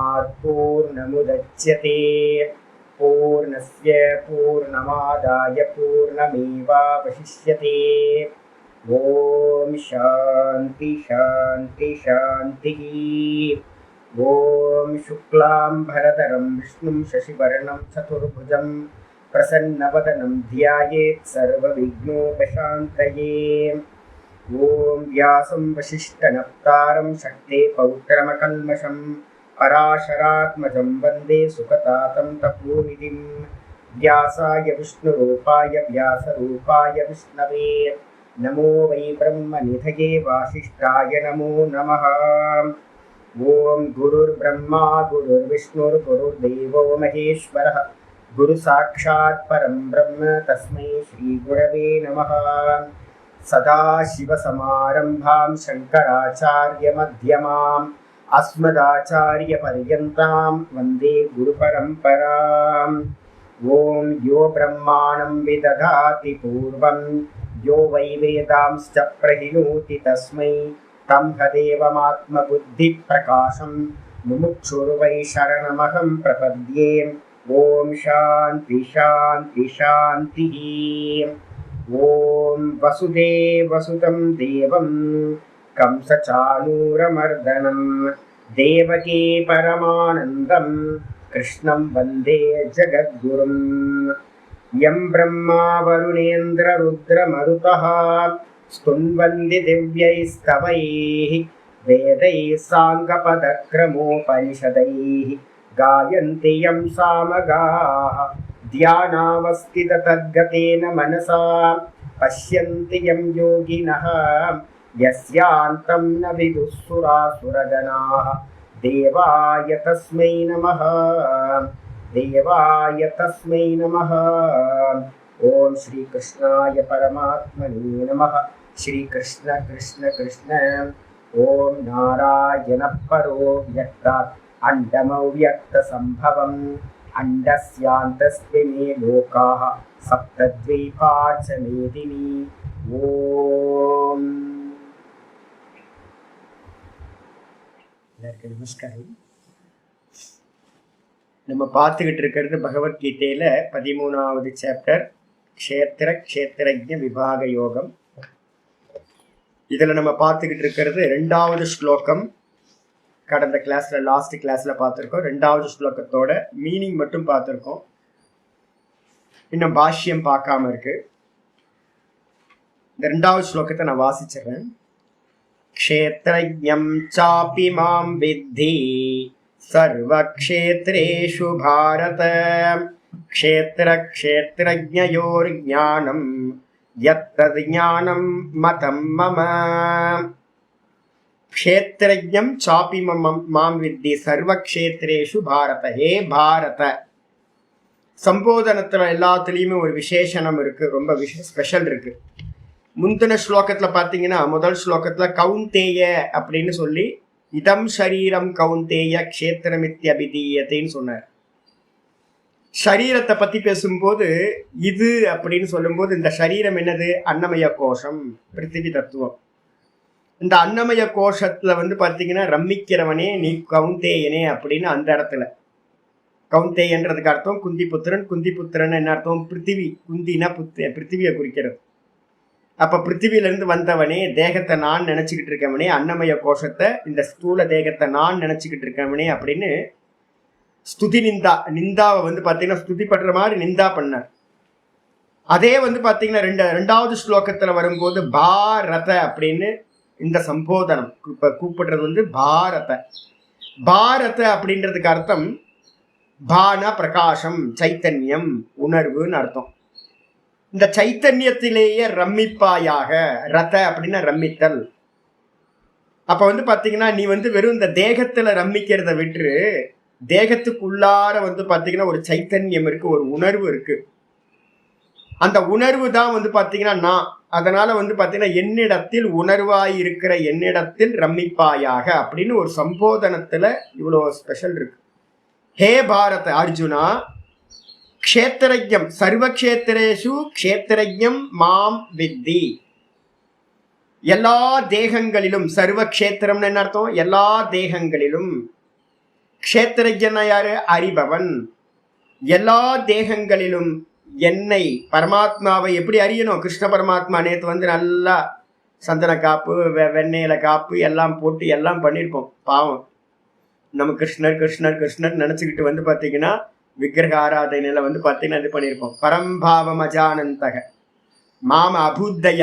पूर्णात् पूर्णमुदच्यते पूर्णस्य पूर्णमादाय पूर्णमेवावशिष्यते। ओम शांति शांति शांति। ओम शुक्लांबरधरं विष्णुं शशिवर्णं चतुर्भुजं प्रसन्नवदनं ध्यायेत् सर्वविघ्नोपशान्तये। ओम व्यासं वसिष्ठनप्तारं शक्ते पौत्रमकल्मषं पराशरात्मजं वन्दे सुखतातं तपोनिधिं। व्यासाय विष्णुरूपाय व्यासरूपाय विष्णवे नमो वै ब्रह्मनिधये वासिष्ठाय नमो नमः। ओम गुरुर्ब्रह्मा गुरुर्विष्णुर्गुरुर्देवो महेश्वरः गुरुसाक्षात् परं ब्रह्म तस्मै श्रीगुरवे नमः। सदाशिवसमारम्भां शङ्कराचार्यमध्यमाम् अस्मदाचार्यपर्यन्तां वन्दे गुरुपरम्पराम्। ओम यो ब्रह्माणं विदधाति पूर्वं यो वै वेदांश्च प्रहिणोति तस्मै तदेवमात्मबुद्धिप्रकाशं मुमुक्षुर्वै शरणमहं प्रपद्ये। ओम शान्ति शान्ति शान्तिः। ओम वसुदेवसुतं देवं कंसचाणूरमर्दनं देवकी परमानन्दं कृष्णं वन्दे जगद्गुरुं। यं ब्रह्मा वरुणेन्द्ररुद्रमरुतः स्तुन्वन्ति दिव्यैस्तवैः वेदैः साङ्गपदक्रमोपनिषदैः गायन्ति यं सामगाः ध्यानावस्थिततद्गतेन मनसा पश्यन्ति यं योगिनः यस्यान्तं न विदुःसुरासुरगणाः। देवाय तस्मै नमः देवाय तस्मै नमः। ओम श्री कृष्णाय परमात्मने नमः। श्री कृष्ण कृष्ण कृष्ण। ओम नारायण परो व्यक्तात् अण्डमव्यक्तसम्भवम् अण्डस्यान्तस्मिन् लोकाः सप्तद्वीपा च मेदिनी। ओम நமஸ்காரம். நம்ம பார்த்துக்கிட்டு இருக்கிறது பகவத்கீதையில 13வது சாப்டர் க்ஷேத்திர க்ஷேத்திரஜ்ஞ விபாக யோகம். இதில் நம்ம பார்த்துக்கிட்டு இருக்கிறது 2வது ஸ்லோகம். கடந்த கிளாஸ்ல லாஸ்ட் கிளாஸ்ல பார்த்துருக்கோம். 2வது ஸ்லோகத்தோட மீனிங் மட்டும் பார்த்துருக்கோம். இன்னும் பாஷ்யம் பார்க்காம இருக்கு. இந்த 2வது ஸ்லோகத்தை நான் வாசிச்சிடுறேன். க்ஷேத்ரஜ்ஞம் சாபி மாம் வித்தி சர்வக்ஷேத்ரேஷு பாரத க்ஷேத்ர க்ஷேத்ரஜ்ஞயோர் ஞானம் யத்தத் ஞானம் மதம் மம. க்ஷேத்ரஜ்ஞம் சாபி மாம் வித்தி சர்வக்ஷேத்ரேஷு பாரத. ஹே பாரத. சம்போதனத்துல எல்லாத்துலேயுமே ஒரு விசேஷனம் இருக்கு, ரொம்ப ஸ்பெஷல் இருக்கு. முந்தின ஸ்லோகத்துல பார்த்தீங்கன்னா முதல் ஸ்லோகத்துல கௌந்தேய அப்படின்னு சொல்லி இதம் ஷரீரம் கௌந்தேய க்ஷேத்திரமித்யபிதீயத்தைன்னு சொன்னார். ஷரீரத்தை பத்தி பேசும்போது இது அப்படின்னு சொல்லும்போது இந்த ஷரீரம் என்னது? அன்னமய கோஷம், பிருத்திவி தத்துவம். இந்த அன்னமய கோஷத்துல பார்த்தீங்கன்னா ரம்மிக்கிறவனே நீ கௌந்தேயனே அப்படின்னு அந்த இடத்துல. கௌந்தேயன்றதுக்கு அர்த்தம் குந்திபுத்திரன். குந்திபுத்திரன் என்ன அர்த்தம்? பிருத்திவி. குந்தினா பிருத்திவியை குறிக்கிறது. அப்ப பிருத்திவியிலிருந்து வந்தவனே, தேகத்தை நான் நினைச்சுக்கிட்டு இருக்கவனே, அன்னமய கோஷத்தை இந்த ஸ்தூல தேகத்தை நான் நினைச்சுக்கிட்டு இருக்கவனே அப்படின்னு ஸ்துதி நிந்தாவை பார்த்தீங்கன்னா ஸ்துதி பண்ற மாதிரி நிந்தா பண்ணார். அதே பார்த்தீங்கன்னா 2வது ஸ்லோகத்துல வரும்போது பாரத அப்படின்னு இந்த சம்போதனம் கூப்பிடுறது பாரத. பாரத அப்படின்றதுக்கு அர்த்தம் பான பிரகாசம், சைத்தன்யம், உணர்வுன்னு அர்த்தம். இந்த சைத்தன்யத்திலேயே ரம்மிப்பாயாக. ரத அப்படின்னா ரம்மித்தல். அப்ப பார்த்தீங்கன்னா நீ வெறும் இந்த தேகத்துல ரம்மிக்கிறத விட்டு தேகத்துக்குள்ளார பார்த்தீங்கன்னா ஒரு சைத்தன்யம் இருக்கு, ஒரு உணர்வு இருக்கு. அந்த உணர்வு தான் பார்த்தீங்கன்னா நான். அதனால பார்த்தீங்கன்னா என்னிடத்தில் உணர்வாய் இருக்கிற என்னிடத்தில் ரம்மிப்பாயாக அப்படின்னு ஒரு சம்போதனத்துல இவ்வளோ ஸ்பெஷல் இருக்கு. ஹே பாரத அர்ஜுனா க்ஷேத்திரஜ்ஞம் சர்வக்ஷேத்திரேஷு க்ஷேத்திரஜ்ஞம் மாம் வித்தி. எல்லா தேகங்களிலும், சர்வக்ஷேத்திரம்னு என்ன அர்த்தம்? எல்லா தேகங்களிலும். க்ஷேத்திரஜனா யாரு? அறிபவன். எல்லா தேகங்களிலும் என்னை பரமாத்மாவை எப்படி அறியணும்? கிருஷ்ண பரமாத்மா நேற்று வந்து நல்லா சந்தன காப்பு வெண்ணெயில காப்பு எல்லாம் போட்டு எல்லாம் பண்ணியிருப்போம். பாவம் நம்ம கிருஷ்ணர் கிருஷ்ணர் கிருஷ்ணர் நினச்சிக்கிட்டு வந்து பார்த்தீங்கன்னா விக்கிரக ஆராதனையில் வந்து பார்த்தீங்கன்னா இது பண்ணியிருப்போம். பரம்பாவம் அஜானந்தக மாம அபுத்தய.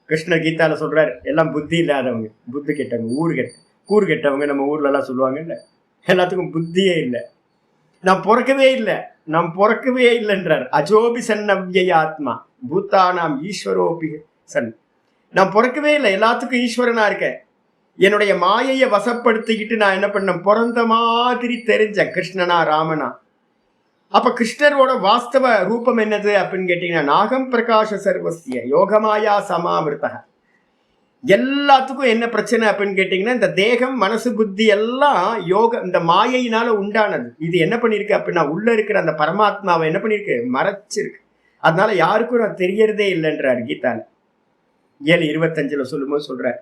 கிருஷ்ணர் கீதாவில் சொல்கிறார், எல்லாம் புத்தி இல்லாதவங்க, புத்தி கெட்டவங்க, கூறு கெட்டவங்க நம்ம ஊர்லலாம் சொல்லுவாங்க இல்லை, எல்லாத்துக்கும் புத்தியே இல்லை, நான் பிறக்கவே இல்லைன்றார். அஜோபி சன்னவ்ய ஆத்மா பூத்தானாம் ஈஸ்வரோபி சன். நான் பிறக்கவே இல்லை, எல்லாத்துக்கும் ஈஸ்வரனா இருக்கேன். என்னுடைய மாயையை வசப்படுத்திக்கிட்டு நான் என்ன பண்ணேன்? பிறந்த மாதிரி தெரிஞ்சேன் கிருஷ்ணனா ராமனா. அப்ப கிருஷ்ணரோட வாஸ்தவ ரூபம் என்னது அப்படின்னு கேட்டீங்கன்னா, நாகம் பிரகாஷ சர்வசிய யோகமாயா சமாவிருத்தக. எல்லாத்துக்கும் என்ன பிரச்சனை அப்படின்னு கேட்டீங்கன்னா, இந்த தேகம் மனசு புத்தி எல்லாம் இந்த மாயையினால உண்டானது. இது என்ன பண்ணிருக்கு அப்படின்னா, உள்ள இருக்கிற அந்த பரமாத்மாவை என்ன பண்ணிருக்கு? மறைச்சிருக்கு. அதனால யாருக்கும் நான் தெரியறதே இல்லைன்றார் கீதால 7:25 சொல்லும்போது சொல்றாரு.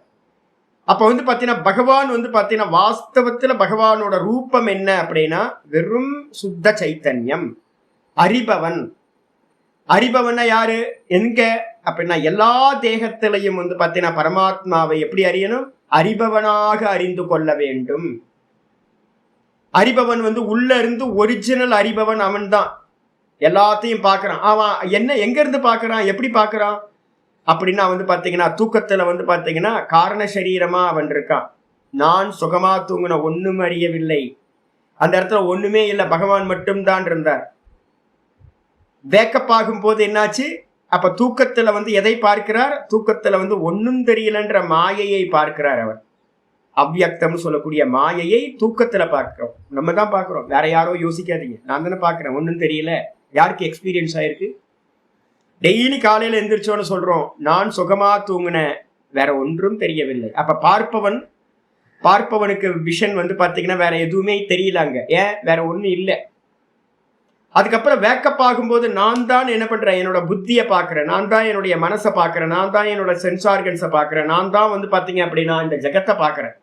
அப்ப வந்து பாத்தீங்கன்னா பகவான் வந்து பாத்தீங்கன்னா வாஸ்தவத்துல பகவானோட ரூபம் என்ன அப்படின்னா வெறும் சுத்த சைத்தன்யம், அறிபவன். அறிபவன்னா யாரு? எங்க அப்படின்னா எல்லா தேகத்திலையும் வந்து பாத்தீங்கன்னா பரமாத்மாவை எப்படி அறியணும்? அறிபவனாக அறிந்து கொள்ள வேண்டும். அறிபவன் வந்து உள்ள இருந்து ஒரிஜினல் அறிபவன் அவன் தான். எல்லாத்தையும் பார்க்கறான். அவன் என்ன எங்க இருந்து பார்க்கறான்? எப்படி பார்க்கறான் அப்படின்னா வந்து பாத்தீங்கன்னா தூக்கத்துல வந்து பாத்தீங்கன்னா காரண சரீரமா அவன் இருக்கான். நான் சுகமா தூங்கின, ஒண்ணும் அறியவில்லை. அந்த இடத்துல ஒண்ணுமே இல்லை, பகவான் மட்டும்தான் இருந்தார். வேக்கப் ஆகும் போது என்னாச்சு? அப்ப தூக்கத்துல வந்து எதை பார்க்கிறார்? தூக்கத்துல வந்து ஒன்னும் தெரியலன்ற மாயையை பார்க்கிறார். அவர் அவ்வியக்தம்னு சொல்லக்கூடிய மாயையை தூக்கத்துல பார்க்கிறோம். நம்ம தான் பார்க்கிறோம், வேற யாரோ யோசிக்காதீங்க. நான் தானே பார்க்கிறேன், ஒன்னும் தெரியல. யாருக்கு எக்ஸ்பீரியன்ஸ் ஆயிருக்கு? டெய்லி காலையில எந்திரிச்சோன்னு சொல்றோம், நான் சுகமா தூங்கினேன், வேற ஒன்றும் தெரியவில்லை. அப்ப பார்ப்பவனுக்கு விஷன் வந்து பாத்தீங்கன்னா வேற எதுவுமே தெரியலாங்க. ஏன்? வேற ஒண்ணும் இல்லை. அதுக்கப்புறம் வேக்கப் ஆகும்போது நான் தான் என்ன பண்றேன்? என்னோட புத்தியை பார்க்கிறேன், நான் தான் என்னுடைய மனசை பார்க்கிறேன், நான் தான் என்னோட சென்ஸ் ஆர்கன்ஸை பார்க்கிறேன், நான் தான் வந்து பாத்தீங்க அப்படின்னா இந்த ஜெகத்தை பார்க்கிறேன்.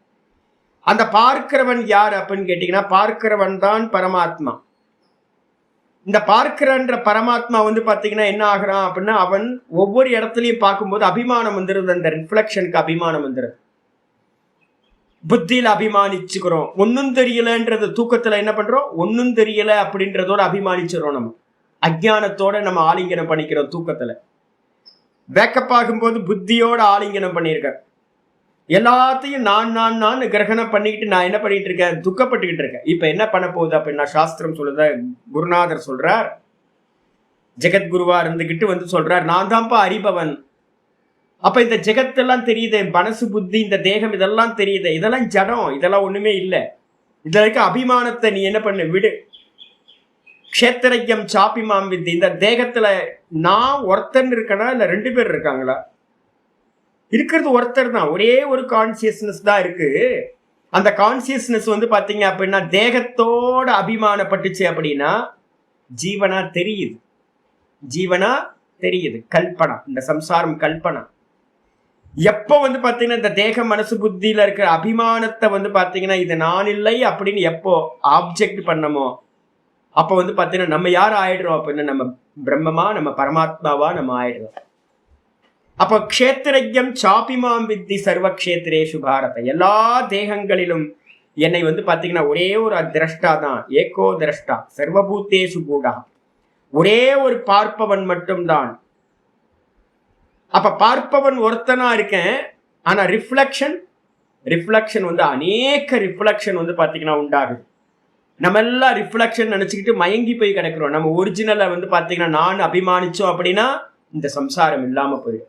அந்த பார்க்கிறவன் யார் அப்படின்னு கேட்டீங்கன்னா, பார்க்கிறவன் தான் பரமாத்மா. இந்த பார்க்கிறன்ற பரமாத்மா வந்து பாத்தீங்கன்னா என்ன ஆகுறான் அப்படின்னா, அவன் ஒவ்வொரு இடத்துலயும் பார்க்கும்போது அபிமானம் வந்துருது. அந்த ரிஃப்ளெக்ஷனுக்கு அபிமானம் வந்துருது. புத்தியில அபிமானிச்சுக்கிறோம். ஒன்னும் தெரியலன்றது தூக்கத்துல என்ன பண்றோம்? ஒன்னும் தெரியல அப்படின்றதோட அபிமானிச்சிடறோம். நம்ம அஜ்ஞானத்தோட நம்ம ஆலிங்கனம் பண்ணிக்கிறோம் தூக்கத்துல. வேக்கப் ஆகும்போது புத்தியோட ஆலிங்கனம் பண்ணியிருக்க. எல்லாத்தையும் நான் கிரகணம் பண்ணிக்கிட்டு நான் என்ன பண்ணிட்டு இருக்கேன்? துக்கப்பட்டுக்கிட்டு இருக்கேன். இப்ப என்ன பண்ண போகுது அப்படின்னா, சாஸ்திரம் சொல்லுத, குருநாதர் சொல்றார், ஜெகத்குருவா இருந்துகிட்டு வந்து சொல்றார், நான் தான்ப்பா அறிபவன். அப்ப இந்த ஜெகத்தெல்லாம் தெரியுது, மனசு புத்தி இந்த தேகம் இதெல்லாம் தெரியுது, இதெல்லாம் ஜடம், இதெல்லாம் ஒண்ணுமே இல்லை. இதுல இருக்க அபிமானத்தை நீ என்ன பண்ணு? விடு. க்ஷேத்திரஜம் சாப்பிமாம் வித்தி. இந்த தேகத்துல நான் ஒருத்தன் இருக்கனா இல்ல 2 பேர் இருக்காங்களா? இருக்கிறது ஒருத்தர் தான். ஒரே ஒரு கான்சியஸ்னஸ் தான் இருக்கு. அந்த கான்சியஸ்னஸ் வந்து பாத்தீங்க அப்படின்னா தேகத்தோட அபிமானப்பட்டுச்சு அப்படின்னா ஜீவனா தெரியுது. கல்பனா, இந்த சம்சாரம் கல்பனா. எப்போ வந்து பாத்தீங்கன்னா இந்த தேக மனசு புத்தியில இருக்கிற அபிமானத்தை வந்து பாத்தீங்கன்னா இது நான் இல்லை அப்படின்னு எப்போ ஆப்ஜெக்ட் பண்ணமோ அப்ப வந்து பாத்தீங்கன்னா நம்ம யார் ஆயிடுறோம் அப்படின்னா, நம்ம பிரம்மமா, நம்ம பரமாத்மாவா நம்ம ஆயிடுறோம். அப்ப க்ஷேத்திரஜம் சாபிமாம் வித்தி சர்வ க்ஷேத்திரேஷு பாரத. எல்லா தேகங்களிலும் என்னை வந்து பாத்தீங்கன்னா ஒரே ஒரு திரஷ்டா தான், ஏகோ திரஷ்டா சர்வபூத்தேஷு கூடா, ஒரே ஒரு பார்ப்பவன் மட்டும்தான். அப்ப பார்ப்பவன் ஒருத்தனா இருக்கேன். ஆனா ரிஃப்ளெக்ஷன் வந்து அநேக ரிஃப்ளெக்ஷன் வந்து பாத்தீங்கன்னா உண்டாகுது. நம்ம எல்லாம் ரிஃப்ளெக்ஷன் நினைச்சுக்கிட்டு மயங்கி போய் கிடக்கிறோம். நம்ம ஒரிஜினலை வந்து பாத்தீங்கன்னா நான் அபிமானிச்சோம் அப்படின்னா இந்த சம்சாரம் இல்லாம போயிடும்.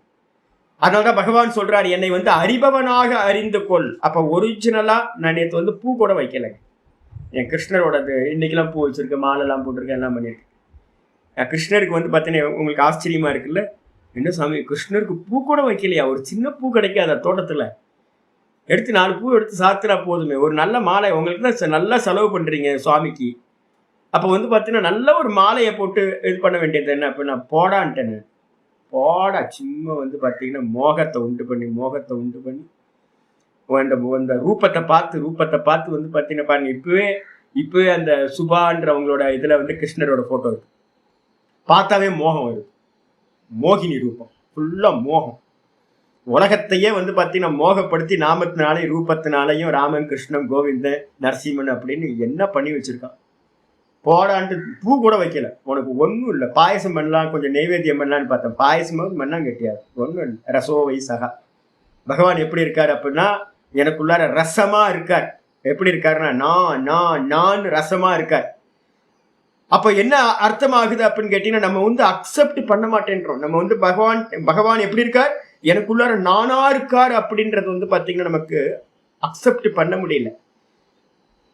அதனாலதான் பகவான் சொல்றாரு, என்னை வந்து அறிபவனாக அறிந்து கொள். அப்ப ஒரிஜினலா நான் நேற்று வந்து பூ கூட வைக்கலைங்க. என் கிருஷ்ணரோடது இன்னைக்கெல்லாம் பூ வச்சிருக்கேன், மாலைலாம் போட்டிருக்கேன், எல்லாம் பண்ணியிருக்கேன். கிருஷ்ணருக்கு வந்து பார்த்தீங்கன்னா உங்களுக்கு ஆச்சரியமா இருக்குல்ல, என்ன சாமி கிருஷ்ணருக்கு பூ கூட வைக்கலையா? ஒரு சின்ன பூ கிடைக்காத தோட்டத்தில் எடுத்து 4 பூ எடுத்து சாத்துறா போதுமே. ஒரு நல்ல மாலை உங்களுக்கு தான் நல்லா செலவு பண்ணுறீங்க சுவாமிக்கு. அப்போ வந்து பார்த்தீங்கன்னா நல்ல ஒரு மாலையை போட்டு இது பண்ண வேண்டியது என்ன அப்படின்னா, போடான்ட்டேன்னு போடா சும்மா வந்து பார்த்தீங்கன்னா மோகத்தை உண்டு பண்ணி அந்த ரூபத்தை பார்த்து வந்து பார்த்தீங்கன்னா பாருங்க, இப்பவே இப்பவே அந்த சுபான்றவங்களோட இதுல வந்து கிருஷ்ணரோட போட்டோ இருக்கு, பார்த்தாவே மோகம் வருது. மோகினி ரூபம், ஃபுல்லா மோகம். உலகத்தையே வந்து பார்த்தீங்கன்னா மோகப்படுத்தி நாமத்தினாலே ரூபத்தினாலையும் ராமன் கிருஷ்ணன் கோவிந்தன் நரசிம்மன் அப்படின்னு என்ன பண்ணி வச்சிருக்கான். போடான்ட்டு பூ கூட வைக்கல, உனக்கு ஒன்றும் இல்லை. பாயசம் பண்ணலாம், கொஞ்சம் நைவேத்தியம் பண்ணலான்னு பார்த்தேன், பாயசமாவது மண்ணாங்க கட்டியாது, ஒன்றும் இல்லை. ரசோவை சகா. பகவான் எப்படி இருக்கார் அப்படின்னா எனக்குள்ளார ரசமா இருக்கார். எப்படி இருக்காருன்னா நான் ரசமா இருக்கார். அப்ப என்ன அர்த்தமாகுது அப்படின்னு கேட்டீங்கன்னா, நம்ம வந்து அக்செப்ட் பண்ண மாட்டேன்றோம். நம்ம வந்து பகவான் எப்படி இருக்கார், எனக்குள்ளார நானா இருக்கார் அப்படின்றது வந்து பாத்தீங்கன்னா நமக்கு அக்செப்ட் பண்ண முடியல.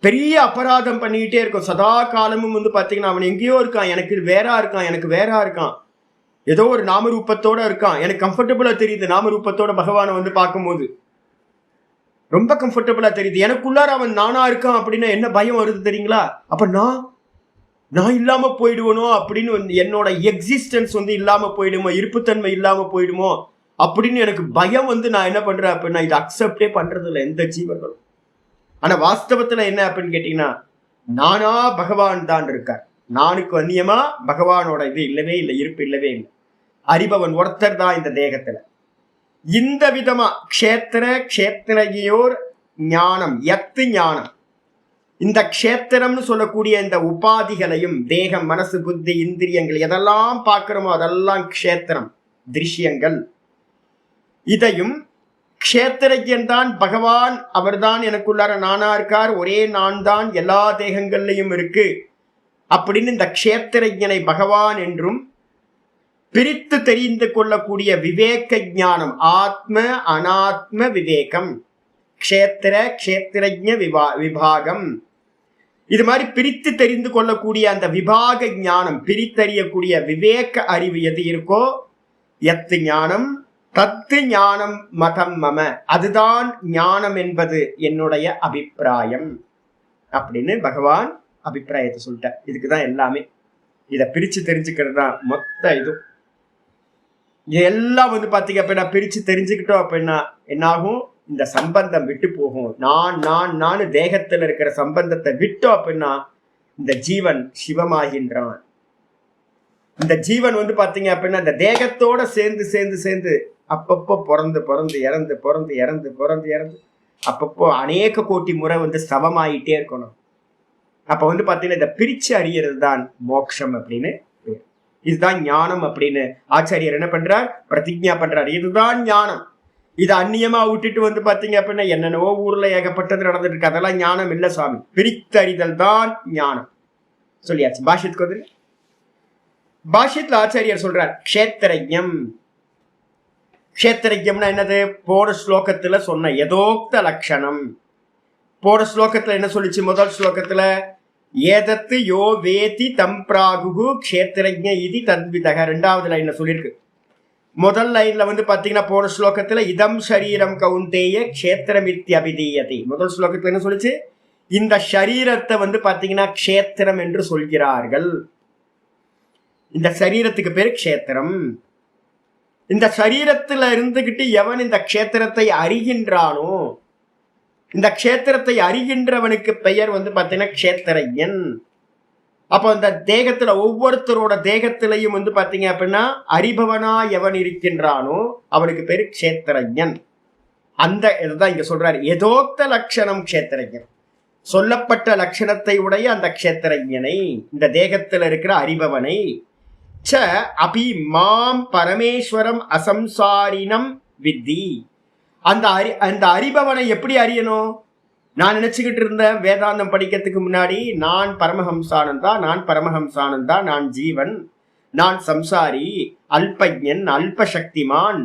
பெரிய அபராதம் பண்ணிக்கிட்டே இருக்கும் சதா காலமும். வந்து பாத்தீங்கன்னா அவன் எங்கேயோ இருக்கான், எனக்கு வேறா இருக்கான், ஏதோ ஒரு நாமரூபத்தோட இருக்கான். எனக்கு கம்ஃபர்டபுளா தெரியுது நாமரூபத்தோட பகவானை வந்து பார்க்கும்போது, ரொம்ப கம்ஃபர்டபுளா தெரியுது. எனக்குள்ளார அவன் நானா இருக்கான் அப்படின்னா என்ன பயம் வருது தெரியுங்களா? அப்ப நான் இல்லாம போயிடுவனோ அப்படின்னு என்னோட எக்ஸிஸ்டன்ஸ் வந்து இல்லாம போயிடுமோ, இருப்புத்தன்மை இல்லாம போயிடுமோ அப்படின்னு எனக்கு பயம் வந்து நான் என்ன பண்றேன் அப்படின்னா இதை அக்செப்டே பண்றது இல்லை எந்த ஜீவர்களும். ஆனா வாஸ்தவத்துல என்ன அப்படின்னு கேட்டீங்கன்னா, நானா பகவான் தான் இருக்கார். நானுக்கு அந்நியமா பகவானோட இது இல்லவே இல்லை, இருப்பு இல்லவே இல்லை. அறிபவன் ஒருத்தர் தான் இந்த தேகத்துல. இந்த விதமா க்ஷேத்திரயோர் ஞானம், எத்து ஞானம், இந்த க்ஷேத்திரம்னு சொல்லக்கூடிய இந்த உபாதிகளையும், தேகம் மனசு புத்தி இந்திரியங்கள் எதெல்லாம் பார்க்கிறோமோ அதெல்லாம் க்ஷேத்திரம், திருஷ்யங்கள். இதையும் க்ஷேத்திரஜன் தான் பகவான், அவர்தான் எனக்குள்ளார நானா இருக்கார், ஒரே நான் தான் எல்லா தேகங்கள்லையும் இருக்கு அப்படின்னு இந்த க்ஷேத்திரஜனை பகவான் என்றும், பிரித்து தெரிந்து கொள்ளக்கூடிய விவேக ஞானம், ஆத்ம அனாத்ம விவேகம், க்ஷேத்திரஜ விபாகம், இது மாதிரி பிரித்து தெரிந்து கொள்ளக்கூடிய அந்த விபாக ஞானம், பிரித்தறியக்கூடிய விவேக அறிவு எது இருக்கோ, எத்து ஞானம் தத்து ஞானம் மதம் மம, அதுதான் ஞானம் என்பது என்னுடைய அபிப்பிராயம் அப்படின்னு பகவான் அபிப்பிராயத்தை சொல்லிட்டார். இதுக்குதான் எல்லாமே. இதை பிரிச்சு தெரிஞ்சுக்கிறது தான் மொத்த இது. எல்லாம் வந்து பாத்தீங்க அப்படின்னா பிரிச்சு தெரிஞ்சுக்கிட்டோம் அப்படின்னா என்னாகும், இந்த சம்பந்தம் விட்டு போகும். நான் தேகத்துல இருக்கிற சம்பந்தத்தை விட்டோம் அப்படின்னா இந்த ஜீவன் சிவமாகின்றான். இந்த ஜீவன் வந்து பாத்தீங்க அப்படின்னா இந்த தேகத்தோட சேர்ந்து அப்பப்போ பிறந்து இறந்து அப்பப்போ அநேக கோட்டி முறை வந்து சவமாயிட்டே இருக்கணும். அப்ப வந்து பாத்தீங்கன்னா இதை பிரிச்சு அறியறது தான் மோட்சம் அப்படின்னு. இதுதான் ஞானம் அப்படின்னு ஆச்சாரியர் என்ன பண்றார், பிரதிஜ்ஞா பண்றார். இதுதான் ஞானம். இதை அந்நியமா விட்டுட்டு வந்து பாத்தீங்க அப்படின்னா என்னென்னவோ ஊர்ல ஏகப்பட்டது நடந்துட்டு இருக்கு, அதெல்லாம் ஞானம் இல்ல சுவாமி. பிரித்தறிதல் தான் ஞானம் சொல்லியாச்சு. பாஷ்யத்துக்கு வந்து பாஷ்யத்துல ஆச்சாரியர் சொல்றார் க்ஷேத்திரஜம். க்ஷேத்திரஜம்னா என்னது, போன ஸ்லோகத்துல சொன்ன யதோக்த லட்சணம். போன ஸ்லோகத்துல என்ன சொல்லிச்சு, முதல் ஸ்லோகத்துல ஏதத்து யோ வேதி தம் பிராகு க்ஷேத்திரஜ இது தத்விதக, ரெண்டாவது லைன்ல சொல்லியிருக்கு. முதல் லைன்ல வந்து பாத்தீங்கன்னா போன ஸ்லோகத்துல இதம் ஷரீரம் கவுந்தேய க்ஷேத்திரமித்யபிதீயதி. முதல் ஸ்லோகத்துல என்ன சொல்லிச்சு, இந்த ஷரீரத்தை வந்து பாத்தீங்கன்னா க்ஷேத்திரம் என்று சொல்கிறார்கள். இந்த சரீரத்துக்கு பேரு க்ஷேத்திரம். இந்த சரீரத்துல இருந்துகிட்டு எவன் இந்த க்ஷேத்திரத்தை அறிகின்றானோ, இந்த க்ஷேத்திரத்தை அறிகின்றவனுக்கு பெயர் வந்து பாத்தீங்கன்னா க்ஷேத்திரஜன். அப்போ இந்த தேகத்துல ஒவ்வொருத்தரோட தேகத்திலையும் வந்து பாத்தீங்க அப்படின்னா அறிபவனா எவன் இருக்கின்றானோ அவனுக்கு பேரு க்ஷேத்திரஜன். அந்த இதுதான் இங்க சொல்றாரு, யதோக்த லட்சணம் க்ஷேத்திரஜன். சொல்லப்பட்ட லட்சணத்தை உடைய அந்த க்ஷேத்திரஜனை, இந்த தேகத்துல இருக்கிற அறிபவனை, ச அபி மாம் பரமேஸ்வரம் அசம்சாரினம் வித்தி, அந்த அறிபவனை எப்படி அறியணும்? நான் நினைச்சுக்கிட்டு இருந்தேன் வேதாந்தம் படிக்கிறதுக்கு முன்னாடி, நான் பரமஹம்சானந்தா, நான் ஜீவன், நான் சம்சாரி, அல்பஜன், அல்பசக்திமான்,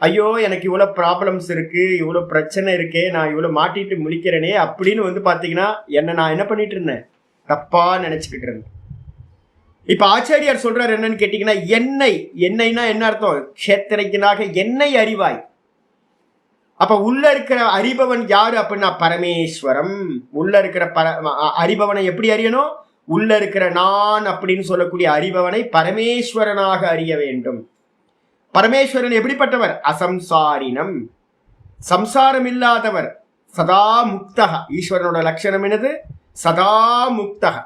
ஐயோ எனக்கு இவ்வளவு ப்ராப்ளம்ஸ் இருக்கு, இவ்வளவு பிரச்சனை இருக்கே, நான் இவ்வளவு மாட்டிட்டு முழிக்கிறேனே அப்படின்னு வந்து பாத்தீங்கன்னா நான் என்ன பண்ணிட்டு இருந்தேன், தப்பா நினைச்சுக்கிட்டு இருந்தேன். இப்ப ஆச்சாரியார் சொல்றாரு என்னன்னு கேட்டீங்கன்னா, என்னைனா என்ன அர்த்தம், க்ஷேத்திரஜனாக என்னை அறிவாய். அப்ப உள்ள இருக்கிற அறிபவன் யாரு அப்படின்னா பரமேஸ்வரம். உள்ள இருக்கிற அறிபவனை எப்படி அறியணும், உள்ள இருக்கிற நான் அப்படின்னு சொல்லக்கூடிய அறிபவனை பரமேஸ்வரனாக அறிய வேண்டும். பரமேஸ்வரன் எப்படிப்பட்டவர், அசம்சாரினம், சம்சாரம் இல்லாதவர், சதா முக்தக. ஈஸ்வரனோட லட்சணம் என்னது, சதா முக்தக,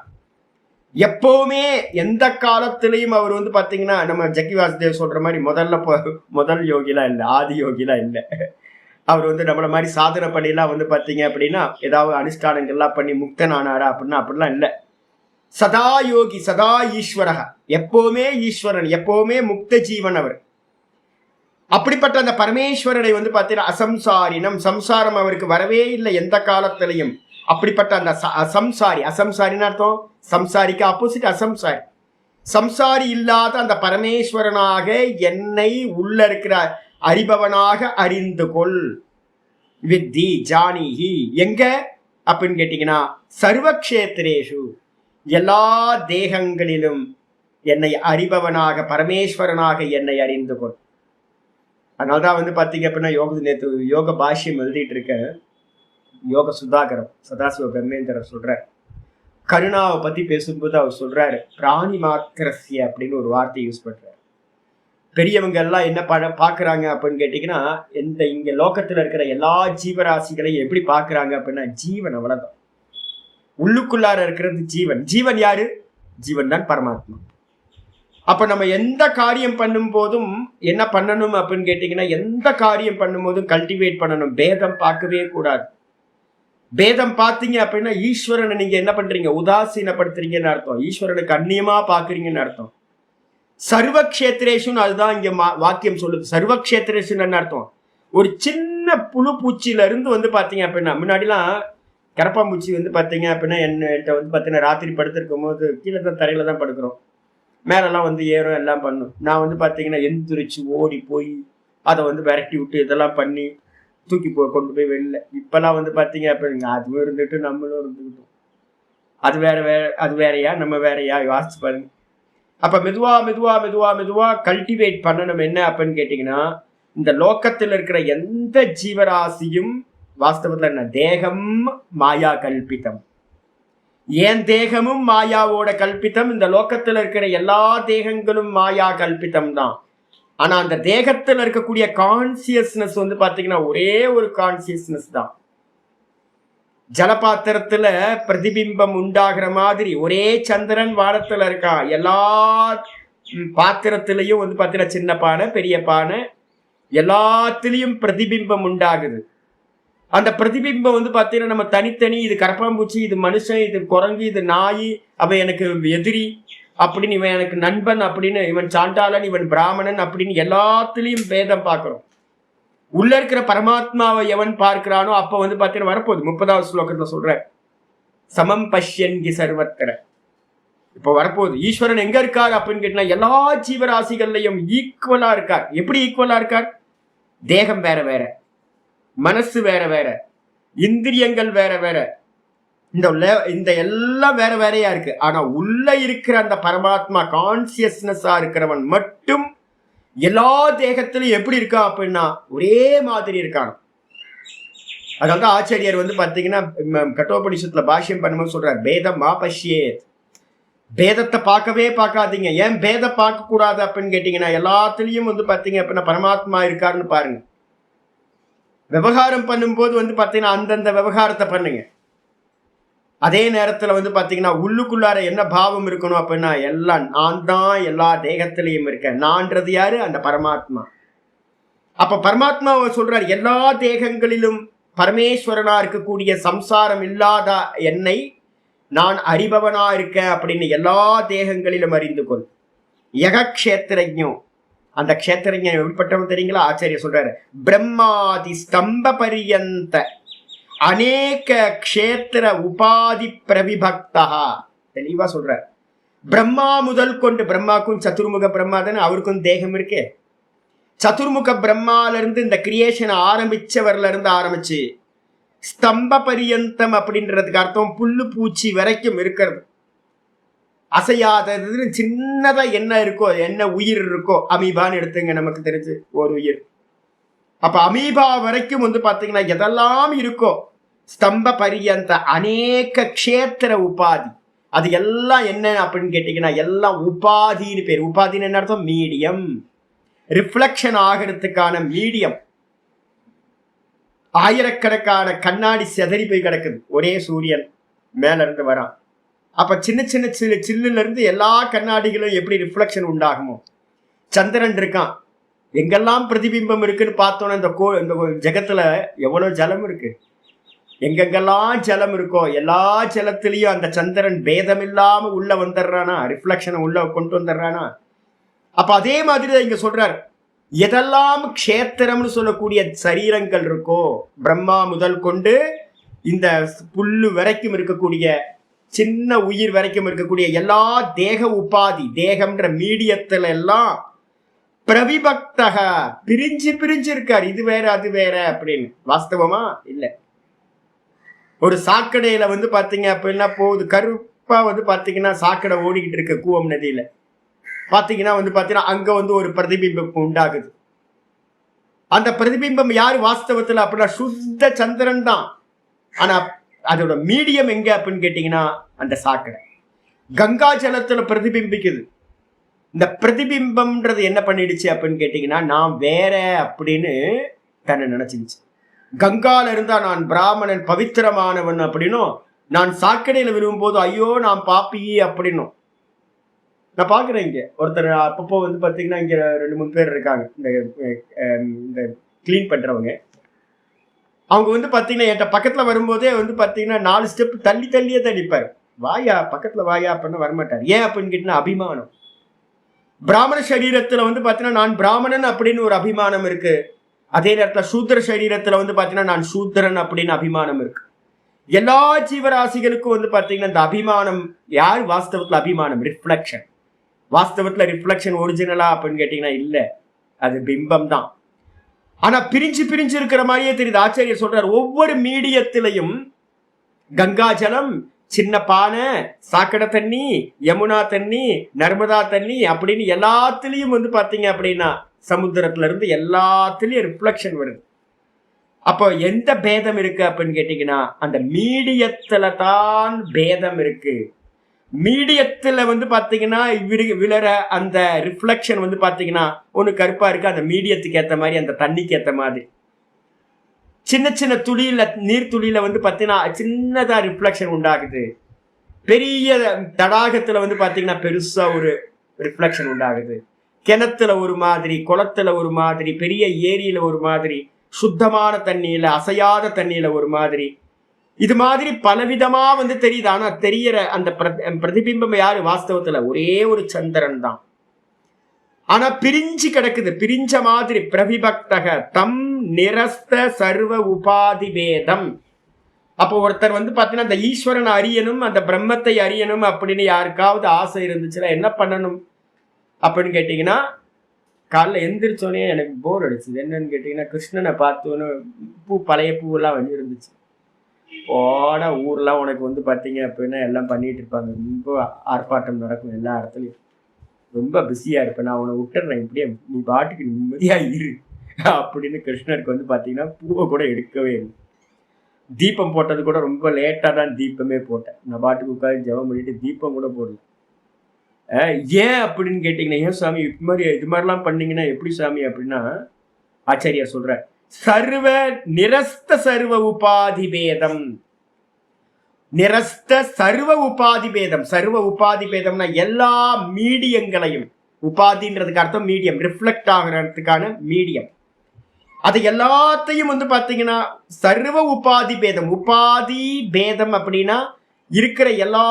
எப்பவுமே எந்த காலத்திலையும் அவர் வந்து பாத்தீங்கன்னா நம்ம ஜக்கி வாசுதேவ் சொல்ற மாதிரி முதல் யோகிலாம் இல்லை, ஆதி யோகிலாம் இல்லை. அவர் வந்து நம்மள மாதிரி சாதனை பண்ணிலாம் வந்து பாத்தீங்க அப்படின்னா ஏதாவது அனுஷ்டானங்கள்லாம் பண்ணி முக்தன் ஆனாரா அப்படின்னா அப்படிலாம் இல்லை. சதா யோகி, சதா ஈஸ்வரக, எப்பவுமே ஈஸ்வரன், எப்பவுமே முக்த ஜீவன் அவர். அப்படிப்பட்ட அந்த பரமேஸ்வரனை வந்து பார்த்தீங்கன்னா அசம்சாரினம், சம்சாரம் அவருக்கு வரவே இல்லை எந்த காலத்திலையும். அப்படிப்பட்ட அந்த அசம்சாரி, அசம்சாரின்னு அர்த்தம் சம்சாரிக்கு ஆப்போசிட் அசம்சாரி. சம்சாரி இல்லாத அந்த பரமேஸ்வரனாக என்னை உள்ள இருக்கிற அறிபவனாக அறிந்து கொள். வித்தி ஜானிஹி எங்க அப்படின்னு கேட்டீங்கன்னா சர்வக்ஷேத்திரேஷு, எல்லா தேகங்களிலும் என்னை அறிபவனாக பரமேஸ்வரனாக என்னை அறிந்து கொள். அதனால்தான் வந்து பார்த்தீங்க அப்படின்னா நேற்று யோக பாஷ்யம் எழுதிட்டு இருக்கேன். யோக சுதாகரம் சதாசிவ பிரம்மேந்திரர் சொல்றார், கருணாவை பத்தி பேசும்போது அவர் சொல்றாரு பிராணி மாத்திரசிய அப்படின்னு ஒரு வார்த்தை யூஸ் பண்றாரு. பெரியவங்க எல்லாம் என்ன பாக்குறாங்க அப்படின்னு கேட்டீங்கன்னா, இங்க லோகத்துல இருக்கிற எல்லா ஜீவராசிகளையும் எப்படி பாக்குறாங்க அப்படின்னா ஜீவன், அவ்வளவுதான். உள்ளுக்குள்ளார இருக்கிறது ஜீவன். ஜீவன் யாரு? ஜீவன் தான் பரமாத்மா. அப்ப நம்ம எந்த காரியம் பண்ணும் போதும் என்ன பண்ணணும் அப்படின்னு கேட்டீங்கன்னா, எந்த காரியம் பண்ணும் போதும் கல்டிவேட் பண்ணணும். பேதம் பார்க்கவே கூடாது. பேதம் பார்த்தீங்க அப்படின்னா ஈஸ்வரனை நீங்க என்ன பண்றீங்க? உதாசீனப்படுத்துறீங்கன்னு அர்த்தம். ஈஸ்வரனுக்கு அந்நியமா பாக்குறீங்கன்னு அர்த்தம். சர்வக்ஷேத்திரேஷன், அதுதான் இங்க வாக்கியம் சொல்லுது. சர்வக்ஷேத்திரேஷன் அர்த்தம் ஒரு சின்ன புழு பூச்சியில இருந்து வந்து பாத்தீங்க அப்படின்னா, முன்னாடிலாம் கரப்பாம்பூச்சி வந்து பாத்தீங்க அப்படின்னா என்கிட்ட வந்து பாத்தீங்கன்னா ராத்திரி படுத்திருக்கும் போது கீழே தான் தரையில தான் படுக்கிறோம், மேலெல்லாம் வந்து ஏறும் எல்லாம் பண்ணும். நான் வந்து பார்த்தீங்கன்னா எந்திரிச்சு ஓடி போய் அதை வந்து விரட்டி விட்டு இதெல்லாம் பண்ணி தூக்கி கொண்டு போய் வெளில. இப்பெல்லாம் வந்து பார்த்தீங்க அப்படிங்க அதுவும் இருந்துட்டு நம்மளும் இருந்துக்கிட்டோம். அது வேறையா நம்ம வேறையா யோசிச்சு பாருங்க. அப்போ மெதுவா கல்டிவேட் பண்ணணும். என்ன அப்படின்னு கேட்டிங்கன்னா, இந்த லோக்கத்தில் இருக்கிற எந்த ஜீவராசியும் வாஸ்தவத்தில் என்ன, தேகம் மாயா கல்பிதம். ஏன் தேகமும் மாயாவோட கல்பித்தம். இந்த லோகத்துல இருக்கிற எல்லா தேகங்களும் மாயா கல்பித்தம் தான். ஆனா அந்த தேகத்துல இருக்கக்கூடிய கான்சியஸ்னஸ் வந்து பாத்தீங்கன்னா ஒரே ஒரு கான்சியஸ்னஸ் தான். ஜலபாத்திரத்துல பிரதிபிம்பம் உண்டாகிற மாதிரி ஒரே சந்திரன் வானத்துல இருக்கான். எல்லா பாத்திரத்திலையும் வந்து பாத்தீங்கன்னா சின்ன பானை பெரிய பானை எல்லாத்திலையும் பிரதிபிம்பம் உண்டாகுது. அந்த பிரதிபிம்பம் வந்து பார்த்தீங்கன்னா நம்ம தனித்தனி, இது கரப்பாம்பூச்சி, இது மனுஷன், இது குரங்கு, இது நாய், அவன் எனக்கு எதிரி அப்படின்னு, இவன் எனக்கு நண்பன் அப்படின்னு, இவன் சாண்டாளன், இவன் பிராமணன் அப்படின்னு எல்லாத்துலேயும் பேதம் பார்க்குறோம். உள்ள இருக்கிற பரமாத்மாவை எவன் பார்க்கிறானோ அப்போ வந்து பார்த்தீங்கன்னா வரப்போகுது 30வது ஸ்லோகத்தில் சொல்ற சமம் பஷ்யன்கி சர்வத்திர. இப்போ வரப்போகுது ஈஸ்வரன் எங்க இருக்கார் அப்படின்னு கேட்டீங்கன்னா எல்லா ஜீவராசிகள்லையும் ஈக்குவலா இருக்கார். எப்படி ஈக்குவலா இருக்கார்? தேகம் வேற வேற, மனசு வேற வேற, இந்திரியங்கள் வேற வேற, இந்த எல்லாம் வேற வேறையா இருக்கு. ஆனா உள்ள இருக்கிற அந்த பரமாத்மா கான்சியஸ்னஸா இருக்கிறவன் மட்டும் எல்லா தேகத்திலும் எப்படி இருக்கான் அப்படின்னா ஒரே மாதிரி இருக்கான். அதாவது ஆச்சாரியர் வந்து பாத்தீங்கன்னா கட்டோபனிஷத்துல பாஷ்யம் பண்ணும்போது சொல்றார், பேதம் மாபஷ்யேத், பேதத்தை பார்க்கவே பார்க்காதீங்க. ஏன் பேதம் பார்க்க கூடாது அப்படின்னு கேட்டீங்கன்னா, எல்லாத்துலயும் வந்து பாத்தீங்க அப்படின்னா பரமாத்மா இருக்காருன்னு பாருங்க. விவகாரம் பண்ணும்போது வந்து பார்த்தீங்கன்னா அந்தந்த விவகாரத்தை பண்ணுங்க. அதே நேரத்தில் வந்து பார்த்தீங்கன்னா உள்ளுக்குள்ளார என்ன பாவம் இருக்கணும் அப்படின்னா, எல்லாம் நான் தான் எல்லா தேகத்திலையும் இருக்கேன். நான்றது யாரு? அந்த பரமாத்மா. அப்ப பரமாத்மாவை சொல்றார், எல்லா தேகங்களிலும் பரமேஸ்வரனா இருக்கக்கூடிய சம்சாரம் இல்லாத என்னை நான் அறிபவனா இருக்கேன் அப்படின்னு எல்லா தேகங்களிலும் அறிந்து கொள். யகக்ஷேத்திரஜ்ஞோ, அந்த க்ஷேத்திரஞன் எப்படிப்பட்டவன் தெரியுங்களா? ஆச்சாரிய சொல்றாரு, பிரம்மாதி ஸ்தம்ப பரியந்த அநேக க்ஷேத்திர உபாதி பிரவிபக்தா. தெளிவா சொல்ற. பிரம்மா முதல் கொண்டு, பிரம்மாக்கும் சதுர்முக பிரம்மா தானே, அவருக்கும் தேகம் இருக்கே. சதுர்முக பிரம்மால இருந்து இந்த கிரியேஷன் ஆரம்பிச்சவர்ல இருந்து ஆரம்பிச்சு ஸ்தம்ப பரியந்தம் அப்படின்றதுக்கு அர்த்தம் புல்லு பூச்சி வரைக்கும் இருக்கிறது. அசையாததுன்னு சின்னதா என்ன இருக்கோ, என்ன உயிர் இருக்கோ, அமீபான்னு எடுத்துங்க, நமக்கு தெரிஞ்சு ஒரு உயிர். அப்ப அமீபா வரைக்கும் வந்து பாத்தீங்கன்னா எதெல்லாம் இருக்கோ ஸ்தம்ப பரியந்த அநேக க்ஷேத்திர உபாதி, அது எல்லாம் என்ன அப்படின்னு கேட்டீங்கன்னா எல்லாம் உபாதின்னு பேர். உபாதின்னு என்ன அர்த்தம்? மீடியம், ரிஃப்ளெக்ஷன் ஆகிறதுக்கான மீடியம். ஆயிரக்கணக்கான கண்ணாடி செதறி போய் கிடக்குது ஒரே சூரியன். மேல இருந்து வரான். அப்ப சின்ன சின்ன சில்லுல இருந்து எல்லா கண்ணாடிகளும் எப்படி ரிஃப்ளெக்ஷன் உண்டாகுமோ, சந்திரன் இருக்கான், எங்கெல்லாம் பிரதிபிம்பம் இருக்குன்னு பார்த்தோன்னா இந்த ஜெகத்துல எவ்வளவு ஜலம் இருக்கு, எங்கெங்கெல்லாம் ஜலம் இருக்கோ எல்லா ஜலத்திலையும் அந்த சந்திரன் பேதம் இல்லாம உள்ள வந்துடுறானா, ரிஃப்ளெக்ஷனை உள்ள கொண்டு வந்துடுறானா. அப்ப அதே மாதிரிதான் இங்க சொல்றார், எதெல்லாம் க்ஷேத்திரம்னு சொல்லக்கூடிய சரீரங்கள் இருக்கோ, பிரம்மா முதல் கொண்டு இந்த புல்லு வரைக்கும் இருக்கக்கூடிய சின்ன உயிர் வரைக்கும் இருக்கக்கூடிய எல்லா தேக உபாதி, தேகம்ன்ற மீடியத்துல எல்லாம் பிரவிபக்தக பிரிஞ்சு பிரிஞ்சு இருக்கார், இது வேற அது வேற அப்படின்னு. வாஸ்தவமா இல்ல. ஒரு சாக்கடையில வந்து பாத்தீங்க அப்படின்னா போகுது, கருப்பா வந்து பாத்தீங்கன்னா சாக்கடை ஓடிக்கிட்டு இருக்கு கூவம் நதியில, பாத்தீங்கன்னா வந்து பாத்தீங்கன்னா அங்க வந்து ஒரு பிரதிபிம்பம் உண்டாகுது. அந்த பிரதிபிம்பம் யாரு வாஸ்தவத்துல அப்படின்னா சுத்த சந்திரன் தான். ஆனா அதோட மீடியம் எங்க அப்படின்னு கேட்டீங்கன்னா அந்த சாக்கடை. கங்கா ஜலத்துல பிரதிபிம்பிக்குது. இந்த பிரதிபிம்பம்ன்றது என்ன பண்ணிடுச்சு அப்படின்னு கேட்டீங்கன்னா நான் வேற அப்படின்னு தன்னை நினைச்சிருச்சு. கங்கால இருந்தா நான் பிராமணன் பவித்திரமானவன் அப்படின்னும், நான் சாக்கடையில விரும்பும்போது ஐயோ நான் பாப்பி அப்படின்னும். நான் பாக்குறேன் இங்க ஒருத்தர் அப்பப்போ வந்து பாத்தீங்கன்னா இங்க 2-3 பேர் இருக்காங்க இந்த கிளீன் பண்றவங்க. அவங்க வந்து பாத்தீங்கன்னா என்கிட்ட பக்கத்துல வரும்போதே வந்து பாத்தீங்கன்னா 4 ஸ்டெப் தள்ளி தள்ளியே தான் நிற்பாரு. வாயா பக்கத்துல வாயா அப்படின்னு வரமாட்டார். ஏன் அப்படின்னு கேட்டீங்கன்னா அபிமானம். பிராமண சரீரத்துல வந்து பாத்தீங்கன்னா நான் பிராமணன் அப்படின்னு ஒரு அபிமானம் இருக்கு. அதே நேரத்துல சூத்திர சரீரத்துல வந்து பாத்தீங்கன்னா நான் சூத்திரன் அப்படின்னு அபிமானம் இருக்கு. எல்லா ஜீவராசிகளுக்கும் வந்து பாத்தீங்கன்னா இந்த அபிமானம் யார் வாஸ்தவத்துல அபிமானம் ரிஃப்ளெக்ஷன். வாஸ்தவத்துல ரிஃப்ளெக்ஷன் ஒரிஜினலா அப்படின்னு கேட்டீங்கன்னா இல்ல, அது பிம்பம் தான். ஆனா பிரிஞ்சு பிரிஞ்சு இருக்கிற மாதிரியே தெரியுது. ஆச்சாரியர் சொல்றார், ஒவ்வொரு மீடியத்திலையும் கங்கா ஜலம், சின்ன பானை, சாக்கடை தண்ணி, யமுனா தண்ணி, நர்மதா தண்ணி அப்படின்னு எல்லாத்துலயும் வந்து பாத்தீங்க அப்படின்னா சமுத்திரத்துல இருந்து எல்லாத்துலயும் ரிஃப்ளெக்ஷன் வருது. அப்போ எந்த பேதம் இருக்கு அப்படின்னு கேட்டீங்கன்னா அந்த மீடியத்துல தான் பேதம் இருக்கு. மீடியத்துல வந்து பாத்தீங்கன்னா விழற அந்த ரிஃப்ளெக்ஷன் வந்து பாத்தீங்கன்னா ஒண்ணு கருப்பா இருக்கு, அந்த மீடியத்துக்கு ஏத்த மாதிரி அந்த தண்ணிக்கு ஏத்த மாதிரி. சின்ன சின்ன துளியில நீர் துளியில வந்து பாத்தீங்கன்னா சின்னதா ரிஃப்ளெக்ஷன் உண்டாகுது. பெரிய தடாகத்துல வந்து பாத்தீங்கன்னா பெருசா ஒரு ரிஃப்ளெக்ஷன் உண்டாகுது. கிணத்துல ஒரு மாதிரி, குளத்துல ஒரு மாதிரி, பெரிய ஏரியில ஒரு மாதிரி, சுத்தமான தண்ணியில அசையாத தண்ணியில ஒரு மாதிரி, இது மாதிரி பலவிதமா வந்து தெரியுது. ஆனா தெரியற அந்த பிரதிபிம்பம் யாரு வாஸ்தவத்துல ஒரே ஒரு சந்திரன் தான். ஆனா பிரிஞ்சு கிடக்குது, பிரிஞ்ச மாதிரி. பிரவிபக்தக தம் நிரஸ்த சர்வ உபாதி பேதம். அப்போ ஒருத்தர் வந்து பாத்தீங்கன்னா அந்த ஈஸ்வரன் அறியணும், அந்த பிரம்மத்தை அறியணும் அப்படின்னு யாருக்காவது ஆசை இருந்துச்சுன்னா என்ன பண்ணணும் அப்படின்னு கேட்டீங்கன்னா, காலைல எந்திரிச்சோன்னே எனக்கு போர் அடிச்சுது. என்னன்னு கேட்டீங்கன்னா கிருஷ்ணனை பார்த்தோன்னு பழைய பூவெல்லாம் வந்து இருந்துச்சு. போட ஊர்லாம் உனக்கு வந்து பார்த்தீங்க அப்படின்னா எல்லாம் பண்ணிட்டு இருப்பாங்க, ரொம்ப ஆர்ப்பாட்டம் நடக்கும் எல்லா இடத்துலையும், ரொம்ப பிஸியா இருப்பேன், நான் உன்னை விட்டுறேன், இப்படியே நீ பாட்டுக்கு நிம்மதியா இரு அப்படின்னு கிருஷ்ணருக்கு வந்து பார்த்தீங்கன்னா பூவை கூட எடுக்கவே இல்லை. தீபம் போட்டது கூட ரொம்ப லேட்டாக தான் தீபமே போட்டேன். நான் பாட்டுக்கு உட்காந்து ஜெபம் பண்ணிட்டு தீபம் கூட போடல. ஏன் அப்படின்னு கேட்டீங்கன்னா, ஏன் சாமி இது மாதிரிலாம் பண்ணீங்கன்னா எப்படி சாமி அப்படின்னா, ஆச்சாரியா சொல்ற சர்வ நிரஸ்த சர்வ உபாதி பேதம். நிரஸ்த சர்வ உபாதி பேதம். சர்வ உபாதி பேதம்னா எல்லா மீடியங்களையும், உபாதின்றதுக்கு அர்த்தம் மீடியம், ரிஃப்ளெக்ட் ஆகிறதுக்கான மீடியம், அது எல்லாத்தையும் வந்து பாத்தீங்கன்னா சர்வ உபாதி பேதம். உபாதி பேதம் அப்படின்னா இருக்கிற எல்லா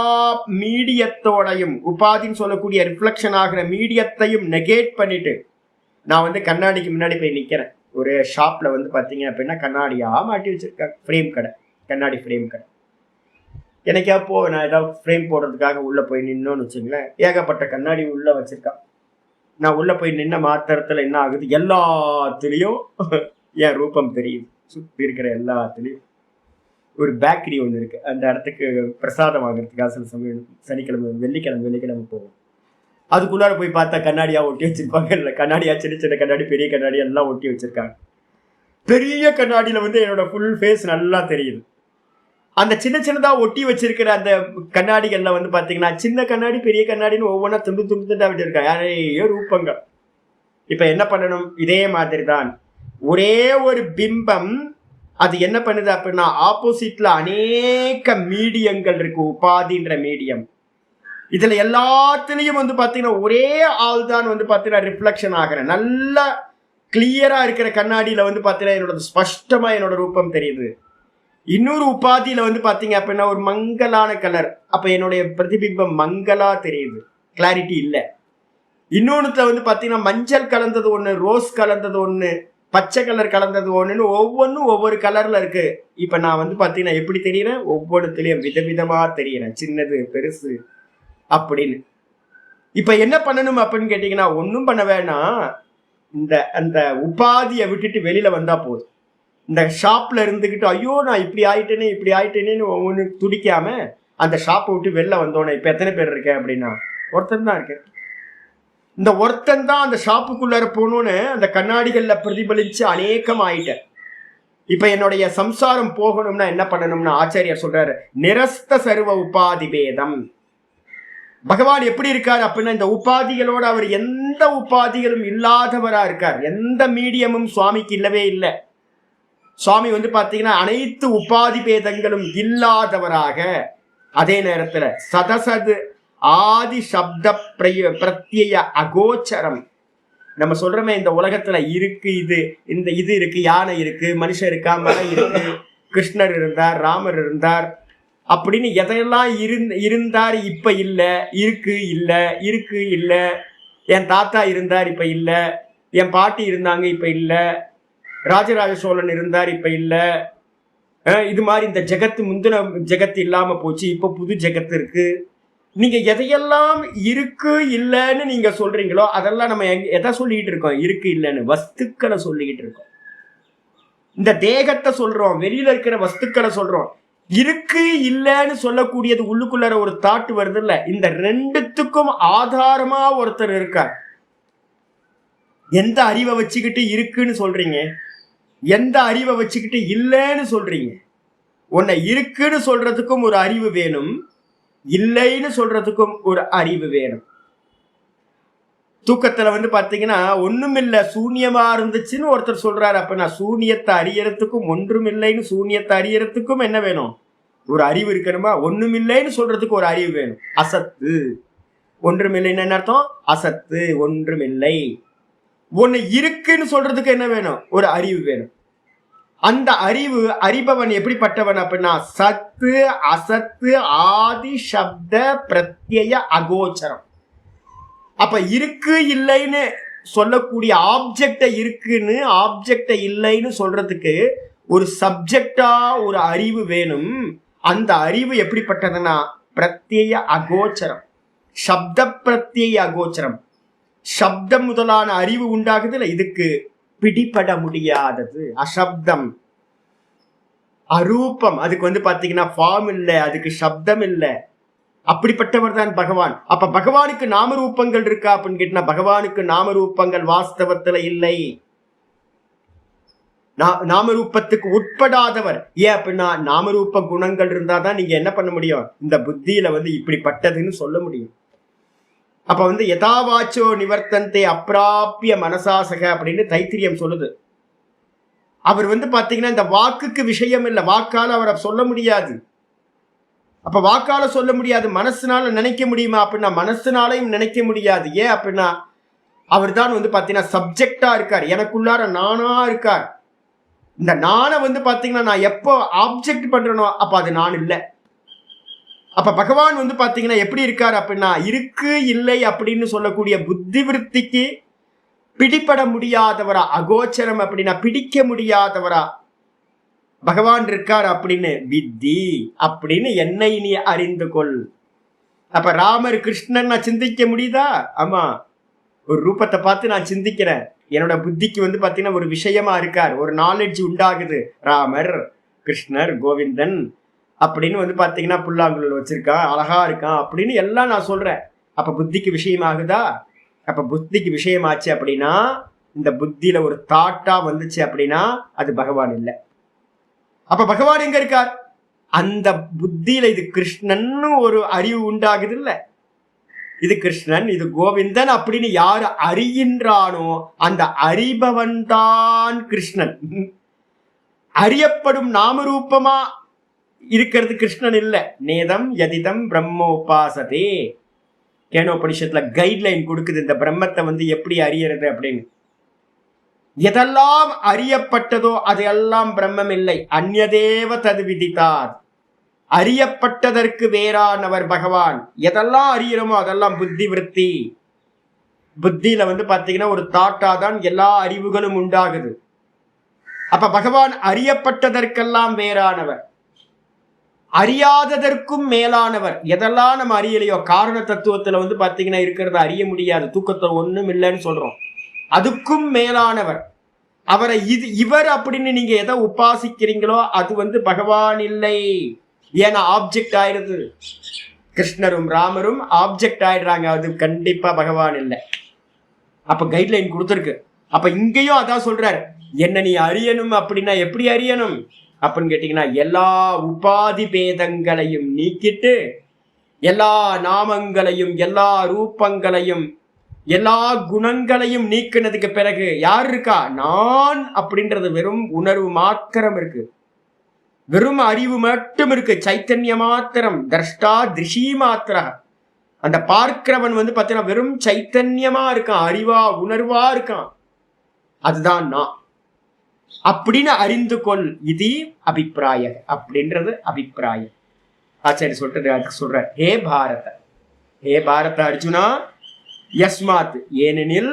மீடியத்தோடையும், உபாதின்னு சொல்லக்கூடிய ரிஃப்ளெக்ஷன் ஆகிற மீடியத்தையும் நெகேட் பண்ணிட்டு, நான் வந்து கண்ணாடிக்கு முன்னாடி போய் நிக்கிறேன். ஒரு ஷாப்ல வந்து பாத்தீங்க அப்படின்னா கண்ணாடியா மாட்டி வச்சிருக்காங்க, ஃப்ரேம் கடை, கண்ணாடி ஃப்ரேம் கடை. எனக்கா நான் ஏதாவது ஃப்ரேம் போடுறதுக்காக உள்ள போய் நின்னோன்னு வச்சுங்களேன், ஏகப்பட்ட கண்ணாடி உள்ள வச்சிருக்கான். நான் உள்ள போய் நின்ன மாத்திரத்துல என்ன ஆகுது, எல்லாத்துலயும் என் ரூபம் தெரியுது. சுத்தி இருக்கிற எல்லாத்துலயும் ஒரு பேக்கரி ஒன்று இருக்கு, அந்த இடத்துக்கு பிரசாதம் வாங்குறதுக்காக சில சமயம் சனிக்கிழமை வெள்ளிக்கிழமை போவோம். அதுக்குள்ளார போய் பார்த்தா கண்ணாடியா ஒட்டி வச்சிருப்பாங்க. இல்லை கண்ணாடியா, சின்ன சின்ன கண்ணாடி, பெரிய கண்ணாடி எல்லாம் ஒட்டி வச்சிருக்காங்க. பெரிய கண்ணாடியில வந்து என்னோட ஃபுல் ஃபேஸ் நல்லா தெரியுது. அந்த சின்ன சின்னதா ஒட்டி வச்சிருக்கிற அந்த கண்ணாடிகள்ல வந்து பாத்தீங்கன்னா சின்ன கண்ணாடி, பெரிய கண்ணாடின்னு ஒவ்வொன்றா துண்டு துண்டா விட்டு இருக்காங்க, நிறைய ரூபங்கள். இப்ப என்ன பண்ணணும், இதே மாதிரி தான் ஒரே ஒரு பிம்பம் அது என்ன பண்ணுது அப்படின்னா ஆப்போசிட்ல அநேக மீடியங்கள் இருக்கு, உபாதின்ற மீடியம். இதுல எல்லாத்துலயும் வந்து பாத்தீங்கன்னா ஒரே ஆள் தான் வந்து பாத்தீங்கன்னா ரிஃப்ளெக்ஷன் ஆகிறேன். நல்லா கிளியரா இருக்கிற கண்ணாடியில வந்து பாத்தீங்கன்னா என்னோட ஸ்பஷ்டமா என்னோட ரூபம் தெரியுது. இன்னொரு உபாதியில வந்து பாத்தீங்க அப்படின்னா ஒரு மங்கலான கலர், அப்ப என்னுடைய பிரதிபிம்பம் மங்களா தெரியுது, கிளாரிட்டி இல்லை. இன்னொன்னுல வந்து பாத்தீங்கன்னா மஞ்சள் கலந்தது ஒண்ணு, ரோஸ் கலந்தது ஒண்ணு, பச்சை கலர் கலந்தது ஒண்ணுன்னு ஒவ்வொன்றும் ஒவ்வொரு கலர்ல இருக்கு. இப்ப நான் வந்து பாத்தீங்கன்னா எப்படி தெரியுறேன், ஒவ்வொன்றுலயும் விதவிதமா தெரியுறேன், சின்னது பெருசு அப்படின்னு. இப்ப என்ன பண்ணணும் அப்படின்னு கேட்டீங்கன்னா ஒன்னும் பண்ண வேணாம், அந்த உபாதியை விட்டுட்டு வெளியில வந்தா போதும். இந்த ஷாப்ல இருந்துகிட்டு ஐயோ நான் இப்படி ஆயிட்டேனேன்னு ஒவ்வொன்று துடிக்காம அந்த ஷாப்பை விட்டு வெளில வந்தோன்னே இப்ப எத்தனை பேர் இருக்கேன் அப்படின்னா ஒருத்தன் தான் இருக்கேன். இந்த ஒருத்தன் தான் அந்த ஷாப்புக்குள்ளார போகணும்னு அந்த கண்ணாடிகள்ல பிரதிபலிச்சு அநேகம் ஆயிட்டேன். இப்ப என்னுடைய சம்சாரம் போகணும்னா என்ன பண்ணணும்னா ஆச்சாரியார் சொல்றாரு, நிரஸ்த சர்வ உபாதி பேதம். பகவான் எப்படி இருக்கார் அப்படின்னா இந்த உபாதிகளோட அவர் எந்த உபாதிகளும் இல்லாதவரா இருக்கார். எந்த மீடியமும் சுவாமிக்கு இல்லவே இல்லை. சுவாமி வந்து பாத்தீங்கன்னா அனைத்து உபாதி பேதங்களும் இல்லாதவராக, அதே நேரத்துல சதசது ஆதி சப்த பிரத்யய அகோச்சரம். நம்ம சொல்றோமே இந்த உலகத்துல இருக்கு, இது இருக்கு, யானை இருக்கு, மனுஷன் இருக்கா, மலை இருக்கு, கிருஷ்ணர் இருந்தார், ராமர் இருந்தார் அப்படின்னு எதையெல்லாம் இருந்தார் இப்ப இல்ல, இருக்கு இல்ல, என் தாத்தா இருந்தார் இப்ப இல்ல, என் பாட்டி இருந்தாங்க இப்ப இல்ல, ராஜராஜ சோழன் இருந்தார் இப்ப இல்ல, இது மாதிரி இந்த ஜெகத்து முந்தின ஜெகத்து இல்லாம போச்சு, இப்ப புது ஜெகத்து இருக்கு. நீங்க எதையெல்லாம் இருக்கு இல்லைன்னு நீங்க சொல்றீங்களோ அதெல்லாம் நம்ம எதை சொல்லிட்டு இருக்கோம், இருக்கு இல்லைன்னு வஸ்துக்களை சொல்லிக்கிட்டு இருக்கோம். இந்த தேகத்தை சொல்றோம், வெளியில இருக்கிற வஸ்துக்களை சொல்றோம். இருக்கு இல்லைன்னு சொல்லக்கூடியது உள்ளுக்குள்ளார ஒரு தாட்டு வருது இல்ல, இந்த ரெண்டுத்துக்கும் ஆதாரமா ஒருத்தர் இருக்கார். எந்த அறிவை வச்சுக்கிட்டு இருக்குன்னு சொல்றீங்க, எந்த அறிவை வச்சுக்கிட்டு இல்லைன்னு சொல்றீங்க? உன்னை இருக்குன்னு சொல்றதுக்கும் ஒரு அறிவு வேணும், இல்லைன்னு சொல்றதுக்கும் ஒரு அறிவு வேணும். தூக்கத்துல வந்து பாத்தீங்கன்னா ஒண்ணுமில்ல சூன்யமா இருந்துச்சுன்னு ஒருத்தர் சொல்றாரு. அப்ப நான் சூன்யத்தை அறியறதுக்கும் ஒன்றும் இல்லைன்னு சூன்யத்தை அறியறதுக்கும் என்ன வேணும், ஒரு அறிவு இருக்கணுமா? ஒண்ணுமில்லைன்னு சொல்றதுக்கு ஒரு அறிவு வேணும். அசத்து ஒன்றுமில்லைன்னு என்ன அர்த்தம்? அசத்து ஒன்றுமில்லை. ஒண்ணு இருக்குன்னு சொல்றதுக்கு என்ன வேணும், ஒரு அறிவு வேணும். அந்த அறிவு அறிபவன் எப்படிப்பட்டவன் அப்படின்னா சத்து அசத்து ஆதி சப்த பிரத்யய அகோச்சரம். அப்ப இருக்கு இல்லைன்னு சொல்லக்கூடிய ஆப்ஜெக்ட இருக்குன்னு ஆப்ஜெக்ட இல்லைன்னு சொல்றதுக்கு ஒரு சப்ஜெக்டா ஒரு அறிவு வேணும். அந்த அறிவு எப்படிப்பட்டதுன்னா பிரத்யய அகோச்சரம், சப்த பிரத்யய அகோச்சரம். சப்தம் முதலான அறிவு உண்டாகுதுல, இதுக்கு பிடிபட முடியாதது அசப்தம். அரூபம், அதுக்கு வந்து பாத்தீங்கன்னா ஃபார்ம் இல்லை, அதுக்கு சப்தம் இல்லை. அப்படிப்பட்டவர் தான் பகவான். அப்ப பகவானுக்கு நாமரூபங்கள் இருக்கா அப்படின்னு கேட்டா பகவானுக்கு நாமரூபங்கள் வாஸ்தவத்துல இல்லை. நாமரூபத்துக்கு உட்படாதவர். ஏன் அப்படின்னா நாமரூப குணங்கள் இருந்தாதான் நீங்க என்ன பண்ண முடியும், இந்த புத்தியில வந்து இப்படிப்பட்டதுன்னு சொல்ல முடியும். அப்ப வந்து யதாவாச்சோ நிவர்த்தந்தே அப்பிராபிய மனசாசக அப்படின்னு தைத்திரியம் சொல்லுது. அவர் வந்து பாத்தீங்கன்னா இந்த வாக்குக்கு விஷயம் இல்லை, வாக்கால அவரை சொல்ல முடியாது. அப்ப வாக்கால சொல்ல முடியாது, மனசுனால நினைக்க முடியுமா அப்படின்னா மனசுனாலையும் நினைக்க முடியாது. ஏன் அப்படின்னா அவர் தான் வந்து பாத்தீங்கன்னா சப்ஜெக்டா இருக்கார், எனக்குள்ளார நானா இருக்கார். இந்த நானை வந்து பாத்தீங்கன்னா நான் எப்போ ஆப்ஜெக்ட் பண்றனோ அப்ப அது நான் இல்லை. அப்ப பகவான் வந்து பாத்தீங்கன்னா எப்படி இருக்கார் அப்படின்னா இருக்கு இல்லை அப்படின்னு சொல்லக்கூடிய புத்தி விருத்திக்கு பிடிபட முடியாதவரா, அகோச்சரம் அப்படின்னா பிடிக்க முடியாதவரா பகவான் இருக்கார் அப்படின்னு வித்தி அப்படின்னு என்னை நீ அறிந்து கொள். அப்ப ராமர் கிருஷ்ணன் நான் சிந்திக்க முடியுதா? ஆமா, ஒரு ரூபத்தை பார்த்து நான் சிந்திக்கிறேன். என்னோட புத்திக்கு வந்து பாத்தீங்கன்னா ஒரு விஷயமா இருக்கார், ஒரு நாலேஜ் உண்டாகுது. ராமர் கிருஷ்ணர் கோவிந்தன் அப்படின்னு வந்து பாத்தீங்கன்னா புல்லாங்குழல் வச்சிருக்கான், அழகா இருக்கான் அப்படின்னு எல்லாம் நான் சொல்றேன். அப்ப புத்திக்கு விஷயமாகுதா? அப்ப புத்திக்கு விஷயமாச்சு அப்படின்னா இந்த புத்தியில ஒரு தாட்டா வந்துச்சு அப்படின்னா அது பகவான் இல்லை. அப்ப பகவான் எங்க இருக்கார்? அந்த புத்தியில இது கிருஷ்ணன் ஒரு அறிவு உண்டாகுது இல்ல, இது கிருஷ்ணன் இது கோவிந்தன் அப்படின்னு யாரு அறிகின்றானோ அந்த அறிபவன் தான் கிருஷ்ணன். அறியப்படும் நாமரூபமா இருக்கிறது கிருஷ்ணன் இல்ல. நேதம் யதிதம் பிரம்மோபாசதே. கேனோபனிஷத்துல கைட்லைன் கொடுக்குது இந்த பிரம்மத்தை வந்து எப்படி அறியறது அப்படின்னு. எதெல்லாம் அறியப்பட்டதோ அதையெல்லாம் பிரம்மம் இல்லை. அந்யதேவ தது விதித்தார். அறியப்பட்டதற்கு வேறானவர் பகவான். எதெல்லாம் அறியறோமோ அதெல்லாம் புத்தி விருத்தி. புத்தியில வந்து பாத்தீங்கன்னா ஒரு தாட்டா தான் எல்லா அறிவுகளும் உண்டாகுது. அப்ப பகவான் அறியப்பட்டதற்கெல்லாம் வேறானவர், அறியாததற்கும் மேலானவர். எதெல்லாம் நம்ம அறியலையோ, காரண தத்துவத்துல வந்து பாத்தீங்கன்னா இருக்கிறத அறிய முடியாது, தூக்கத்துல ஒண்ணும் இல்லைன்னு சொல்றோம், அதுக்கும் மேலானவர். அவரை இவர் அப்படின்னு நீங்க எதை உபாசிக்கிறீங்களோ அது வந்து பகவான் இல்லை. ஏன்னா ஆப்ஜெக்ட் ஆயிடுது. கிருஷ்ணரும் ராமரும் ஆப்ஜெக்ட் ஆயிடுறாங்க, அது கண்டிப்பா பகவான் இல்லை. அப்ப கைட்லைன் கொடுத்துருக்கு. அப்ப இங்கேயும் அதான் சொல்றாரு, என்ன நீ அறியணும் அப்படின்னா எப்படி அறியணும் அப்படின்னு கேட்டீங்கன்னா, எல்லா உபாதி பேதங்களையும் நீக்கிட்டு எல்லா நாமங்களையும் எல்லா ரூபங்களையும் எல்லா குணங்களையும் நீக்கினதுக்கு பிறகு யார் இருக்கா? நான் அப்படின்றது வெறும் உணர்வு மாத்திரம் இருக்கு, வெறும் அறிவு மட்டும் இருக்கு, சைத்தன்ய மாத்திரம், திரஷ்டா திருஷி மாத்திர. அந்த பார்க்கிறவன் வந்து பார்த்தீங்கன்னா வெறும் சைத்தன்யமா இருக்கான், அறிவா உணர்வா இருக்கான், அதுதான் நான் அப்படின்னு அறிந்து கொள். இது அபிப்பிராய அப்படின்றது அபிப்பிராயம். ஆச்சாரிய சொல்றது அதுக்கு சொல்ற, ஹே பாரத, ஹே பாரத அர்ஜுனா, யஸ்மாத் ஏனெனில்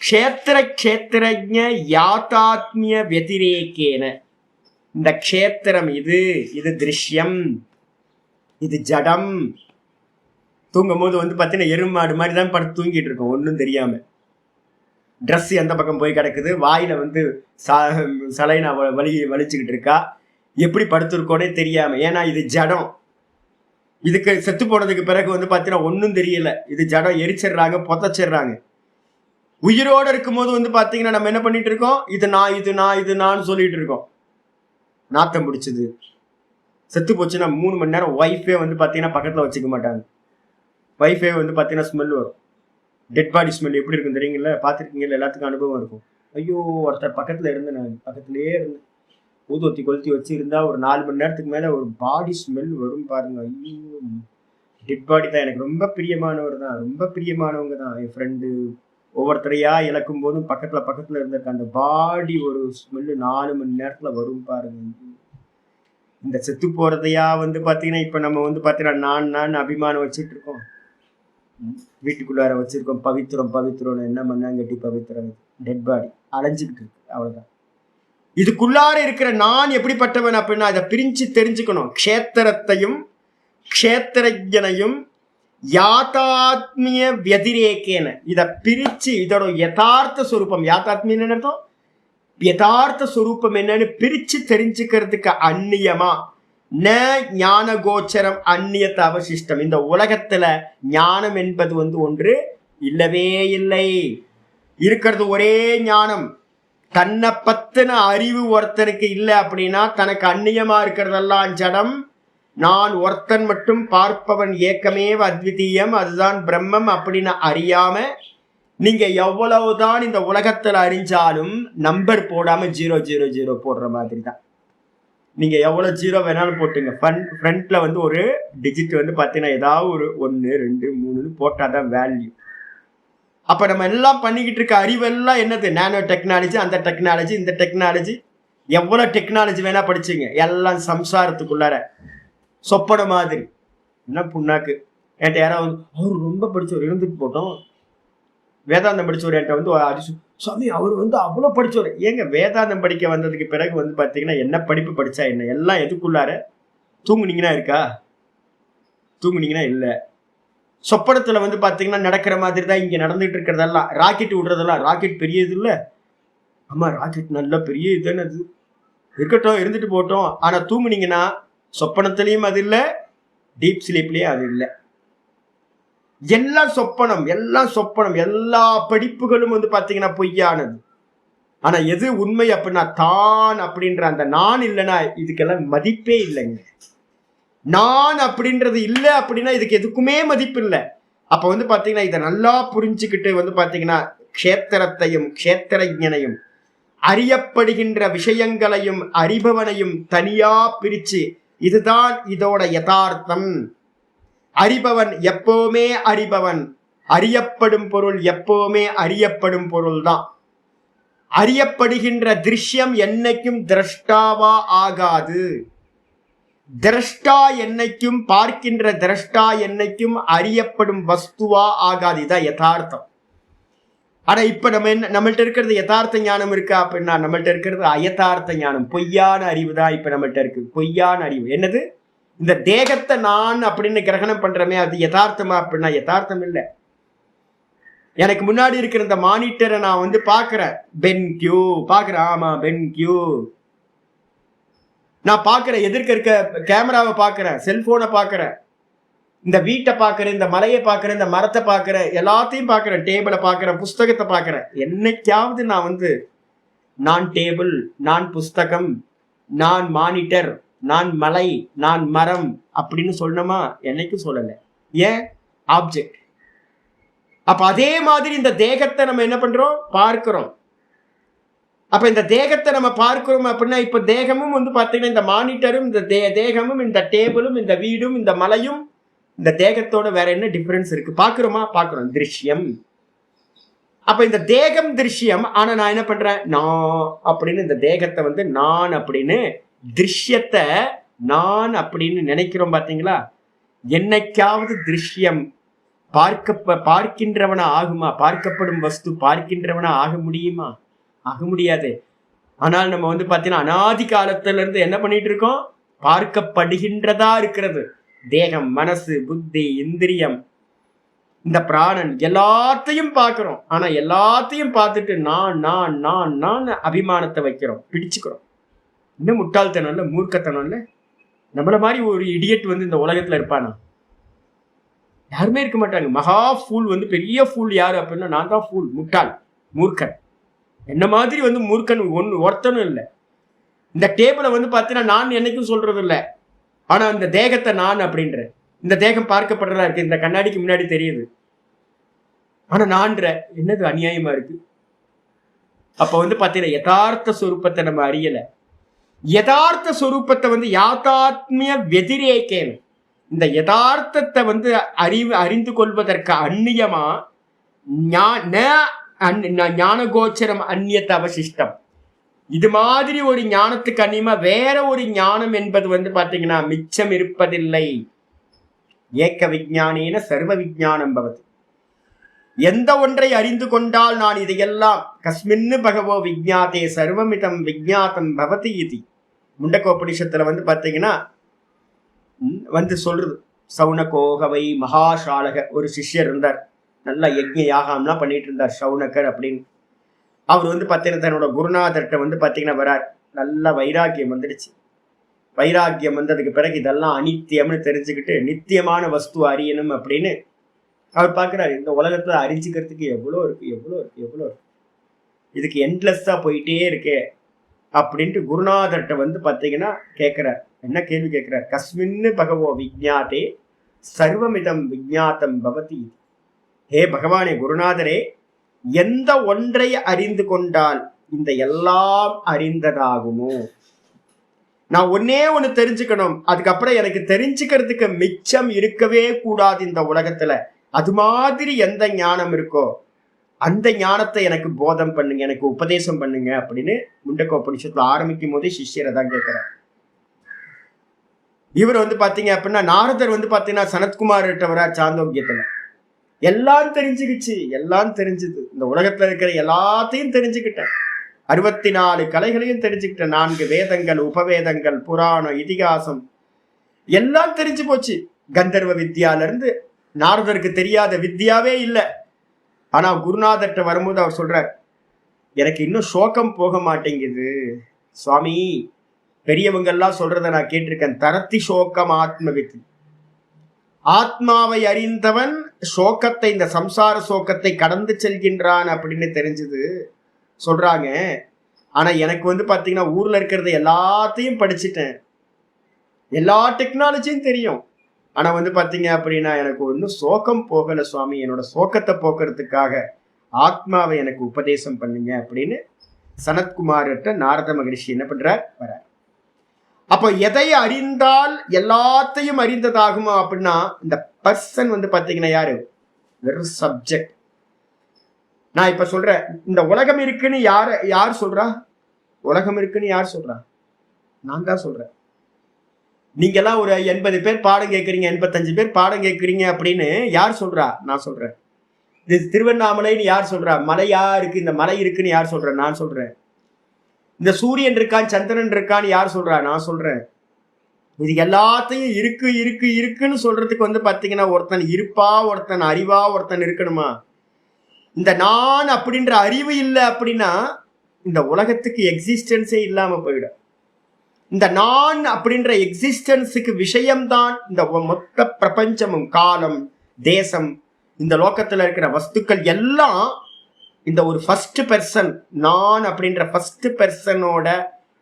க்ஷேத்திர க்ஷேத்திரஜ்ஞ யாதாத்மிய வதிரேகேன. இந்த க்ஷேத்திரம் இது திருஷ்யம், இது ஜடம். தூங்கும் போது வந்து பார்த்தீங்கன்னா எருமாடு மாதிரி தான் படுத்து தூங்கிட்டு இருக்கோம், ஒன்றும் தெரியாம. ட்ரெஸ் எந்த பக்கம் போய் கிடக்குது, வாயில வந்து சலைனா வலிச்சுக்கிட்டு இருக்கா, எப்படி படுத்திருக்கோனே தெரியாம. ஏன்னா இது ஜடம். இதுக்கு செத்து போனதுக்கு பிறகு வந்து பார்த்தீங்கன்னா ஒன்றும் தெரியல, இது ஜடம். எரிச்சிடுறாங்க, பொத்தச்சிடுறாங்க. உயிரோடு இருக்கும் போது வந்து பார்த்தீங்கன்னா நம்ம என்ன பண்ணிட்டு இருக்கோம், இது நான் இது நான் இது நான் சொல்லிட்டு இருக்கோம். நாத்தம் பிடிச்சது. செத்து போச்சுன்னா 3 மணி நேரம் ஒய்ஃபே வந்து பார்த்தீங்கன்னா பக்கத்தில் வச்சுக்க மாட்டாங்க. ஒய்ஃபே வந்து பார்த்தீங்கன்னா ஸ்மெல் வரும். டெட் பாடி ஸ்மெல் எப்படி இருக்கும் தெரியுங்களா? பார்த்துருக்கீங்களா? எல்லாத்துக்கும் அனுபவம் இருக்கும். ஐயோ, ஒருத்தர் பக்கத்தில் இருந்து, நான் பக்கத்துலேயே இருந்து ஊதுவத்தி கொளுத்தி வச்சு இருந்தா ஒரு 4 மணி நேரத்துக்கு மேலே ஒரு பாடி ஸ்மெல் வரும் பாருங்க. ஐயோ, டெட் பாடி தான். எனக்கு ரொம்ப பிரியமானவர் தான், ரொம்ப பிரியமானவங்க தான் என் ஃப்ரெண்டு. ஒவ்வொருத்தரையா இழக்கும் போதும் பக்கத்தில் இருந்திருக்க அந்த பாடி ஒரு ஸ்மெல்லு 4 மணி நேரத்தில் வரும் பாருங்க. இந்த செத்து போகிறதையா வந்து பார்த்தீங்கன்னா இப்போ நம்ம வந்து பார்த்தீங்கன்னா நான் அபிமானம் வச்சுட்டு இருக்கோம், வீட்டுக்குள்ளார வச்சிருக்கோம். பவித்திரம் என்ன பண்ணாங்கட்டி பவித்திரம், டெட் பாடி அலைஞ்சுக்கிட்டு இருக்கு, அவ்வளவுதான். இதுக்குள்ளார இருக்கிற நான் எப்படிப்பட்டவன் அப்படின்னா இதை பிரிச்சு தெரிஞ்சுக்கணும். க்ஷேத்திரத்தையும் க்ஷேத்திரஜனையும் யாதாத்மிய வதிரேகேன, இதை பிரிச்சு இதோட யதார்த்த ஸ்வரூபம், யாதாத்மியம் என்ன அர்த்தம், யதார்த்த ஸ்வரூபம் என்னன்னு பிரிச்சு தெரிஞ்சுக்கிறதுக்கு அந்நியமா ந ஞான கோச்சரம் அந்நியத்த அவசிஷ்டம். இந்த உலகத்துல ஞானம் என்பது வந்து ஒன்று இல்லவே இல்லை. இருக்கிறது ஒரே ஞானம். தன்னை பத்தின அறிவு ஒருத்தனுக்கு இல்லை அப்படின்னா தனக்கு அந்நியமா இருக்கிறதெல்லாம் ஜடம். நான் ஒருத்தன் மட்டும் பார்ப்பவன் ஏக்கமேவ அத்விதீயம், அதுதான் பிரம்மம் அப்படின்னு அறியாம நீங்க எவ்வளவுதான் இந்த உலகத்துல அறிஞ்சாலும் நம்பர் போடாம 000 போடுற மாதிரி தான். நீங்க எவ்வளவு 0 வேணாலும் போட்டுங்க, ஃப்ரண்ட்ல வந்து ஒரு டிஜிட் வந்து பார்த்தீங்கன்னா ஏதாவது ஒரு 1 2 3 போட்டாதான் வேல்யூ. அப்ப நம்ம எல்லாம் பண்ணிக்கிட்டு இருக்க அறிவெல்லாம் என்னது, நானோ டெக்னாலஜி, அந்த டெக்னாலஜி, இந்த டெக்னாலஜி, எவ்வளவு டெக்னாலஜி வேணா படிச்சுங்க, எல்லாம் சம்சாரத்துக்குள்ளார சொப்பன மாதிரி. என்ன புண்ணாக்கு. என்கிட்ட யாராவது அவர் ரொம்ப படிச்சவர் இருந்துட்டு போட்டோம், வேதாந்தம் படிச்சவர் என்கிட்ட வந்து அரிசு சுவாமி அவர் வந்து அவ்வளோ படிச்சவர். ஏங்க வேதாந்தம் படிக்க வந்ததுக்கு பிறகு வந்து பார்த்தீங்கன்னா என்ன படிப்பு படிச்சா என்ன, எல்லாம் எதுக்குள்ளார தூங்குனீங்கன்னா இருக்கா, தூங்குனீங்கன்னா இல்லை. சொப்பனத்துல வந்து பார்த்தீங்கன்னா நடக்கிற மாதிரி தான் இங்கே நடந்துகிட்டு இருக்கிறதெல்லாம். ராக்கெட் விடுறதெல்லாம், ராக்கெட் பெரிய இது இல்லை, ஆமா ராக்கெட் நல்ல பெரிய இதுன்னு, அது இருக்கட்டும் இருந்துட்டு போட்டோம். ஆனால் தூங்குனீங்கன்னா சொப்பனத்திலையும் அது இல்லை, டீப் ஸ்லீப்லேயும் அது இல்லை. எல்லாம் சொப்பனம், எல்லாம் சொப்பனம். எல்லா படிப்புகளும் வந்து பார்த்தீங்கன்னா பொய்யானது. ஆனா எது உண்மை அப்படின்னா தான் அப்படின்ற அந்த நான் இல்லைன்னா இதுக்கெல்லாம் மதிப்பே இல்லைங்க. நான் அப்படின்றது இல்லை அப்படின்னா இதுக்கு எதுக்குமே மதிப்பு இல்லை. அப்ப வந்து பாத்தீங்கன்னா இதை நல்லா புரிஞ்சுக்கிட்டு வந்து பாத்தீங்கன்னா க்ஷேத்திரத்தையும் க்ஷேத்திரஜனையும் அறியப்படுகின்ற விஷயங்களையும் அறிபவனையும் தனியா பிரிச்சு இதுதான் இதோட யதார்த்தம். அறிபவன் எப்பவுமே அறிபவன், அறியப்படும் பொருள் எப்பவுமே அறியப்படும் பொருள் தான். அறியப்படுகின்ற திருஷ்யம் என்னைக்கும் திரஷ்டாவா ஆகாது. திரஷ்டா என்னைக்கும், பார்க்கின்ற திரஷ்டா என்னைக்கும் அறியப்படும் வஸ்துவா ஆகாது. இதான் யதார்த்தம். ஆனா இப்ப நம்மள்ட்ட இருக்கிறது யதார்த்த ஞானம் இருக்கா அப்படின்னா நம்மள்ட்ட இருக்கிறது அயதார்த்த ஞானம், பொய்யான அறிவு தான் இப்ப நம்மள்ட்ட இருக்கு. பொய்யான அறிவு என்னது? இந்த தேகத்தை நான் அப்படின்னு கிரகணம் பண்றமே, அது யதார்த்தமா அப்படின்னா யதார்த்தம் இல்லை. எனக்கு முன்னாடி இருக்கிற இந்த மானிட்டரை நான் பாக்குறேன், பென் கியூ பாக்குறேன். ஆமா பென் கியூ. நான் பாக்குறேன், எதிர்க்க இருக்க கேமராவை பாக்குறேன், செல்போனை பாக்குறேன், இந்த வீட்டை பாக்குறேன், இந்த மலையை பாக்குறேன், இந்த மரத்தை பாக்குறேன், எல்லாத்தையும் பாக்குறேன், டேபிளை பாக்குறேன், புஸ்தகத்தை பாக்குறேன். என்னைக்காவது நான் டேபிள், நான் புஸ்தகம், நான் மானிட்டர், நான் மலை, நான் மரம் அப்படின்னு சொல்லணுமா? என்னைக்கும் சொல்லலை. ஏன்? ஆப்ஜெக்ட். அப்ப அதே மாதிரி இந்த தேகத்தை நம்ம என்ன பண்றோம்? பார்க்கிறோம். அப்ப இந்த தேகத்தை நம்ம பார்க்கிறோம் அப்படின்னா இப்ப தேகமும் பாத்தீங்கன்னா இந்த மானிட்டரும், இந்த தேகமும், இந்த டேபிளும், இந்த வீடும், இந்த மலையும் இந்த தேகத்தோட வேற என்ன டிஃபரன்ஸ் இருக்கு? பாக்குறோமா? பாக்குறோம். திருஷ்யம். அப்ப இந்த தேகம் திருஷ்யம். ஆனா நான் என்ன பண்றேன்? நான் அப்படின்னு இந்த தேகத்தை நான் அப்படின்னு, திருஷ்யத்தை நான் அப்படின்னு நினைக்கிறோம். பாத்தீங்களா? என்னைக்காவது திருஷ்யம் பார்க்கின்றவனா ஆகுமா? பார்க்கப்படும் வஸ்து பார்க்கின்றவனா ஆக முடியுமா? ஆக முடியாது. ஆனால் நம்ம பாத்தீங்கன்னா அனாதி காலத்துல இருந்து என்ன பண்ணிட்டு இருக்கோம்? பார்க்கப்படுகின்றதா இருக்கிறது. தேகம், மனசு, புத்தி, இந்திரியம், இந்த பிராணன் எல்லாத்தையும் பார்க்கிறோம். ஆனா எல்லாத்தையும் பார்த்துட்டு நான் நான் நான் நான் அபிமானத்தை வைக்கிறோம், பிடிச்சுக்கிறோம். இன்னும் முட்டாள்தனம் இல்லை, மூர்க்கத்தனம் இல்லை. நம்மள மாதிரி ஒரு இடியட் இந்த உலகத்துல இருப்பானா? யாருமே இருக்க மாட்டாங்க. மகா ஃபூல் பெரிய ஃபூல் யாரு அப்படின்னா நான் தான் ஃபூல், முட்டாள், மூர்க்கன். என்ன மாதிரி மூர்க்கன் ஒருத்தனும் இல்லை. இந்த டேபிளை பார்த்தீங்கன்னா நான் என்னைக்கும் சொல்றது இல்லை. ஆனா இந்த தேகத்தை நான் அப்படின்ற, இந்த தேகம் பார்க்கப்படுறதா இருக்கு, இந்த கண்ணாடிக்கு முன்னாடி தெரியுது. ஆனா நான்ற என்னது அநியாயமா இருக்கு. அப்ப பாத்தீங்கன்னா யதார்த்த சொரூபத்தை நம்ம அறியல. யதார்த்த சொரூபத்தை யாத்தாத்மிய வெதிரேக்கேன், இந்த யதார்த்தத்தை அறிந்து கொள்வதற்கு அந்நியமா ஞானகோச்சரம் அந்நியத்த அவசிஷ்டம். இது மாதிரி ஒரு ஞானத்துக்கு அந்நியமா வேற ஒரு ஞானம் என்பது பாத்தீங்கன்னா மிச்சம் இருப்பதில்லை. ஏக்க விஞ்ஞானேன சர்வ விஞ்ஞானம் பவதி. எந்த ஒன்றை அறிந்து கொண்டால் நான் இதையெல்லாம் கஸ்மின்னு பகவோ விஜ்ஞாதே சர்வமிதம் விஜ்ஞாதம் பவதி இது. முண்டகோபனிஷத்துல பாத்தீங்கன்னா சொல்றது. சவுனகோகவை மகாசாலக ஒரு சிஷ்யர் இருந்தார். நல்ல யஜ்ஞ யாகம்லாம் பண்ணிட்டு இருந்தார் சவுனகர் அப்படின்னு. அவர் பார்த்தீங்கன்னா தன்னோட குருநாதர்கிட்ட பார்த்தீங்கன்னா வரார். நல்ல வைராக்கியம் வந்துடுச்சு. வைராக்கியம் வந்ததுக்கு பிறகு இதெல்லாம் அனித்தியம்னு தெரிஞ்சுக்கிட்டு நித்தியமான வஸ்து அறியணும் அப்படின்னு அவர் பார்க்குறாரு. இந்த உலகத்துல அறிஞ்சிக்கிறதுக்கு எவ்வளோ இருக்கு, எவ்வளோ இருக்கு, எவ்வளோ இருக்கு, இதுக்கு என்லெஸ்ஸா போயிட்டே இருக்கே அப்படின்ட்டு குருநாதர்கிட்ட பார்த்தீங்கன்னா கேட்கிறார். என்ன கேள்வி கேட்கிறார்? கஸ்மின்னு பகவோ விஜ்ஞாதே சர்வமிதம் விஜ்ஞாதம் பவதி. ஹே பகவானே, குருநாதரே, எந்த ஒன்றை அறிந்து கொண்டால் இந்த எல்லாம் அறிந்ததாகுமோ? நான் ஒன்னே ஒண்ணு தெரிஞ்சுக்கணும், அதுக்கப்புறம் எனக்கு தெரிஞ்சுக்கிறதுக்கு மிச்சம் இருக்கவே கூடாது இந்த உலகத்துல. அது மாதிரி எந்த ஞானம் இருக்கோ அந்த ஞானத்தை எனக்கு போதம் பண்ணுங்க, எனக்கு உபதேசம் பண்ணுங்க அப்படின்னு முண்டகோபனிஷத்துல ஆரம்பிக்கும் போதே சிஷ்யரை தான் கேட்கிறார். இவர் பாத்தீங்க அப்படின்னா நாரதர் பாத்தீங்கன்னா சனத்குமார்கிட்ட வரார் சாந்தோக்கியத்துல. எல்லாம் தெரிஞ்சுக்கிச்சு, எல்லாம் தெரிஞ்சுது. இந்த உலகத்துல இருக்கிற எல்லாத்தையும் தெரிஞ்சுக்கிட்டேன், 64 கலைகளையும் தெரிஞ்சுக்கிட்டேன், 4 வேதங்கள், உபவேதங்கள், புராணம், இதிகாசம் எல்லாம் தெரிஞ்சு போச்சு. கந்தர்வ வித்யால இருந்து நாரதருக்கு தெரியாத வித்யாவே இல்லை. ஆனா குருநாதர்கிட்ட வரும்போது அவர் சொல்றார், எனக்கு இன்னும் சோகம் போக மாட்டேங்குது சுவாமி. பெரியவங்கெல்லாம் சொல்றத நான் கேட்டிருக்கேன், தரத்தி சோகம் ஆத்மவித். ஆத்மாவை அறிந்தவன் சோகத்தை, இந்த சம்சார சோகத்தை கடந்து செல்கின்றான் அப்படின்னு தெரிஞ்சது சொல்றாங்க. ஆனா எனக்கு பாத்தீங்கன்னா ஊர்ல இருக்கிறது எல்லாத்தையும் படிச்சுட்டேன், எல்லா டெக்னாலஜியும் தெரியும். ஆனா பாத்தீங்க அப்படின்னா எனக்கு ஒன்னும் சோகம் போகல சுவாமி. என்னோட சோகத்தை போக்குறதுக்காக ஆத்மாவை எனக்கு உபதேசம் பண்ணுங்க அப்படின்னு சனத்குமார்கிட்ட நாரத மகரிஷி என்ன பண்றார், வர. அப்போ எதை அறிந்தால் எல்லாத்தையும் அறிந்ததாகுமா அப்படின்னா, இந்த பர்சன் வந்து பாத்தீங்கன்னா யாரு, வெறும் சப்ஜெக்ட். நான் இப்ப சொல்றேன், இந்த உலகம் இருக்குன்னு யார் சொல்றா, உலகம் இருக்குன்னு யார் சொல்றா, நான் தான் சொல்றேன். நீங்க எல்லாம் ஒரு 80 பேர் பாடம் கேட்கறீங்க, 85 பேர் பாடம் கேட்கறீங்க அப்படின்னு யார் சொல்றா, நான் சொல்றேன். இது திருவண்ணாமலைன்னு யார் சொல்றா, மலையா இருக்கு, இந்த மலை இருக்குன்னு யார் சொல்றேன், நான் சொல்றேன். இந்த சூரியன் இருக்கான் சந்திரன் இருக்கான்னு யார் சொல்றா, நான் சொல்றேன். இது எல்லாத்தையும் இருக்கு இருக்கு இருக்குன்னு சொல்றதுக்கு வந்து பாத்தீங்கன்னா ஒருத்தன் இருப்பா, ஒருத்தன் அறிவா, ஒருத்தன் இருக்கணுமா. இந்த நான் அப்படின்ற அறிவு இல்லை அப்படின்னா இந்த உலகத்துக்கு எக்ஸிஸ்டன்ஸே இல்லாம போயிடும். இந்த நான் அப்படின்ற எக்ஸிஸ்டன்ஸுக்கு விஷயம்தான் இந்த மொத்த பிரபஞ்சமும், காலம், தேசம், இந்த லோகத்துல இருக்கிற வஸ்துக்கள் எல்லாம் இந்த ஒரு ஃபர்ஸ்ட் பெர்சன், நான் அப்படின்ற ஃபர்ஸ்ட் பெர்சனோட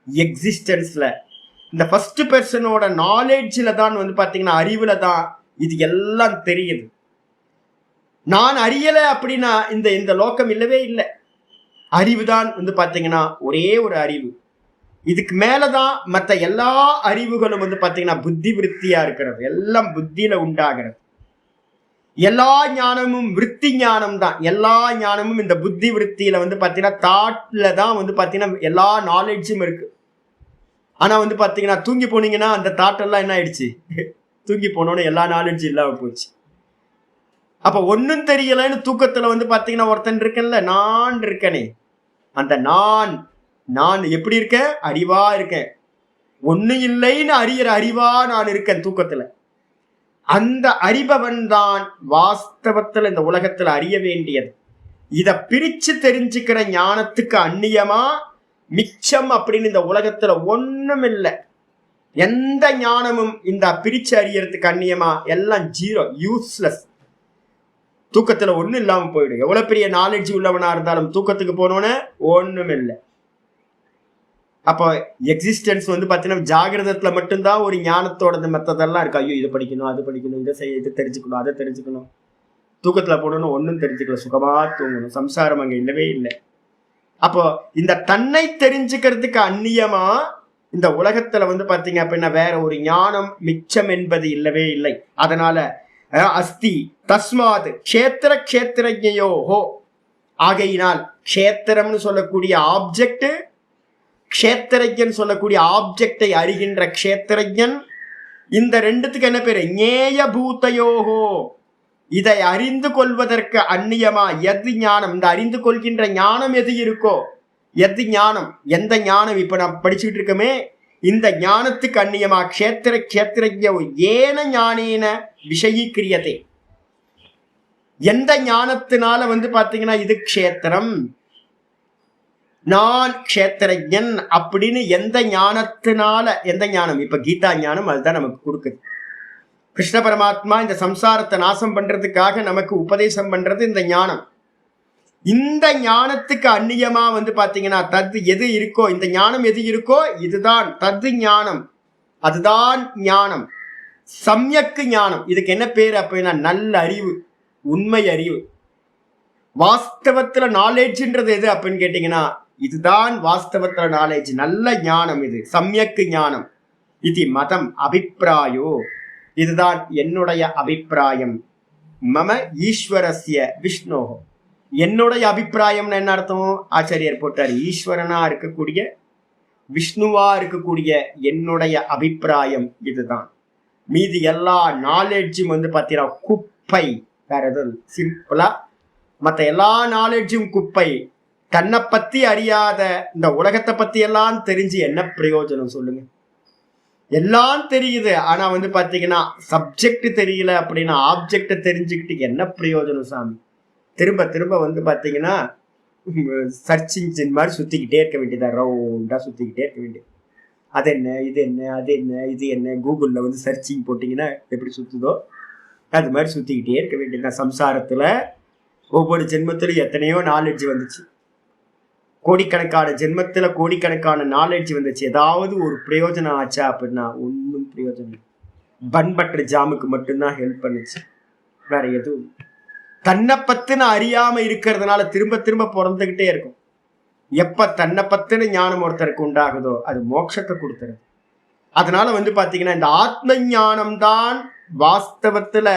எக்ஸிஸ்டன்ஸ்ல, இந்த ஃபர்ஸ்ட் பெர்சனோட நாலேஜ்ல தான் வந்து பாத்தீங்கன்னா, அறிவுல தான் இது எல்லாம் தெரியுது. நான் அறியல அப்படின்னா இந்த லோகம் இல்லவே இல்லை. அறிவு தான் வந்து பாத்தீங்கன்னா ஒரே ஒரு அறிவு. இதுக்கு மேலதான் மற்ற எல்லா அறிவுகளும் வந்து பாத்தீங்கன்னா புத்தி விருத்தியா இருக்கிறது, எல்லாம் புத்தியில உண்டாகிறது. எல்லா ஞானமும் விருத்தி ஞானம் தான். எல்லா ஞானமும் இந்த புத்தி விருத்தியில வந்து பாத்தீங்கன்னா தாட்ல தான் வந்து பாத்தீங்கன்னா எல்லா நாலேஜும் இருக்கு. ஆனா வந்து பாத்தீங்கன்னா தூங்கி போனீங்கன்னா அந்த தாட்டெல்லாம் என்ன ஆயிடுச்சு, தூங்கி போனோன்னு எல்லா நாலேஜும் இல்லாம போச்சு. அப்ப ஒன்னும் தெரியலன்னு தூக்கத்துல வந்து பாத்தீங்கன்னா ஒருத்தன் இருக்கேன்ல, நான் இருக்கனே, அந்த நான் எப்படி இருக்கேன், அறிவா இருக்கேன். ஒண்ணு இல்லைன்னு அறியற அறிவா நான் இருக்கேன் தூக்கத்துல. அந்த அறிபவன் தான் வாஸ்தவத்துல இந்த உலகத்துல அறிய வேண்டியது. இத பிரிச்சு தெரிஞ்சுக்கிற ஞானத்துக்கு அந்நியமா மிச்சம் அப்படின்னு இந்த உலகத்துல ஒண்ணும் இல்லை. எந்த ஞானமும் இந்த பிரிச்சு அறியறதுக்கு அந்நியமா எல்லாம் ஜீரோ, யூஸ்லெஸ். தூக்கத்துல ஒண்ணும் இல்லாம போயிடும். எவ்வளவு பெரிய நாலேஜ் உள்ளவனா இருந்தாலும் தூக்கத்துக்கு போனோன்னு ஒண்ணும் இல்லை. அப்போ எக்ஸிஸ்டன்ஸ் வந்து பாத்தீங்கன்னா ஜாகிரதத்துல மட்டும்தான் ஒரு ஞானத்தோட மத்ததெல்லாம் இருக்கு. ஐயோ இதை படிக்கணும், அது படிக்கணும், இதை தெரிஞ்சுக்கணும், அதை தெரிஞ்சுக்கணும். தூக்கத்துல போனோன்னு ஒன்னும் தெரிஞ்சுக்கல, சுகமா தூங்கணும். சம்சாரம் அங்க இல்லவே இல்லை. அப்போ இந்த தன்னை தெரிஞ்சுக்கிறதுக்கு அந்நியமா இந்த உலகத்துல வந்து பாத்தீங்க அப்படின்னா வேற ஒரு ஞானம் மிச்சம் என்பது இல்லவே இல்லை. அதனால அஸ்தி தஸ்மாத் க்ஷேத்திர க்ஷேத்திரஜ்ஞயோஹோ, ஆகையினால் க்ஷேத்திரம்னு சொல்லக்கூடிய ஆப்ஜெக்ட், க்ஷேத்திரஜன் சொல்லக்கூடிய ஆப்ஜெக்டை அறிகின்ற க்ஷேத்திரஜன், இந்த ரெண்டுத்துக்கு என்ன பேரு, ஞேய பூதயோஹோ. இதை அறிந்து கொள்வதற்கு அந்நியமா எது ஞானம், இந்த அறிந்து கொள்கின்ற ஞானம் எது இருக்கோ, எது ஞானம், எந்த ஞானம் இப்ப நான் படிச்சுக்கிட்டு இருக்கமே, இந்த ஞானத்துக்கு அந்நியமா க்ஷேத்திர க்ஷேத்திரஜ்ஞ ஏன ஞானேன விஷயீக்கிரியதே. எந்த ஞானத்தினால வந்து பாத்தீங்கன்னா இது க்ஷேத்திரம், நான் க்ஷேத்திரஜன் அப்படின்னு எந்த ஞானத்தினால, எந்த ஞானம், இப்ப கீதா ஞானம் அதுதான் நமக்கு கொடுக்குது. கிருஷ்ண பரமாத்மா இந்த சம்சாரத்தை நாசம் பண்றதுக்காக நமக்கு உபதேசம் பண்றது இந்த ஞானம். இந்த ஞானத்துக்கு அந்நியமா வந்து பாத்தீங்கன்னா தத்து எது இருக்கோ, இந்த ஞானம் எது இருக்கோ இதுதான் தத்து ஞானம், அதுதான் ஞானம். சம்யக்கு ஞானம், இதுக்கு என்ன பேரு அப்படின்னா நல்ல அறிவு, உண்மை அறிவு. வாஸ்தவத்துல நாலேஜ்ன்றது எது அப்படின்னு கேட்டீங்கன்னா இதுதான் வாஸ்தவத்துல நாலேஜ், நல்ல ஞானம். இது சம்யக்கு ஞானம். இது மதம் அபிப்பிராயோ, இதுதான் என்னுடைய அபிப்பிராயம். மம ஈஸ்வரஸ்ய விஷ்ணோஹோ, என்னுடைய அபிப்பிராயம்னு என்ன அர்த்தம், ஆச்சாரியர் போட்டார். ஈஸ்வரனா இருக்கக்கூடிய, விஷ்ணுவா இருக்கக்கூடிய என்னுடைய அபிப்பிராயம் இதுதான். மீதி எல்லா நாலேஜும் வந்து பார்த்தீங்கன்னா குப்பை, வேற எதுவும் சிம்பிளா மற்ற எல்லா நாலேஜும் குப்பை. தன்னை பத்தி அறியாத இந்த உலகத்தை பத்தி எல்லாம் தெரிஞ்சு என்ன பிரயோஜனம் சொல்லுங்க. எல்லாம் தெரியுது, ஆனா வந்து பாத்தீங்கன்னா சப்ஜெக்ட் தெரியல அப்படின்னா ஆப்ஜெக்ட தெரிஞ்சுக்கிட்டு என்ன பிரயோஜனம் சாமி. திரும்ப திரும்ப வந்து பாத்தீங்கன்னா சர்ச் இன்ஜின் மாதிரி சுத்திக்கிட்டே இருக்க வேண்டியதா, ரவுண்டா சுத்திக்கிட்டே இருக்க வேண்டியது. அது என்ன, இது என்ன, அது என்ன, இது என்ன, கூகுள்ல வந்து சர்ச்சிங் போட்டீங்கன்னா எப்படி சுத்துதோ அது மாதிரி சுத்திக்கிட்டே இருக்க வேண்டியதுதான். சம்சாரத்துல ஒவ்வொரு ஜென்மத்திலும் எத்தனையோ நாலேஜ் வந்துச்சு, கோடிக்கணக்கான ஜென்மத்துல கோடிக்கணக்கான நாலேஜ் வந்துச்சு. ஏதாவது ஒரு பிரயோஜனம் ஆச்சா அப்படின்னா ஒன்றும் பிரயோஜனம். பன் பட்டர் ஜாமுக்கு மட்டும்தான் ஹெல்ப் பண்ணுச்சு, வேற எதுவும். தன்னை பத்தின அறியாம இருக்கிறதுனால திரும்ப திரும்ப பிறந்துகிட்டே இருக்கும். எப்ப தன்னை பத்தின ஞானம் ஒருத்தருக்கு உண்டாகுதோ அது மோட்சத்தை கொடுத்துருது. அதனால வந்து பாத்தீங்கன்னா இந்த ஆத்ம ஞானம் தான் வாஸ்தவத்துல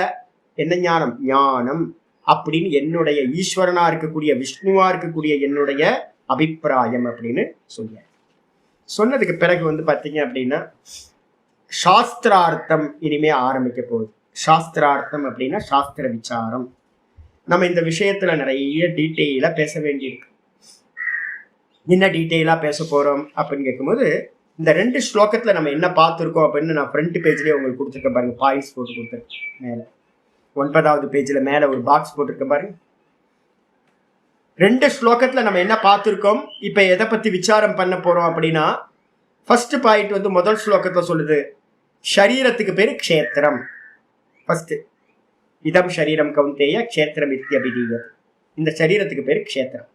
என்ன ஞானம், ஞானம் அப்படின்னு என்னுடைய ஈஸ்வரனா இருக்கக்கூடிய விஷ்ணுவா இருக்கக்கூடிய என்னுடைய அபிப்பிராயம் அப்படின்னு சொன்னதுக்கு பிறகு வந்து பாத்தீங்க அப்படின்னா சாஸ்திரார்த்தம் இனிமே ஆரம்பிக்க போகுது. சாஸ்திரார்த்தம் அப்படின்னா சாஸ்திர விசாரம். நம்ம இந்த விஷயத்துல நிறைய டீட்டெயிலா பேச வேண்டியிருக்கு. என்ன டீட்டெயிலா பேச போறோம் அப்படின்னு கேட்கும்போது, இந்த 2 ஸ்லோகத்துல நம்ம என்ன பார்த்துருக்கோம் அப்படின்னு நான் ஃப்ரண்ட் பேஜ்லயே உங்களுக்கு கொடுத்துருக்கேன் பாருங்க, பாயிண்ட்ஸ் போட்டு கொடுத்துருக்கேன். மேல 9வது பேஜ்ல மேல ஒரு பாக்ஸ் போட்டிருக்க பாருங்க. 2 ஸ்லோகத்துல நம்ம என்ன பார்த்துருக்கோம், இப்ப எதை பத்தி விசாரம் பண்ண போறோம் அப்படின்னா, ஃபர்ஸ்ட் பாயிண்ட் வந்து முதல் ஸ்லோகத்துல சொல்லுது, ஷரீரத்துக்கு பேரு க்ஷேத்திரம். ஃபர்ஸ்ட் இதம் ஷரீரம் கௌந்தேய க்ஷேத்திரம் இத்யபிதீயதே. இந்த சரீரத்துக்கு பேரு க்ஷேத்திரம்.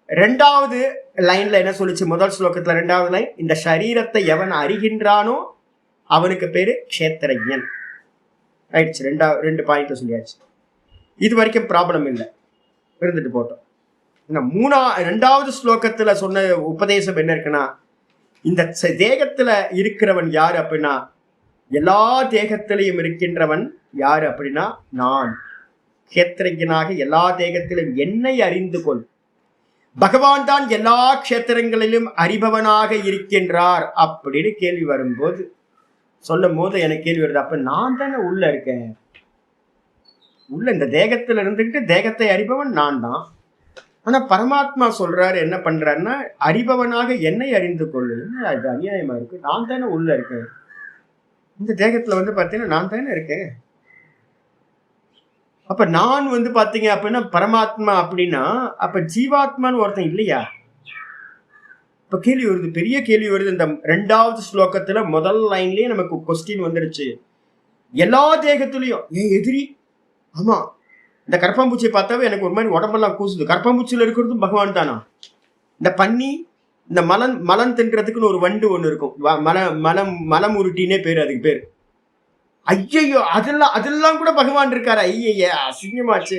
2வது லைன்ல என்ன சொல்லுச்சு, முதல் ஸ்லோகத்துல 2வது லைன், இந்த சரீரத்தை எவன் அறிகின்றானோ அவனுக்கு பேரு க்ஷேத்திரஜன். ஆயிடுச்சு. 2 பாயிண்ட் சொல்லியாச்சு. இது வரைக்கும் ப்ராப்ளம் இல்லை, இருந்துட்டு போட்டோம். 2வது ஸ்லோகத்துல சொன்ன உபதேசம் என்ன இருக்குன்னா, இந்த தேகத்துல இருக்கிறவன் யாரு அப்படின்னா, எல்லா தேகத்திலையும் இருக்கின்றவன் யாரு அப்படின்னா நான். க்ஷேத்திரஜனாக எல்லா தேகத்திலும் என்னை அறிந்து கொள். பகவான் தான் எல்லா க்ஷேத்திரங்களிலும் அறிபவனாக இருக்கின்றார் அப்படின்னு கேள்வி வரும்போது, சொல்லும் போது எனக்கு கேள்வி வருது, அப்ப நான் தானே உள்ள இருக்கேன். உள்ள இந்த தேகத்துல இருந்துகிட்டு தேகத்தை அறிபவன் நான் தான். ஆனா பரமாத்மா சொல்றாரு, என்ன பண்றாருன்னா, அறிபவனாக என்னை அறிந்து கொள்ளு. இது அநியாயமா இருக்கு, நான் தானே உள்ள இருக்கேன். இந்த தேகத்துல வந்து பாத்தீங்கன்னா நான் தானே இருக்கேன். அப்ப நான் வந்து பாத்தீங்க அப்படின்னா பரமாத்மா அப்படின்னா, அப்ப ஜீவாத்மான்னு ஒருத்தன் இல்லையா? இப்ப கேள்வி வருது, பெரிய கேள்வி வருது. இந்த 2வது ஸ்லோகத்துல முதல் லைன்லயே நமக்கு கொஸ்டின் வந்துருச்சு. எல்லா தேகத்திலையும் ஏன் எதிரி? ஆமா, இந்த கரப்பாம்பூச்சியை பார்த்தாவே எனக்கு ஒரு மாதிரி உடம்பெல்லாம் கூசுது. கரப்பாம்பூச்சியில இருக்கிறதும் பகவான் தானா? இந்த பன்னி, இந்த மலம் தின்றதுக்குன்னு ஒரு வண்டு ஒண்ணு இருக்கும், மலம் உருட்டினே பேரு, அதுக்கு பேரு. ஐயோ, அதெல்லாம் கூட பகவான் இருக்காரு. ஐய, அசிங்கமாச்சு.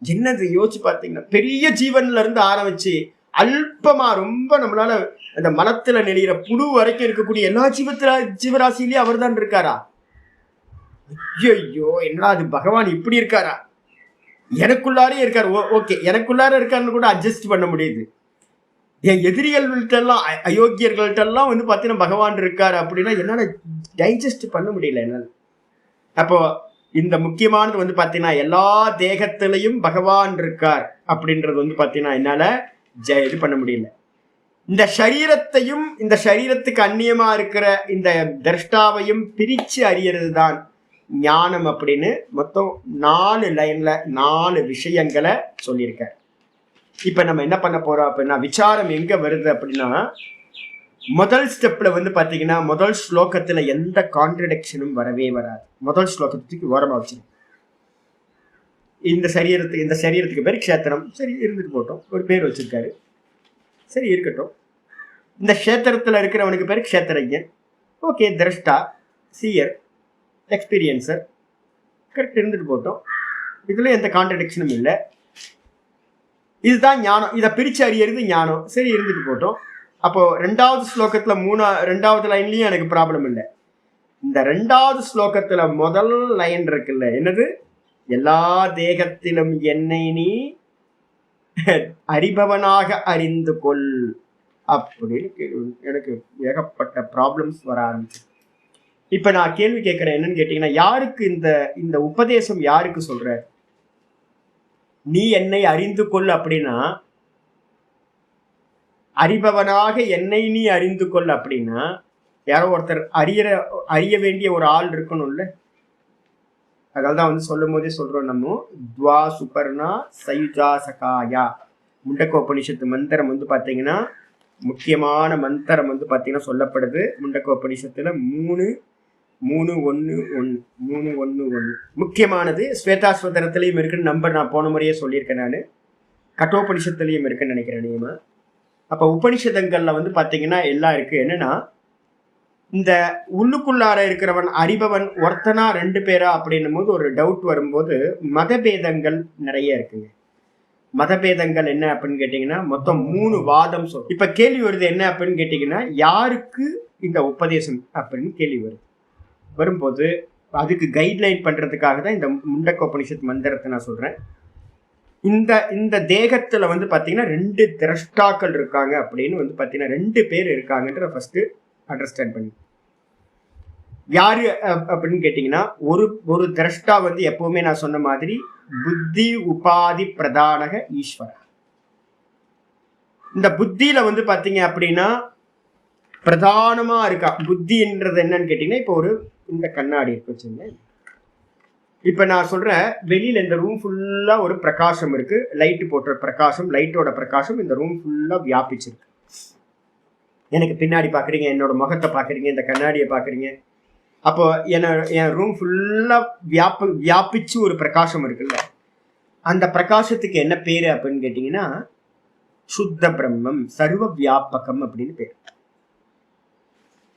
என்னது யோசிச்சு பார்த்தீங்கன்னா, பெரிய ஜீவன்ல இருந்து ஆரம்பிச்சு அல்பமா ரொம்ப நம்மளால அந்த மலத்துல நெளிகிற புழு வரைக்கும் இருக்கக்கூடிய எல்லா ஜீவராசிலையும் அவர் தான் இருக்காரா? ஐயோ, என்னடா அது, பகவான் இப்படி இருக்காரா? எனக்குள்ளாரே இருக்காரு. ஓகே, எனக்குள்ளார இருக்காருன்னு கூட அட்ஜஸ்ட் பண்ண முடியுது. என் எதிரிகள்கிட்டெல்லாம், அயோக்கியர்கள்ட்டெல்லாம் வந்து பார்த்தீங்கன்னா பகவான் இருக்காரு அப்படின்னா என்னால் டைஜஸ்ட் பண்ண முடியல என்னால். அப்போ இந்த முக்கியமானது வந்து பார்த்தீங்கன்னா எல்லா தேகத்திலையும் பகவான் இருக்கார் அப்படின்றது வந்து பார்த்தீங்கன்னா என்னால் இது பண்ண முடியல. இந்த சரீரத்தையும் இந்த சரீரத்துக்கு அந்நியமா இருக்கிற இந்த திரஷ்டாவையும் பிரிச்சு அறியறது தான் ஞானம் அப்படின்னு மொத்தம் 4 லைன்ல 4 விஷயங்களை சொல்லியிருக்கார். இப்ப நம்ம என்ன பண்ண போறோம் அப்படின்னா, விசாரம் எங்க வருது அப்படின்னா, முதல் ஸ்டெப்ல வந்து பாத்தீங்கன்னா முதல் ஸ்லோகத்துல எந்த கான்ட்ரடிக்ஷனும் வரவே வராது. முதல் ஸ்லோகத்துக்கு ஓரமா வச்சு, இந்த சரீரத்துக்கு பேர் க்ஷேத்திரம், சரி இருந்துட்டு போட்டோம், ஒரு பேர் வச்சிருக்காரு, சரி இருக்கட்டும். இந்த க்ஷேத்திரத்துல இருக்கிறவனுக்கு பேர் க்ஷேத்திரஜன். ஓகே, திரஷ்டா, சீயர், எக்ஸ்பீரியன்சர், கரெக்ட், இருந்துட்டு போட்டோம். இதுல எந்த கான்ட்ரடிக்ஷனும் இல்லை. இதுதான் ஞானம். இதை பிரிச்சு அறியறது ஞானம், சரி இருந்துட்டு போட்டோம். அப்போ 2வது ஸ்லோகத்துல 2வது லைன்லயும் எனக்கு ப்ராப்ளம் இல்லை. இந்த 2வது ஸ்லோகத்துல முதல் லைன் இருக்குல்ல, என்னது, எல்லா தேகத்திலும் என்னை நீ அறிபவனாக அறிந்து கொள் அப்படின்னு எனக்கு ஏகப்பட்ட ப்ராப்ளம்ஸ் வர ஆரம்பிச்சு. இப்ப நான் கேள்வி கேட்கிறேன், என்னன்னு கேட்டீங்கன்னா, யாருக்கு இந்த உபதேசம் யாருக்கு சொல்ற? நீ என்னை அறிந்து கொள் அப்படின்னா, அறிபவனாக என்னை நீ அறிந்து கொள் அப்படின்னா யாரோ ஒருத்தர் அறிய வேண்டிய ஒரு ஆள் இருக்கணும்ல. அதனால்தான் வந்து சொல்லும் போதே சொல்றோம், நம்ம துவா சுபர்ணா சயுஜா சகாயா முண்டக்கோபனிஷத்து மந்திரம் வந்து பாத்தீங்கன்னா, முக்கியமான மந்திரம் வந்து பாத்தீங்கன்னா சொல்லப்படுது முண்டக்கோபனிஷத்துல 3-3-1-1 முக்கியமானது. ஸ்வேதாஸ்வதரத்திலையும் இருக்குன்னு நம்பர் நான் போன முறையே சொல்லியிருக்கேன். நான் கட்டோபனிஷத்துலையும் இருக்குன்னு நினைக்கிறேன் நியமா. அப்ப உபனிஷதங்கள்ல வந்து பாத்தீங்கன்னா எல்லாம் இருக்கு. என்னன்னா, இந்த உள்ளுக்குள்ளார இருக்கிறவன் அறிபவன் ஒருத்தனா 2 பேரா அப்படின்னும் போது ஒரு டவுட் வரும்போது மதபேதங்கள் நிறைய இருக்குங்க. மதபேதங்கள் என்ன அப்படின்னு கேட்டீங்கன்னா மொத்தம் 3 வாதம் சொல்லும். இப்ப கேள்வி வருது என்ன அப்படின்னு கேட்டீங்கன்னா, யாருக்கு இந்த உபதேசம் அப்படின்னு கேள்வி வரும்போது அதுக்கு கைட்லைன் பண்றதுக்காக தான் இந்த முண்டக்கோபனிஷத் மந்திரத்தை நான் சொல்றேன். இந்த தேகத்துல வந்து பாத்தீங்கன்னா 2 திரஷ்டாக்கள் இருக்காங்க அப்படின்னு வந்து பாத்தீங்கன்னா 2 பேர் இருக்காங்கன்ற ஃபர்ஸ்ட் அண்டர்ஸ்டாண்ட் பண்ணி, யாரு அப்படின்னு கேட்டீங்கன்னா ஒரு திரஷ்டா வந்து எப்பவுமே நான் சொன்ன மாதிரி புத்தி உபாதி பிரதானக ஈஸ்வர. இந்த புத்தியில வந்து பாத்தீங்க அப்படின்னா பிரதானமா இருக்கா. புத்தின்றது என்னன்னு கேட்டீங்கன்னா, இப்போ இந்த கண்ணாடி இருக்கு வச்சுங்க. இப்ப நான் சொல்றேன், வெளியில இந்த ரூம் ஃபுல்லா ஒரு பிரகாசம் இருக்கு, லைட் போட்ட பிரகாசம், லைட்டோட பிரகாசம் இந்த ரூம் ஃபுல்லா வியாபிச்சிருக்கு. எனக்கு பின்னாடி பாக்குறீங்க, என்னோட முகத்தை பாக்குறீங்க, இந்த கண்ணாடியை பாக்குறீங்க. அப்போ என் ரூம் ஃபுல்லா வியாபிச்சு ஒரு பிரகாசம் இருக்குல்ல, அந்த பிரகாசத்துக்கு என்ன பேரு அப்படின்னு கேட்டீங்கன்னா சுத்த பிரம்மம், சர்வ வியாபகம் அப்படின்னு பேரு.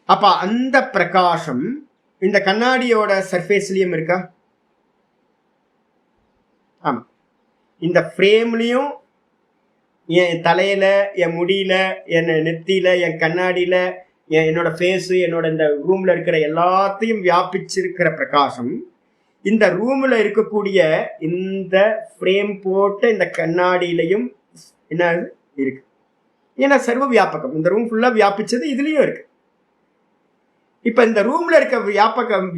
அப்ப அந்த பிரகாசம் இந்த கண்ணாடியோட சர்ஃபேஸ்லயும் இருக்கா? ஆமா. இந்த ஃப்ரேம்லயும், என் தலையில, என் முடியில, என் நெத்தியில, என் கண்ணாடியில, என்னோட ஃபேஸு, என்னோட இந்த ரூம்ல இருக்கிற எல்லாத்தையும் வியாபிச்சிருக்கிற பிரகாசம் இந்த ரூம்ல இருக்கக்கூடிய இந்த ஃப்ரேம் போட்ட இந்த கண்ணாடியிலையும் என்ன இருக்கு. ஏன்னா சர்வ வியாபகம், இந்த ரூம் ஃபுல்லா வியாபிச்சது இதுலயும் இருக்கு. இப்ப இந்த ரூம்ல இருக்க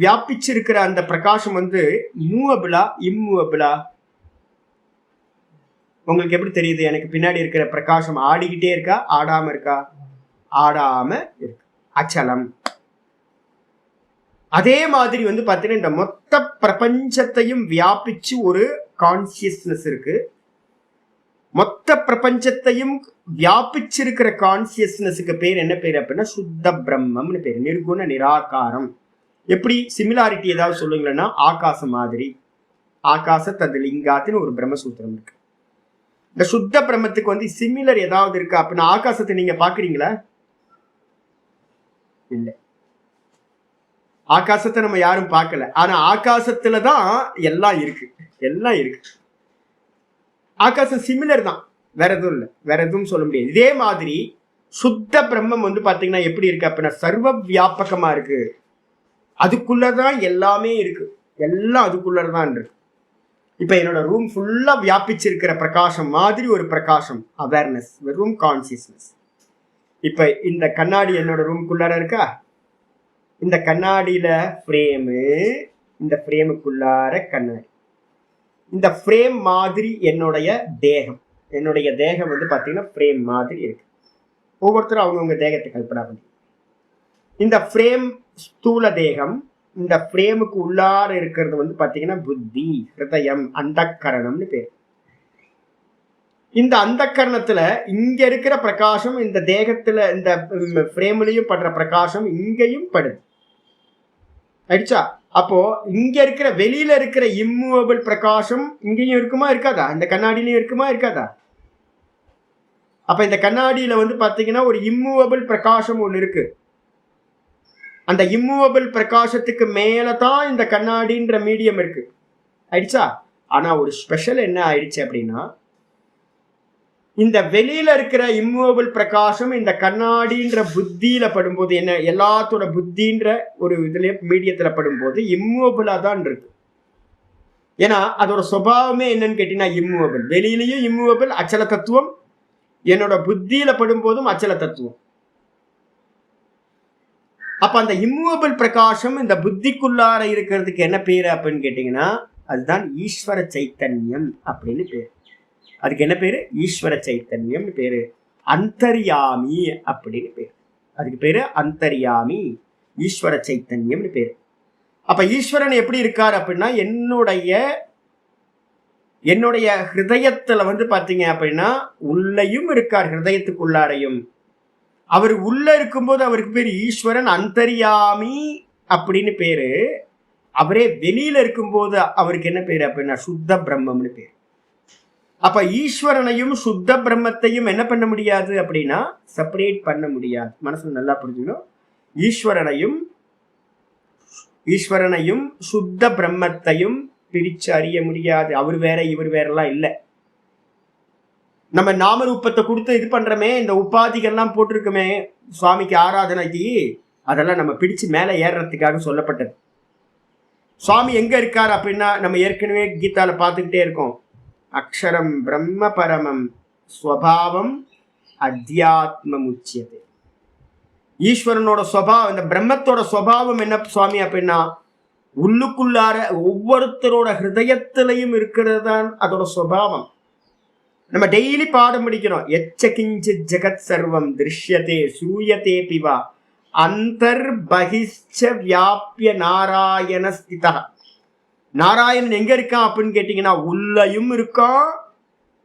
வியாபிச்சிருக்கிற அந்த பிரகாசம் வந்து மூவபிளா இம்மூவபிளா? உங்களுக்கு எப்படி தெரியுது? எனக்கு பின்னாடி இருக்கிற பிரகாசம் ஆடிக்கிட்டே இருக்கா, ஆடாம இருக்கா? ஆடாம இருக்கு, அச்சலம். அதே மாதிரி வந்து பாத்தீங்கன்னா இந்த மொத்த பிரபஞ்சத்தையும் வியாபிச்சு ஒரு கான்சியஸ்னஸ் இருக்கு. மொத்த பிரபஞ்சத்தையும் வியாபிச்சிருக்கிற கான்சியஸ்னஸுக்கு பேர் என்ன பேர் அப்படின்னா சுத்த பிரம்மம்னு பேர், நிர்குண நிராகாரம். எப்படி சிமிலாரிட்டி ஏதாவது சொல்லுங்களேன்னா, ஆகாசம் மாதிரி, ஆகாச தது லிங்காத்தின்னு ஒரு பிரம்மசூத்திரம் இருக்கு. இந்த சுத்த பிரம்மத்துக்கு வந்து சிமிலர் ஏதாவது இருக்கு அப்படின்னா, ஆகாசத்தை நீங்க பாக்குறீங்களா? இல்லை, ஆகாசத்தை நம்ம யாரும் பார்க்கல. ஆனா ஆகாசத்துலதான் எல்லாம் இருக்கு, எல்லாம் இருக்கு. ஆகாசம் சிமிலர் தான், வேற எதுவும் இல்லை, வேற எதுவும் சொல்ல முடியாது. இதே மாதிரி சுத்த பிரம்மம் வந்து பாத்தீங்கன்னா எப்படி இருக்கு அப்படின்னா சர்வ வியாபகமா இருக்கு. அதுக்குள்ளதான் எல்லாமே இருக்கு, எல்லாம் அதுக்குள்ளதான் இருக்கு. இப்ப என்னோட ரூம் ஃபுல்லா வியாபிச்சிருக்கிற பிரகாசம் மாதிரி ஒரு பிரகாசம், அவேர்னஸ், ரூம் கான்சியஸ்னஸ். இப்ப இந்த கண்ணாடி என்னோட ரூம்குள்ளார இருக்கா, இந்த கண்ணாடியில ஃப்ரேமு, இந்த ஃப்ரேமுக்குள்ளார கண்ணாடி, இந்த ஃப்ரேம் மாதிரி என்னுடைய தேகம் வந்து பாத்தீங்கன்னா ஃப்ரேம் மாதிரி இருக்கு. ஒவ்வொருத்தரும் அவங்கவுங்க தேகத்தை கல்பனா பண்ணி, இந்த ஃப்ரேம் ஸ்தூல தேகம், இந்த ஃப்ரேமுக்கு உள்ளார இருக்கிறது வந்து பாத்தீங்கன்னா புத்தி, ஹிருதயம், அந்தக்கரணம்னு பேர். இந்த அந்தக்கரணத்துல இங்க இருக்கிற பிரகாசம் இந்த தேகத்துல இந்த ஃப்ரேம்லயும் படுற பிரகாசம் இங்கேயும் படுது, ஆயிடுச்சா? அப்போ இங்க இருக்கிற வெளியில இருக்கிற இம்மூவபிள் பிரகாசம் இங்கேயும் இருக்குமா இருக்காதா? இந்த கண்ணாடியிலையும் இருக்குமா இருக்காதா? அப்ப இந்த கண்ணாடியில வந்து பாத்தீங்கன்னா ஒரு இம்மூவபிள் பிரகாசம் ஒண்ணு இருக்கு. அந்த இம்மூவபிள் பிரகாசத்துக்கு மேலதான் இந்த கண்ணாடின்ற மீடியம் இருக்கு, ஆயிடுச்சா? ஆனா ஒரு ஸ்பெஷல் என்ன ஆயிடுச்சு அப்படின்னா, இந்த வெளியில இருக்கிற இம்மூவபிள் பிரகாசம் இந்த கண்ணாடின்ற புத்தியில படும்போது, என்ன எல்லாத்தோட புத்தின்ற ஒரு இதுல மீடியத்துல படும்போது இம்மூவபிளா தான் இருக்கு. ஏன்னா அதோட சுபாவமே என்னன்னு கேட்டீங்கன்னா இம்மூவபிள். வெளியிலையும் இம்மூவபிள் அச்சல தத்துவம், என்னோட புத்தியில படும்போதும் அச்சல தத்துவம். அப்ப அந்த இம்மூவபிள் பிரகாசம் இந்த புத்திக்குள்ளார இருக்கிறதுக்கு என்ன பேரு அப்படின்னு கேட்டீங்கன்னா அதுதான் ஈஸ்வர சைத்தன்யம் அப்படின்னு பேரு. அதுக்கு என்ன பேரு? ஈஸ்வர சைத்தன்யம்னு பேரு. அந்தர்யாமி அப்படின்னு பேரு, அதுக்கு பேரு அந்தர்யாமி, ஈஸ்வர சைத்தன்யம்னு பேரு. அப்ப ஈஸ்வரன் எப்படி இருக்காரு அப்படின்னா என்னுடைய ஹிருதயத்துல வந்து பாத்தீங்க அப்படின்னா உள்ளயும் இருக்கார், ஹிருதயத்துக்குள்ளாரையும். அவர் உள்ள இருக்கும்போது அவருக்கு பேரு ஈஸ்வரன் அந்தர்யாமி அப்படின்னு பேரு. அவரே வெளியில இருக்கும்போது அவருக்கு என்ன பேரு அப்படின்னா சுத்த பிரம்மம்னு பேரு. அப்ப ஈஸ்வரனையும் சுத்த பிரம்மத்தையும் என்ன பண்ண முடியாது அப்படின்னா செப்பரேட் பண்ண முடியாது. மனசுல நல்லா புரிஞ்சுக்கணும். ஈஸ்வரனையும் சுத்த பிரம்மத்தையும் பிரிச்சு அறிய முடியாது. அவர் வேற இவர் வேறெல்லாம் இல்லை. நம்ம நாமரூபத்தை கொடுத்து இது பண்றோமே, இந்த உபாதிகள்லாம் போட்டிருக்குமே சுவாமிக்கு ஆராதனைக்கு, அதெல்லாம் நம்ம பிடிச்சு மேலே ஏறுறதுக்காக சொல்லப்பட்டது. சுவாமி எங்க இருக்கார் அப்படின்னா நம்ம ஏற்கனவே கீதால பார்த்துக்கிட்டே இருக்கோம். அக்ஷரம் பிரம்ம பரமம் ஸ்வபாவம் அத்தியாத்மம் உச்சியது. ஈஸ்வரனோட சுபாவம், இந்த பிரம்மத்தோட சுபாவம் என்ன சுவாமி அப்படின்னா உள்ளுக்குள்ளார ஒவ்வொருத்தரோட ஹிருதயத்திலையும் இருக்கிறது தான் அதோட சுபாவம். நம்ம டெய்லி பாடம் படிக்கிறோம். எச்சகிஞ்ச ஜெகத் சர்வம் திருஷ்யதே சூயதே பிவா அந்தர் பகிஷ்ச வியாபிய நாராயண ஸ்திதா. நாராயணன் எங்க இருக்கான் அப்படின்னு கேட்டீங்கன்னா உள்ளயும் இருக்கான்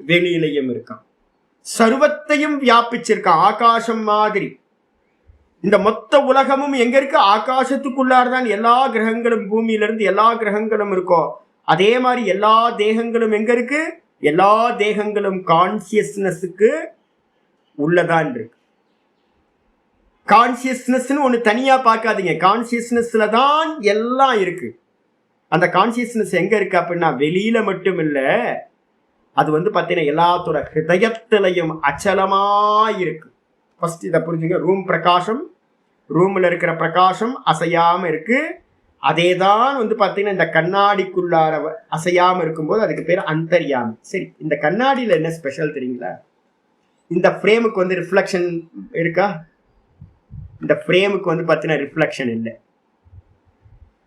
வெளியிலையும் இருக்கான், சர்வத்தையும் வியாபிச்சிருக்கான். ஆகாசம் மாதிரி இந்த மொத்த உலகமும் எங்க இருக்கு? ஆகாசத்துக்குள்ளார்தான் எல்லா கிரகங்களும், பூமியிலிருந்து எல்லா கிரகங்களும் இருக்கும். அதே மாதிரி எல்லா தேகங்களும் எங்க இருக்கு? எல்லா தேகங்களும் கான்சியஸ்னஸுக்கு உள்ளதான் இருக்கு. கான்சியஸ்னஸ்ன்னு ஒன்று தனியா பார்க்காதீங்க, கான்சியஸ்னஸ்ல தான் எல்லாம் இருக்கு. அந்த கான்சியஸ்னஸ் எங்க இருக்கு அப்படின்னா வெளியில மட்டும் இல்ல, அது பார்த்தீங்கன்னா எல்லாத்தோட ஹிருதயத்திலையும் அச்சலமா இருக்கு. ஃபர்ஸ்ட் இதை புரிஞ்சுங்க. ரூம் பிரகாசம், ரூம்ல இருக்கிற பிரகாசம் அசையாம இருக்கு. அதே தான் பார்த்தீங்கன்னா இந்த கண்ணாடிக்குள்ளார அசையாம இருக்கும்போது அதுக்கு பேர் அந்தர்யாமி. சரி, இந்த கண்ணாடியில என்ன ஸ்பெஷல் தெரியுங்களா? இந்த ஃப்ரேமுக்கு ரிஃப்ளெக்ஷன் இருக்கா? இந்த ஃப்ரேமுக்கு பார்த்தீங்கன்னா ரிஃப்ளெக்ஷன் இல்லை.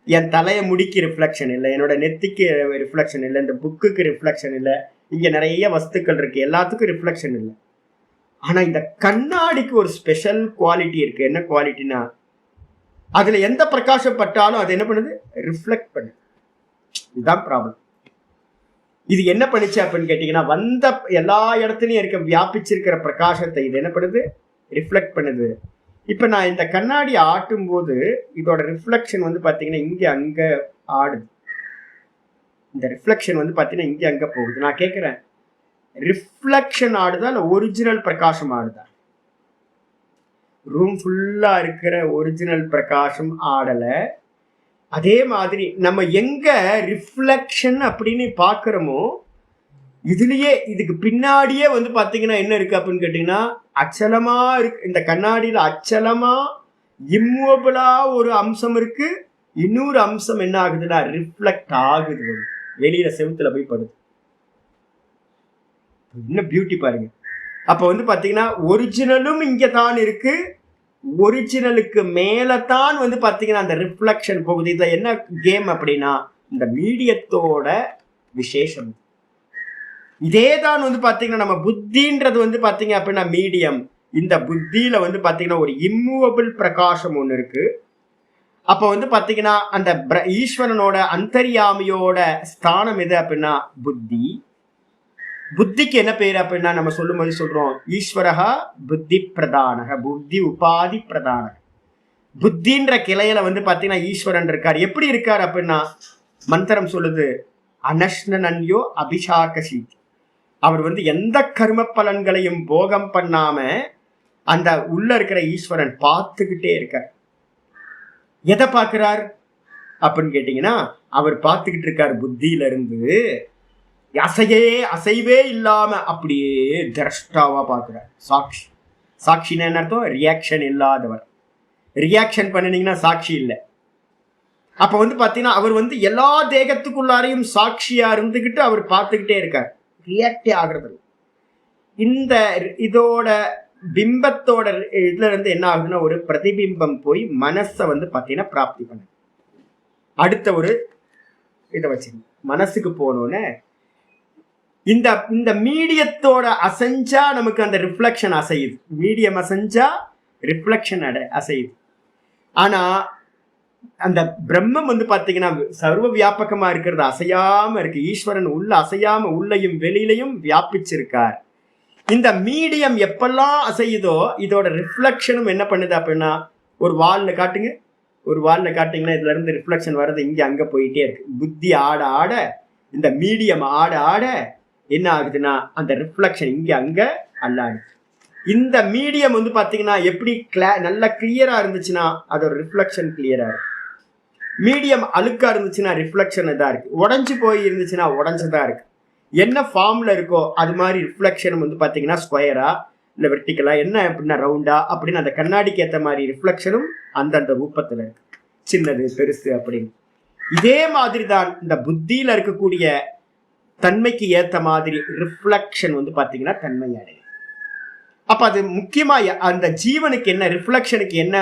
என் தலையை முடிக்கு ரிஃப்ளெக்ஷன் இல்லை, என்னோட நெத்திக்கு ரிஃப்ளெக்ஷன் இல்லை, இந்த புக்குக்கு ரிஃப்ளெக்ஷன் இல்லை, இங்க நிறைய வஸ்துக்கள் இருக்கு, எல்லாத்துக்கும் ரிஃப்ளெக்ஷன் இல்லை. ஆனா இந்த கண்ணாடிக்கு ஒரு ஸ்பெஷல் குவாலிட்டி இருக்கு. என்ன குவாலிட்டினா அதுல எந்த பிரகாசம் பட்டாலும் அது என்ன பண்ணுது? ரிஃப்ளெக்ட் பண்ணுது. இதுதான் ப்ராப்ளம். இது என்ன பண்ணுச்சு அப்படின்னு கேட்டீங்கன்னா வந்த எல்லா இடத்துலயும் இருக்க வியாபிச்சிருக்கிற பிரகாசத்தை இது என்ன பண்ணுது? ரிஃப்ளெக்ட் பண்ணுது. இப்ப நான் இந்த கண்ணாடி ஆட்டும் போது இதோட ரிஃப்ளெக்ஷன் பாத்தீங்கன்னா இங்க அங்க ஆடுது. இந்த ரிஃப்ளெக்ஷன் பாத்தீங்கன்னா இங்க அங்க போகுது. நான் கேட்கிறேன், ரிஃப்ளெக்ஷன் ஆடுதா இல்ல ஒரிஜினல் பிரகாசம் ஆடுதா? ரூம் ஃபுல்லா இருக்கிற ஒரிஜினல் பிரகாசம் ஆடல. அதே மாதிரி நம்ம எங்க ரிஃப்ளெக்ஷன் அப்படின்னு பாக்குறோமோ இதுலயே இதுக்கு பின்னாடியே பாத்தீங்கன்னா என்ன இருக்கு அப்படின்னு கேட்டீங்கன்னா அச்சலமா இருக்கு. இந்த கண்ணாடியில அச்சலமா இம்மூவபிளா ஒரு அம்சம் இருக்கு, இன்னொரு அம்சம் என்ன ஆகுதுன்னா ரிஃப்ளெக்ட் ஆகுது, வெளியில செவுத்துல போய் படுது. என்ன பியூட்டி பாருங்க. அப்ப பாத்தீங்கன்னா ஒரிஜினலும் இங்க தான் இருக்கு, ஒரிஜினலுக்கு மேலதான் பாத்தீங்கன்னா அந்த ரிஃப்ளெக்ஷன் போகுது. இதுல என்ன கேம் அப்படின்னா இந்த மீடியத்தோட விசேஷம் இதே தான் பாத்தீங்கன்னா நம்ம புத்தின்றது பாத்தீங்க அப்படின்னா மீடியம். இந்த புத்தியில பாத்தீங்கன்னா ஒரு இம்மூவபிள் பிரகாசம் ஒண்ணு இருக்கு. அப்ப பாத்தீங்கன்னா அந்த ஈஸ்வரனோட அந்தர்யாமியோட ஸ்தானம் எது அப்படின்னா புத்தி. புத்திக்கு என்ன பேரு அப்படின்னா நம்ம சொல்லும்போது சொல்றோம் ஈஸ்வரஹா புத்தி பிரதானக, புத்தி உபாதி பிரதானக. புத்தின்ற கிளையில பாத்தீங்கன்னா ஈஸ்வரன் இருக்கார். எப்படி இருக்கார் அப்படின்னா மந்திரம் சொல்லுது அனஷ்ணன்யோ அபிஷாகசி. அவர் எந்த கர்ம பலன்களையும் போகம் பண்ணாம அந்த உள்ள இருக்கிற ஈஸ்வரன் பார்த்துக்கிட்டே இருக்கார். எதை பார்க்கிறார் அப்படின்னு கேட்டீங்கன்னா அவர் பார்த்துக்கிட்டு இருக்கார் புத்தியில இருந்து அசைவே இல்லாம அப்படியே திரஷ்டாவா பார்க்கிறார். சாட்சி. சாட்சின்னு என்ன அர்த்தம்? ரியாக்ஷன் இல்லாதவர். ரியாக்ஷன் பண்ணினீங்கன்னா சாட்சி இல்லை. அப்ப பாத்தீங்கன்னா அவர் எல்லா தேகத்துக்குள்ளாரையும் சாட்சியா இருந்துகிட்டு அவர் பார்த்துக்கிட்டே இருக்கார், ரியாக்டே ஆகுறது. இந்த இதோட பிம்பத்தோட இதுல இருந்து என்ன ஆகுதுன்னா ஒரு பிரதிபிம்பம் போய் மனசை பாத்தீங்கன்னா பிராப்தி பண்ண. அடுத்த ஒரு இதை வச்சு மனசுக்கு போனோன்னு இந்த மீடியத்தோட அசைஞ்சா நமக்கு அந்த ரிஃப்ளெக்ஷன் அசையுது. மீடியம் அசைஞ்சா ரிஃப்ளெக்ஷன் அசையுது. ஆனா அந்த பிரம்மம் பாத்தீங்கன்னா சர்வ வியாபகமா இருக்கிறது அசையாம இருக்கு. ஈஸ்வரன் உள்ள அசையாம உள்ளையும் வெளியிலையும் வியாபிச்சிருக்கார். இந்த மீடியம் எப்பெல்லாம் அசையுதோ இதோட ரிஃப்ளெக்ஷனும் என்ன பண்ணுது அப்படின்னா ஒரு வால்ல காட்டுங்க, ஒரு வால்ல காட்டிங்கன்னா இதுல இருந்து ரிஃப்ளெக்ஷன் வர்றது இங்க அங்க போயிட்டே இருக்கு. புத்தி ஆட ஆட இந்த மீடியம் ஆட ஆட என்ன ஆகுதுன்னா அந்த ரிஃப்ளெக்ஷன் இங்க அங்க அல்லாடு. இந்த மீடியம் பாத்தீங்கன்னா எப்படி நல்லா கிளியரா இருந்துச்சுன்னா அதோட ரிஃப்ளெக்ஷன் கிளியரா இருக்கு. மீடியம் அழுக்கா இருந்துச்சுன்னா ரிஃப்ளெக்ஷன் இதா இருக்கு. உடஞ்சு போய் இருந்துச்சுன்னா உடஞ்சதா இருக்கு. என்ன ஃபார்ம்ல இருக்கோ அது மாதிரி ரிஃப்ளெக்ஷன் வந்து பாத்தீங்கன்னா ஸ்கொயரா இல்ல வெர்டிக்கலா, என்ன அப்படின்னா ரவுண்டா அப்படின்னு அந்த கண்ணாடிக்கு ஏற்ற மாதிரி ரிஃப்ளெக்ஷனும் அந்தந்த ரூபத்துல இருக்கு, சின்னது பெருசு அப்படின்னு. இதே மாதிரி தான் இந்த புத்தியில இருக்கக்கூடிய தன்மைக்கு ஏத்த மாதிரி ரிஃப்ளெக்ஷன் வந்து பாத்தீங்கன்னா தன்மை அடையும். அப்ப அது முக்கியமா அந்த ஜீவனுக்கு என்ன, ரிஃப்ளெக்ஷனுக்கு என்ன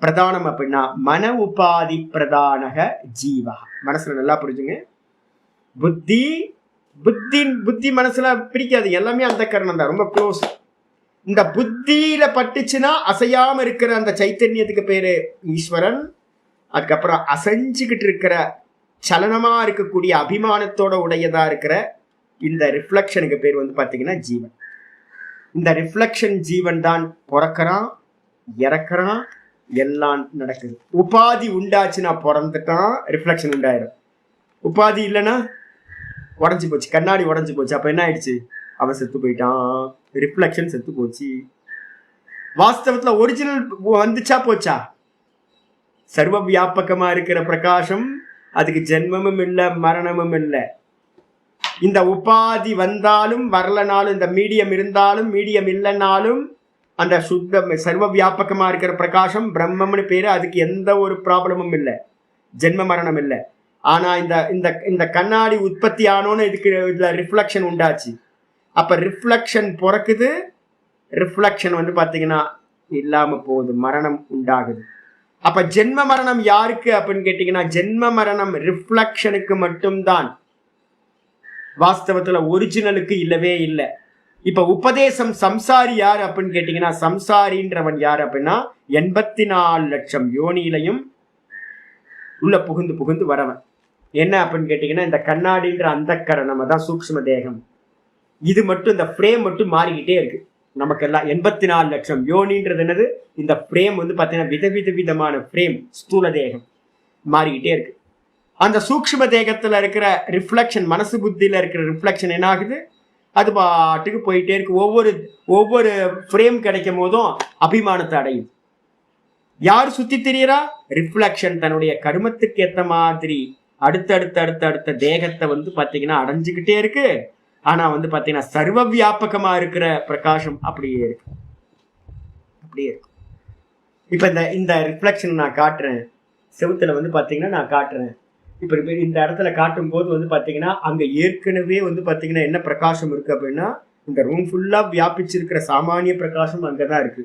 பிரதானம் அப்படின்னா மன உபாதி பிரதானக ஜீவா. மனசுல நல்லா புரிஞ்சுங்க. புத்தி புத்தி புத்தி மனசுல பிரிக்காது, எல்லாமே அந்த கரணம் தான், ரொம்ப க்ளோஸ். இந்த புத்தியில பட்டுச்சுன்னா அசையாம இருக்கிற அந்த சைத்தன்யத்துக்கு பேரு ஈஸ்வரன். அதுக்கப்புறம் அசைஞ்சுக்கிட்டு இருக்கிற சலனமா இருக்கக்கூடிய அபிமானத்தோட உடையதா இருக்கிற இந்த ரிஃப்ளெக்ஷனுக்கு பேர் வந்து பாத்தீங்கன்னா ஜீவன். இந்த ரிஃப்ளெக்ஷன் ஜீவன் தான் பிறக்கிறான், இறக்குறான், எல்லாம் நடக்குது. உபாதி உண்டாச்சுன்னா பிறந்துட்டான், ரிஃப்ளெக்ஷன் உண்டாயிரும். உபாதி இல்லைன்னா உடஞ்சி போச்சு, கண்ணாடி உடஞ்சி போச்சு. அப்ப என்ன ஆயிடுச்சு, அவன் செத்து போயிட்டான், ரிஃப்ளெக்ஷன் செத்து போச்சு. வாஸ்தவத்துல ஒரிஜினல் வந்துச்சா போச்சா? சர்வ வியாபகமா இருக்கிற பிரகாசம், அதுக்கு ஜென்மமும் இல்லை மரணமும் இல்லை. இந்த உபாதி வந்தாலும் வரலனாலும், இந்த மீடியம் இருந்தாலும் மீடியம் இல்லைனாலும், அந்த சுத்த சர்வ வியாபகமா இருக்கிற பிரகாசம் பிரம்மம்னு பேரு, அதுக்கு எந்த ஒரு ப்ராப்ளமும் இல்லை, ஜென்ம மரணம் இல்லை. ஆனா இந்த இந்த இந்த கண்ணாடி உற்பத்தி ஆனோன்னு இதுக்கு இதுல ரிஃப்ளெக்ஷன் உண்டாச்சு. அப்ப ரிஃப்ளெக்ஷன் பிறக்குது, ரிஃப்ளெக்ஷன் வந்து பாத்தீங்கன்னா இல்லாம போகுது, மரணம் உண்டாகுது. அப்ப ஜென்ம மரணம் யாருக்கு அப்படின்னு கேட்டீங்கன்னா, ஜென்ம மரணம் ரிஃப்ளெக்ஷனுக்கு மட்டும்தான், வாஸ்தவத்துல ஒரிஜினலுக்கு இல்லவே இல்லை. இப்ப உபதேசம் சம்சாரி யார் அப்படின்னு கேட்டீங்கன்னா, சம்சாரின்றவன் யார் அப்படின்னா 84 லட்சம் யோனியிலையும் உள்ள புகுந்து புகுந்து வரவன். என்ன அப்படின்னு கேட்டீங்கன்னா, இந்த கண்ணாடின்ற அந்த கரணம் தான் சூக்ஷ்ம தேகம். இது மட்டும், இந்த ஃப்ரேம் மட்டும் மாறிக்கிட்டே இருக்கு நமக்கெல்லாம். 84 லட்சம் யோனின்றது என்னது, இந்த ஃப்ரேம் வந்து பாத்தீங்கன்னா விதமான ஃப்ரேம், ஸ்தூல தேகம் மாறிக்கிட்டே இருக்கு. அந்த சூக்ஷ்ம தேகத்துல இருக்கிற ரிஃப்ளெக்ஷன், மனசு புத்தியில இருக்கிற ரிஃப்ளெக்ஷன் என்ன ஆகுது, அது பாட்டுக்கு போயிட்டே இருக்கு. ஒவ்வொரு ஃப்ரேம் கிடைக்கும் போதும் அபிமானத்தை அடையுது. யார் சுத்தி தெரியறா, ரிஃப்ளெக்ஷன் தன்னுடைய கர்மத்துக்கு ஏத்த மாதிரி அடுத்த தேகத்தை வந்து பாத்தீங்கன்னா அடைஞ்சுக்கிட்டே இருக்கு. ஆனா வந்து பாத்தீங்கன்னா சர்வ வியாபகமா இருக்கிற பிரகாசம் அப்படியே இருக்கு, அப்படியே இருக்கு. இப்ப இந்த ரிஃப்ளெக்ஷன் நான் காட்டுறேன், செவுத்துல வந்து பாத்தீங்கன்னா நான் காட்டுறேன். இப்ப இந்த இடத்துல காட்டும் போது வந்து பாத்தீங்கன்னா அங்க ஏற்கனவே வந்து பாத்தீங்கன்னா என்ன பிரகாசம் இருக்கு அப்படின்னா, இந்த ரூம் ஃபுல்லா வியாபிச்சிருக்கிற சாமானிய பிரகாசம் அங்கதான் இருக்கு.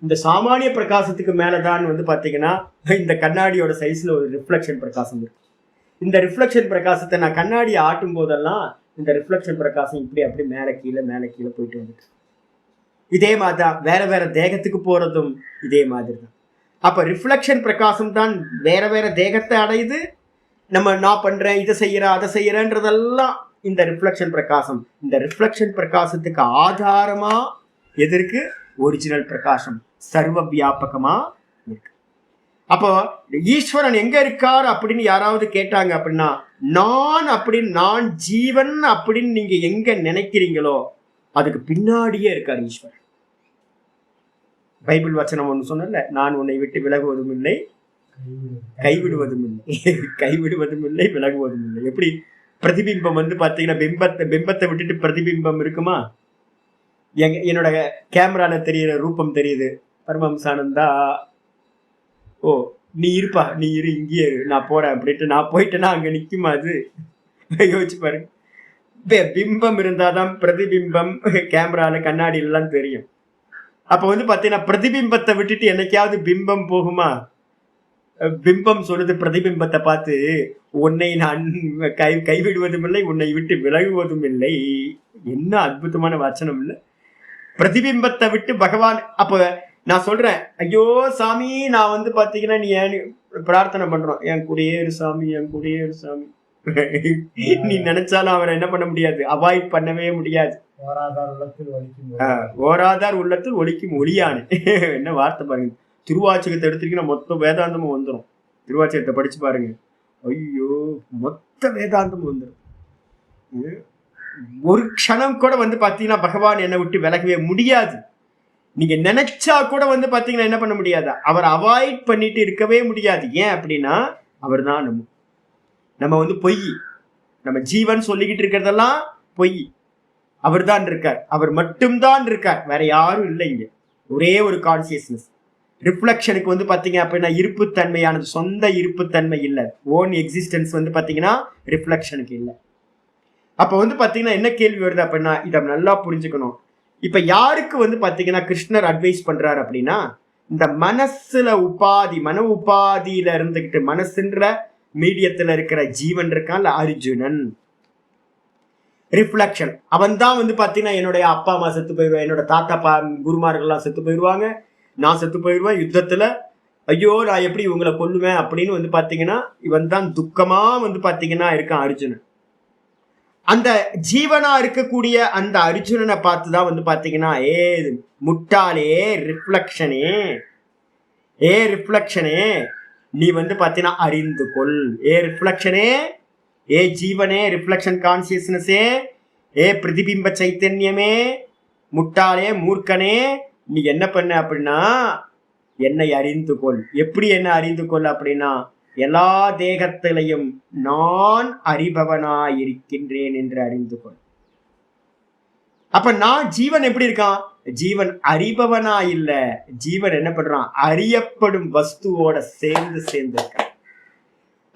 இந்த சாமானிய பிரகாசத்துக்கு மேலதான் வந்து பாத்தீங்கன்னா இந்த கண்ணாடியோட சைஸ்ல ஒரு ரிஃப்ளெக்ஷன் பிரகாசம் இருக்கு. இந்த ரிஃப்ளெக்ஷன் பிரகாசத்தை நான் கண்ணாடியை ஆட்டும் போதெல்லாம் இந்த ரிஃப்ளெக்ஷன் பிரகாசம் இப்படி அப்படி மேலே கீழே போயிட்டு வந்துட்டு, இதே மாதிரிதான் வேற வேற தேகத்துக்கு போறதும் இதே மாதிரி தான். அப்ப ரிஃப்ளெக்ஷன் பிரகாசம் தான் வேற தேகத்தை அடையுது. நான் பண்றேன், இதை செய்யறேன், அதை செய்யறேன்றதெல்லாம் இந்த ரிஃப்ளெக்ஷன் பிரகாசம். இந்த ரிஃப்ளெக்ஷன் பிரகாசத்துக்கு ஆதாரமா எதற்கு, ஒரிஜினல் பிரகாசம் சர்வ வியாபகமா இருக்கு. அப்போ ஈஸ்வரன் எங்க இருக்கார் அப்படின்னு யாராவது கேட்டாங்க அப்படின்னா, நான் ஜீவன் அப்படின்னு நீங்க எங்க நினைக்கிறீங்களோ அதுக்கு பின்னாடியே இருக்கார் ஈஸ்வரன். பைபிள் வசனம் ஒண்ணு சொன்னல, நான் உன்னை விட்டு விலகுவதும் இல்லை கைவிடுவதும் இல்லை விலகுவதும் இல்லை. எப்படி பிரதிபிம்பம் வந்து பாத்தீங்கன்னா பிம்பத்தை விட்டுட்டு பிரதிபிம்பம் இருக்குமா? என்னோட கேமரால தெரியுற ரூபம் தெரியுது, பரமஹம்சானந்தா, ஓ நீ இருப்பா, நீ இரு, இங்கேயே இரு, நான் போறேன் அப்படின்ட்டு நான் போயிட்டேன்னா அங்க நிக்குமா? அது யோசிச்சு பாருங்க. பிம்பம் இருந்தாதான் பிரதிபிம்பம் கேமரால கண்ணாடி எல்லாம் தெரியும். அப்ப வந்து பாத்தீங்கன்னா பிரதிபிம்பத்தை விட்டுட்டு என்னைக்காவது பிம்பம் போகுமா? பிம்பம் சொல்லுது பிரதிபிம்பத்தை பார்த்து, உன்னை நான் கைவிடுவதும் இல்லை, உன்னை விட்டு விலகுவதும் இல்லை. என்ன அற்புதமான வச்சனம் இல்லை? பிரதிபிம்பத்தை விட்டு பகவான். அப்ப நான் சொல்றேன், ஐயோ சாமி, நான் வந்து பாத்தீங்கன்னா நீ ஏன் பிரார்த்தனை பண்றோம், என் கூடயே இரு சாமி, என் கூடயே இரு சாமி. நீ நினைச்சாலும் அவரை என்ன பண்ண முடியாது, அவாய்ட் பண்ணவே முடியாது. ஓராதார் உள்ளத்தில் ஒலிக்கும் ஒளியானே. என்ன வார்த்தை பாருங்க. திருவாச்சகத்தை எடுத்துட்டீங்கன்னா மொத்த வேதாந்தமும் வந்துடும். திருவாச்சகத்தை படிச்சு பாருங்க, ஐயோ மொத்த வேதாந்தமும் வந்துடும். ஒரு க்ஷணம் கூட வந்து பாத்தீங்கன்னா பகவான் என்னை விட்டு விலகவே முடியாது. நீங்க நினைச்சா கூட வந்து பாத்தீங்கன்னா என்ன பண்ண முடியாது, அவரை அவாய்ட் பண்ணிட்டு இருக்கவே முடியாது. ஏன் அப்படின்னா அவர் தான் நம்ம வந்து பொய். நம்ம ஜீவன் சொல்லிக்கிட்டு இருக்கிறதெல்லாம் பொய். அவர் தான் இருக்கார், அவர் மட்டும்தான் இருக்கார், வேற யாரும் இல்லை. இங்க ஒரே ஒரு கான்சியஸ்னஸ். ரிஃப்ளெக்ஷனுக்கு வந்து பாத்தீங்க அப்படின்னா இருப்புத்தன்மையானது, சொந்த இருப்புத்தன்மை இல்லை. ஓன் எக்ஸிஸ்டன்ஸ் வந்து பாத்தீங்கன்னா ரிஃப்ளெக்ஷனுக்கு இல்லை. அப்ப வந்து பாத்தீங்கன்னா என்ன கேள்வி வருது அப்படின்னா, இதை நல்லா புரிஞ்சுக்கணும். இப்ப யாருக்கு வந்து பாத்தீங்கன்னா கிருஷ்ணர் அட்வைஸ் பண்றாரு அப்படின்னா, இந்த மனசுல உபாதி, மன உபாதியில இருந்துகிட்டு மனசுன்ற மீடியத்துல இருக்கிற ஜீவன் இருக்கான்ல அர்ஜுனன், ரிஃப்ளெக்ஷன். அவன் தான் வந்து பாத்தீங்கன்னா என்னுடைய அப்பா அம்மா செத்து போயிடுவான், என்னோட தாத்தா குருமார்கள்லாம் செத்து போயிடுவாங்க, நான் செத்து போயிடுவேன் யுத்தத்துல, ஐயோ நான் எப்படி இவங்களை கொல்லுவேன் அப்படின்னு வந்து பாத்தீங்கன்னா இவன் தான் துக்கமா வந்து பாத்தீங்கன்னா இருக்கான் அர்ஜுனன். அந்த ஜீவனா இருக்கக்கூடிய அந்த அர்ஜுனனை பார்த்துதான் வந்து பாத்தீங்கன்னா, முட்டாளே ரிஃப்ளெக்ஷனே, ரிஃப்ளெக்ஷனே நீ வந்து பாத்தீங்கன்னா அறிந்து கொள். ரிஃப்ளெக்ஷனே, ஜீவனே, ரிஃப்ளெக்ஷன் கான்சியஸ்னஸே, பிரதிபிம்ப சைத்தன்யமே, முட்டாளே மூர்க்கனே, நீ என்ன பண்ண அப்படின்னா என்னை அறிந்து கொள். எப்படி என்ன அறிந்து கொள் அப்படின்னா, எல்லா தேகத்திலையும் நான் அறிபவனாயிருக்கின்றேன் என்று அறிந்து கொள். அப்ப நான் ஜீவன் எப்படி இருக்கான்? ஜீவன் அறிபவனா இல்ல, ஜீவன் என்ன பண்றான்? அறியப்படும் வஸ்துவோட சேர்ந்து இருக்கான்.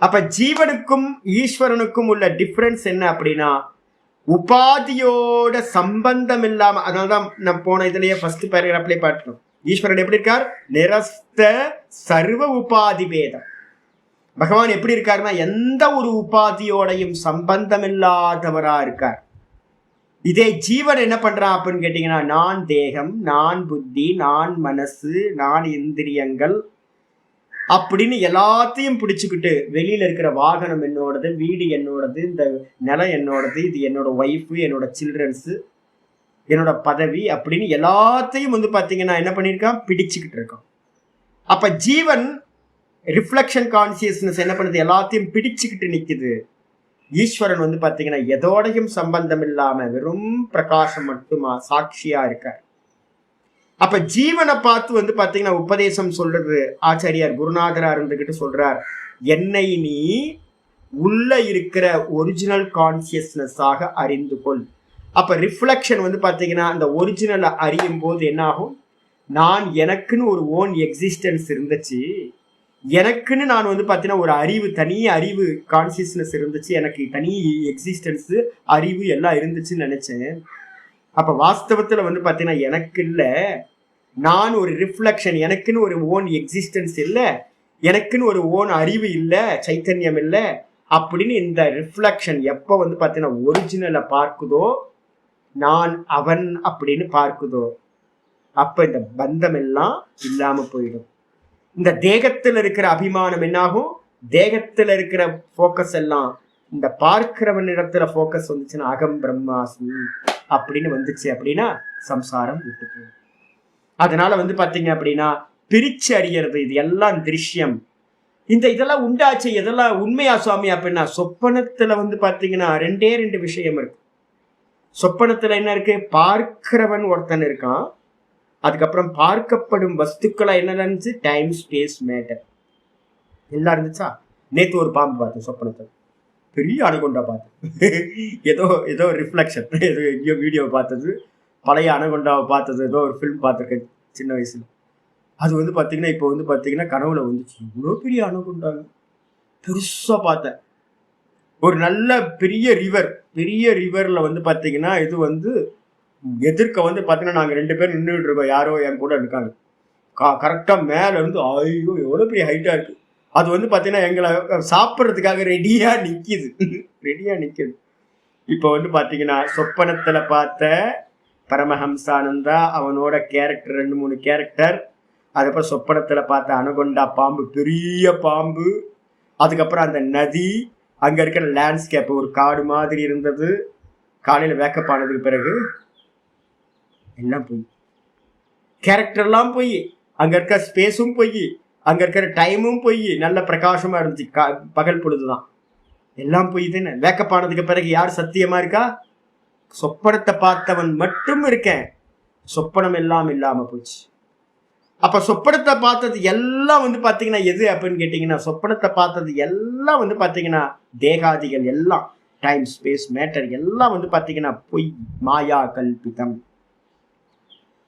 அப்ப ஜீவனுக்கும் ஈஸ்வரனுக்கும் உள்ள டிஃபரன்ஸ் என்ன அப்படின்னா, உபாதியோட சம்பந்தம் இல்லாம, அதனாலதான் நம்ம போன இதுலயே ஃபர்ஸ்ட் பேராகிராஃப்லயே பார்த்தோம், ஈஸ்வரன் எப்படி இருக்கார்? நிரஸ்த சர்வ உபாதி பேதம். பகவான் எப்படி இருக்காருன்னா எந்த ஒரு உபாதியோடையும் சம்பந்தம் இல்லாதவரா இருக்கார். இதே ஜீவன் என்ன பண்றான் அப்படின்னு கேட்டீங்கன்னா, நான் தேகம், நான் புத்தி, நான் மனசு, நான் இந்திரியங்கள் அப்படின்னு எல்லாத்தையும் பிடிச்சுக்கிட்டு, வெளியில இருக்கிற வாகனம் என்னோடது, வீடு என்னோடது, இந்த நிலம் என்னோடது, இது என்னோட ஒய்ஃபு, என்னோட சில்ட்ரன்ஸு, என்னோட பதவி அப்படின்னு எல்லாத்தையும் வந்து பாத்தீங்கன்னா என்ன பண்ணியிருக்கான்? பிடிச்சுக்கிட்டு இருக்கான். அப்ப ஜீவன் ரிஃப்ளெக்ஷன் கான்சியஸ்னஸ் என்ன பண்ணுது? எல்லாத்தையும் பிடிச்சுக்கிட்டு நிக்குது. ஈஸ்வரன் வந்து பாத்தீங்கன்னா எதோடையும் சம்பந்தம் இல்லாம வெறும் பிரகாசம் மட்டுமா சாட்சியா இருக்கார். அப்ப ஜீவனை பார்த்து வந்து பாத்தீங்கன்னா உபதேசம் சொல்றது ஆச்சாரியார் குருநாதரா இருந்துகிட்டு சொல்றார், என்னை நீ உள்ள இருக்கிற ஒரிஜினல் கான்சியஸ்னஸ் ஆக அறிந்து கொள். அப்ப ரிஃப்ளெக்ஷன் வந்து பாத்தீங்கன்னா அந்த ஒரிஜினலை அறியும் போது என்ன ஆகும்? நான் எனக்குன்னு ஒரு ஓன் எக்ஸிஸ்டன்ஸ் இருந்துச்சு, எனக்குன்னு நான் வந்து பார்த்தீங்கன்னா ஒரு அறிவு, தனி அறிவு கான்சியஸ்னஸ் இருந்துச்சு, எனக்கு தனி எக்ஸிஸ்டன்ஸு அறிவு எல்லாம் இருந்துச்சுன்னு நினச்சேன். அப்போ வாஸ்தவத்தில் வந்து பார்த்தீங்கன்னா எனக்கு இல்லை, நான் ஒரு ரிஃப்ளெக்ஷன், எனக்குன்னு ஒரு ஓன் எக்ஸிஸ்டன்ஸ் இல்லை, எனக்குன்னு ஒரு ஓன் அறிவு இல்லை, சைத்தன்யம் இல்லை அப்படின்னு இந்த ரிஃப்ளெக்ஷன் எப்போ வந்து பார்த்தீங்கன்னா ஒரிஜினலை பார்க்குதோ, நான் அவன் அப்படின்னு பார்க்குதோ, அப்போ இந்த பந்தம் எல்லாம் இல்லாமல் போயிடும். இந்த தேகத்தில் இருக்கிற அபிமானம் என்னாகும்? தேகத்தில் இருக்கிற ஃபோக்கஸ் எல்லாம் இந்த பார்க்கிறவன் இடத்துல ஃபோக்கஸ் வந்துச்சுன்னா அகம் பிரம்மாஸ்மி அப்படின்னு வந்துச்சு அப்படின்னா சம்சாரம் விட்டு போகும். அதனால வந்து பாத்தீங்க அப்படின்னா பிரிச்சு அறியறது, இது எல்லாம் திருஷ்யம். இதெல்லாம் உண்டாச்சு, இதெல்லாம் உண்மையா சுவாமி அப்படின்னா, சொப்பனத்துல வந்து பாத்தீங்கன்னா ரெண்டு விஷயம் இருக்கு. சொப்பனத்துல என்ன இருக்கு? பார்க்கிறவன் ஒருத்தன் இருக்கான், அதுக்கப்புறம் பார்க்கப்படும் வஸ்துக்களா என்ன இருந்துச்சு? டைம், ஸ்பேஸ், மேட்டர் எல்லாம் இருந்துச்சா? நேற்று ஒரு பாம்பு பார்த்தேன் சொப்பனத்தில், பெரிய அணுகுண்டா பார்த்தேன். ஏதோ ரிஃப்ளெக்ஷன், ஏதோ எங்கேயோ வீடியோ பார்த்தது, பழைய அணுகுண்டாவை பார்த்தது, ஏதோ ஒரு ஃபிலிம் பார்த்துருக்கேன் சின்ன வயசுல. அது வந்து பார்த்தீங்கன்னா இப்போ வந்து பார்த்தீங்கன்னா கனவுல வந்துச்சு, இவ்வளோ பெரிய அணுகுண்டாங்க பெருசாக பார்த்தேன். ஒரு நல்ல பெரிய ரிவரில் வந்து பார்த்தீங்கன்னா இது வந்து எதிர்க்க வந்து பார்த்தீங்கன்னா நாங்கள் 2 பேர் நின்றுட்டு இருக்கோம், யாரோ என் கூட இருக்காங்க. கரெக்டாக மேலே இருந்து ஐயோ எவ்வளோ பெரிய ஹைட்டாக இருக்குது. அது வந்து பார்த்தீங்கன்னா எங்களை சாப்பிட்றதுக்காக ரெடியாக நிற்கிது. இப்போ வந்து பார்த்தீங்கன்னா சொப்பனத்தில் பார்த்த பரமஹம்சானந்தா, அவனோட கேரக்டர் 2-3 கேரக்டர், அதுக்கப்புறம் சொப்பனத்தில் பார்த்த அனகொண்டா பாம்பு, பெரிய பாம்பு, அதுக்கப்புறம் அந்த நதி, அங்கே இருக்கிற லேண்ட்ஸ்கேப் ஒரு காடு மாதிரி இருந்தது. காலையில் வேக்கப் ஆனதுக்கு பிறகு எல்லாம் போய், கேரக்டர்லாம் போய், அங்கே இருக்க ஸ்பேஸும் போய், அங்கே இருக்கிற டைமும் போய், நல்ல பிரகாசமாக இருந்துச்சு, பகல் பொழுதுதான், எல்லாம் போய் தானே. வேக்கப் ஆனதுக்கு பிறகு யார் சத்தியமா இருக்கா? சொப்பனத்தை பார்த்தவன் மட்டும் இருக்கேன், சொப்பனம் எல்லாம் இல்லாமல் போச்சு. அப்போ சொப்பனத்தை பார்த்தது எல்லாம் வந்து பார்த்தீங்கன்னா எது அப்படின்னு கேட்டிங்கன்னா, சொப்பனத்தை பார்த்தது எல்லாம் வந்து பார்த்தீங்கன்னா தேகாதிகள் எல்லாம் டைம் ஸ்பேஸ் மேட்டர் எல்லாம் வந்து பாத்தீங்கன்னா பொய், மாயா கல்பிதம்.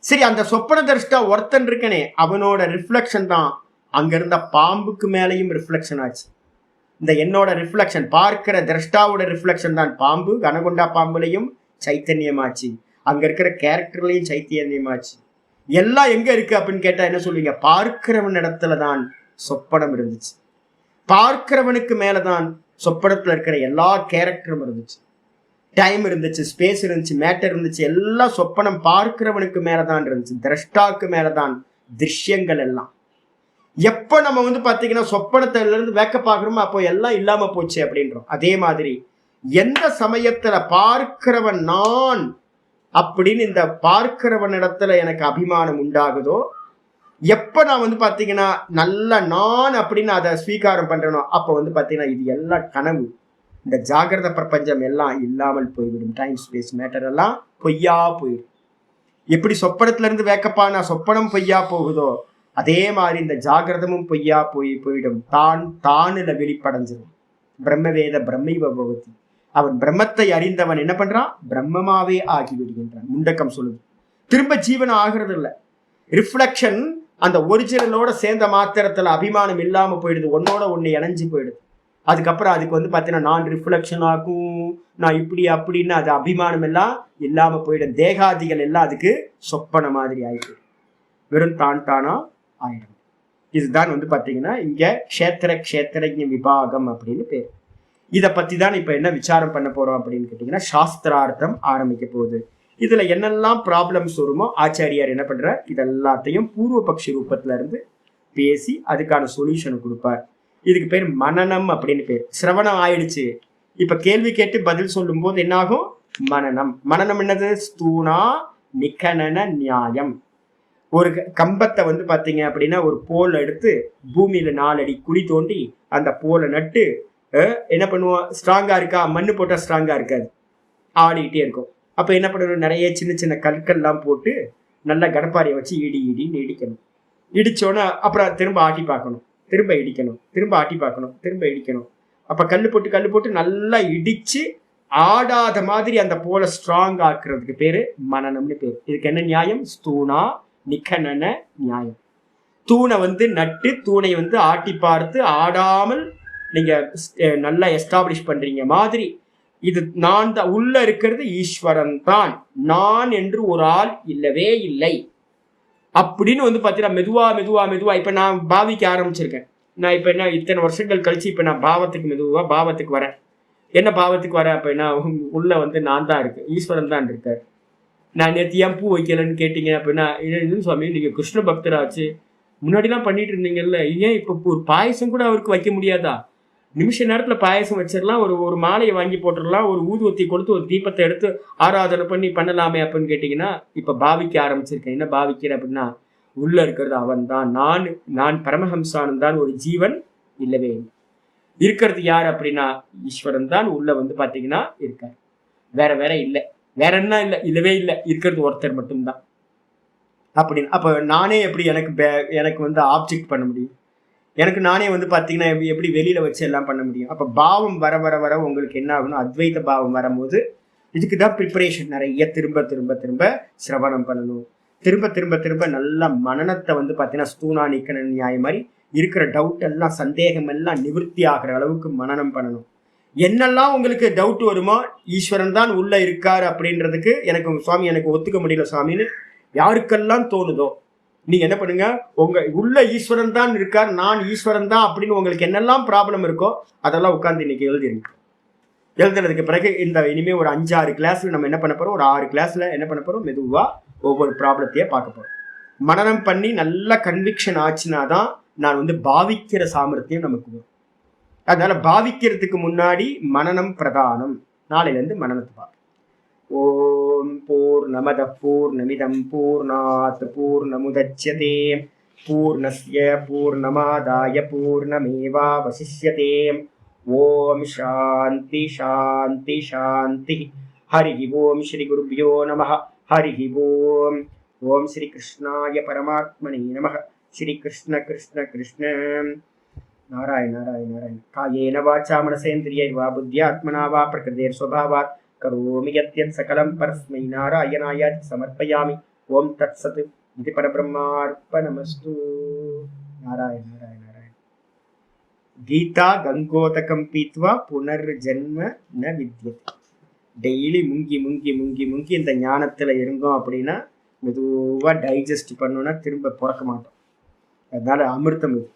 சரி, அந்த சொப்பன தரிஷ்டா ஒருத்தன் இருக்கனே அவனோட ரிஃப்ளெக்ஷன் தான் அங்க இருந்த பாம்புக்கு மேலேயும் ரிஃப்ளெக்ஷன் ஆச்சு. இந்த என்னோட ரிஃப்ளெக்ஷன், பார்க்கிற திரஷ்டாவோட ரிஃப்ளெக்ஷன் தான் பாம்பு. கனகொண்டா பாம்புலையும் சைத்தன்யமாச்சு, அங்க இருக்கிற கேரக்டர்லையும் சைத்தன்யமாச்சு. எல்லாம் எங்க இருக்கு அப்படின்னு கேட்டா என்ன சொல்லுவீங்க? பார்க்கிறவன் இடத்துல தான் சொப்பனம் இருந்துச்சு. பார்க்கிறவனுக்கு மேலதான் சொப்பனத்துல இருக்கிற எல்லா கேரக்டரும் இருந்துச்சு. டைம் இருந்துச்சு, ஸ்பேஸ் இருந்துச்சு, மேட்டர் இருந்துச்சு. எல்லாம் சொப்பனம் பார்க்கிறவனுக்கு மேலதான் இருந்துச்சு. திரஷ்டாக்கு மேலதான் திருஷ்யங்கள் எல்லாம். எப்ப நம்ம வந்து பாத்தீங்கன்னா சொப்பனத்துல இருந்து வேக்க பாக்குறோமோ அப்போ எல்லாம் இல்லாம போச்சு அப்படின்றோம். அதே மாதிரி எந்த சமயத்துல பார்க்கிறவன் நான் அப்படின்னு இந்த பார்க்கிறவன் இடத்துல எனக்கு அபிமானம் உண்டாகுதோ, எப்ப நான் வந்து பாத்தீங்கன்னா நல்ல நான் அப்படின்னு அதை ஸ்வீகாரம் பண்றேனோ அப்ப வந்து பாத்தீங்கன்னா இது எல்லாம் கனவு. இந்த ஜாகிரத பிரபஞ்சம் எல்லாம் இல்லாமல் போய்விடும். டைம் ஸ்பேஸ் மேட்டர் எல்லாம் பொய்யா போயிடும். எப்படி சொப்பனத்துல இருந்து வேக்கப்பா சொப்பனம் பொய்யா போகுதோ அதே மாதிரி இந்த ஜாகிரதமும் பொய்யா போயிடும். தானுல வெளிப்படைஞ்சிடும். பிரம்மவேத பிரம்மைவ பவதி. அவன் பிரம்மத்தை அறிந்தவன் என்ன பண்றான்? பிரம்மமாவே ஆகி விடுகின்றான். முண்டக்கம் சொல்லுது. திரும்ப ஜீவனம் ஆகிறது இல்லை. ரிஃப்ளெக்ஷன் அந்த ஒரிஜினலோட சேர்ந்த மாத்திரத்துல அபிமானம் இல்லாம போயிடுது. ஒன்னோட ஒண்ணு இணைஞ்சு போயிடுது. அதுக்கப்புறம் அதுக்கு வந்து பாத்தீங்கன்னா நான் ரிஃப்ளெக்ஷன் ஆகும், நான் இப்படி அப்படின்னு அது அபிமானம் எல்லாம் இல்லாம போயிடும். தேகாதிகள் எல்லாம் அதுக்கு சொப்பன மாதிரி ஆயிடும். வெறும் தானா ஆயிடும். இதுதான் வந்து பாத்தீங்கன்னா இங்க க்ஷேத்திரஜ விபாகம் அப்படின்னு பேர். இதை பத்தி தான் இப்ப என்ன விசாரம் பண்ண போறோம் அப்படின்னு கேட்டீங்கன்னா சாஸ்திரார்த்தம் ஆரம்பிக்க போகுது. இதுல என்னெல்லாம் ப்ராப்ளம்ஸ் வருமோ ஆச்சாரியார் என்ன பண்ற இதெல்லாத்தையும் பூர்வ பக்ஷி ரூபத்துல இருந்து பேசி அதுக்கான சொல்யூஷன் கொடுப்பார். இதுக்கு பேர் மனனம் அப்படின்னு பேர். சிரவணம் ஆயிடுச்சு, இப்ப கேள்வி கேட்டு பதில் சொல்லும் போது என்னாகும்? மனனம். மனனம் என்னது? ஸ்தூணா நிகனன நியாயம். ஒரு கம்பத்தை வந்து பாத்தீங்க அப்படின்னா ஒரு போல் எடுத்து பூமியில 4 அடி குழி தோண்டி அந்த போலை நட்டு என்ன பண்ணுவோம்? ஸ்ட்ராங்கா இருக்கா? மண்ணு போட்டா ஸ்ட்ராங்கா இருக்காது, ஆடிக்கிட்டே இருக்கும். அப்ப என்ன பண்ணணும்? நிறைய சின்ன சின்ன கற்கள்லாம் போட்டு நல்லா கடப்பாரியை வச்சு இடின்னு இடிக்கணும். இடிச்சோன்னா அப்புறம் திரும்ப ஆட்டி பார்க்கணும், திரும்ப இடிக்கணும், திரும்ப ஆட்டி பார்க்கணும், திரும்ப இடிக்கணும். அப்ப கல்லு போட்டு நல்லா இடிச்சு ஆடாத மாதிரி அந்த போல ஸ்ட்ராங் ஆக்குறதுக்கு பேரு மனனம்னு பேரு. இதுக்கு என்ன நியாயம்? ஸ்தூணா நிகனன நியாயம். தூணை வந்து நட்டு தூணை வந்து ஆட்டி பார்த்து ஆடாமல் நீங்க நல்லா எஸ்டாப்ளிஷ் பண்றீங்க மாதிரி இது நான் தான். உள்ள இருக்கிறது ஈஸ்வரன் தான், நான் என்று ஒரு ஆள் இல்லவே இல்லை அப்படின்னு வந்து பாத்தீங்கன்னா மெதுவா இப்ப நான் பாவிக்க ஆரம்பிச்சிருக்கேன். நான் இப்ப என்ன இத்தனை வருஷங்கள் கழிச்சு இப்ப நான் பாவத்துக்கு வரேன். என்ன பாவத்துக்கு வரேன்? அப்ப என்ன உள்ள வந்து நான் தான் இருக்கு, ஈஸ்வரன் தான் இருக்காரு. நான் நேற்று ஏன் பூ வைக்கலன்னு கேட்டீங்க அப்படின்னா, இது சுவாமி நீங்க கிருஷ்ண பக்தராச்சு, முன்னாடிலாம் பண்ணிட்டு இருந்தீங்கல்ல, ஏன் இப்ப ஒரு பாயசம் கூட அவருக்கு வைக்க முடியாதா? நிமிஷ நேரத்துல பாயசம் வச்சிடலாம், ஒரு மாலையை வாங்கி போட்டுடலாம், ஒரு ஊதுவத்தி கொடுத்து ஒரு தீபத்தை எடுத்து ஆராதனை பண்ணலாமே அப்படின்னு கேட்டீங்கன்னா, இப்ப பாவிக்க ஆரம்பிச்சிருக்கேன். என்ன பாவிக்கிறேன் அப்படின்னா, உள்ள இருக்கிறது அவன் தான், நான் பரமஹம்சானந்தான், ஒரு ஜீவன் இல்லவே இல்லை. இருக்கிறது யார் அப்படின்னா ஈஸ்வரன் தான். உள்ள வந்து பாத்தீங்கன்னா இருக்கார், வேற இல்லை, வேற என்ன இல்லை, இல்லவே இல்லை, இருக்கிறது ஒருத்தர் மட்டும்தான் அப்படின்னு. அப்ப நானே எப்படி எனக்கு வந்து ஆப்ஜெக்ட் பண்ண முடியும்? எனக்கு நானே வந்து பாத்தீங்கன்னா எப்படி வெளியில வச்சு எல்லாம் பண்ண முடியும்? அப்ப பாவம் வர உங்களுக்கு என்ன ஆகணும்? அத்வைத பாவம் வரும்போது இதுக்குதான் ப்ரிப்பரேஷன். நிறைய திரும்ப சிரவணம் பண்ணணும். திரும்ப நல்ல மனநத்தை வந்து பாத்தீங்கன்னா ஸ்தூணா நிக்கன நியாயம் மாதிரி இருக்கிற டவுட் எல்லாம் சந்தேகம் எல்லாம் நிவர்த்தி ஆகிற அளவுக்கு மனனம் பண்ணணும். என்னெல்லாம் உங்களுக்கு டவுட் வருமோ ஈஸ்வரன் தான் உள்ள இருக்காரு அப்படின்றதுக்கு எனக்கு ஒத்துக்க முடியல சுவாமின்னு யாருக்கெல்லாம் தோணுதோ நீங்க என்ன பண்ணுங்க, உங்க உள்ள ஈஸ்வரன் தான் இருக்கார், நான் ஈஸ்வரன் தான் அப்படின்னு உங்களுக்கு என்னெல்லாம் ப்ராப்ளம் இருக்கோ அதெல்லாம் உட்கார்ந்து இன்னைக்கு எழுதிருங்க. எழுதுனதுக்கு பிறகு இனிமே ஒரு 5-6 கிளாஸ்ல நம்ம என்ன பண்ண போறோம்? ஒரு 6 கிளாஸ்ல என்ன பண்ண போறோம்? மெதுவா ஒவ்வொரு ப்ராப்ளத்தையே பார்க்க போறோம். மனனம் பண்ணி நல்ல கன்விக்ஷன் ஆச்சுனாதான் நான் வந்து பாவிக்கிற சாமர்த்தியம் நமக்கு வரும். அதனால பாவிக்கிறதுக்கு முன்னாடி மனனம் பிரதானம். நாளையில இருந்து மனனத்தை பார்ப்போம். ஓம் பூர்ணமத பூர்ணமிதம் பூர்ணாத் பூர்ணமுதச்யதே பூர்ணஸ்ய பூர்ணமாதாய பூர்ணமேவாவசிஷ்யதே. ஓம் சாந்தி சாந்தி சாந்தி. ஹரி ஓம் ஸ்ரீ குருப்யோ நமः. ஹரி ஓம். ஓம் ஸ்ரீ கிருஷ்ணாய பரமாத்மனே நமः. ஸ்ரீ கிருஷ்ண கிருஷ்ண கிருஷ்ண நாராயண நாராயண நாராயண. காயேன வாச்சா மனசேந்திரியைர்வா புத்தியாத்மனா வா பிரகிருதேர் ஸ்வபாவாத் கரோமி யத்யத் சகலம் பரஸ்மை நாராயணாய சமர்ப்பயாமி. ஓம் தத் சத். இது பரபிரம்மார்ப்பணமஸ்து. நாராயண நாராயண நாராயண. கீதா கங்கோதகம் பீத்வா புனர்ஜென்ம ந வித்யதே. டெய்லி முங்கி முங்கி முங்கி முங்கி இந்த ஞானத்துல இருந்தோம் அப்படின்னா மெதுவா டைஜஸ்ட் பண்ணோம்னா திரும்ப பிறக்க மாட்டோம். அதனால அமிர்தம் இது.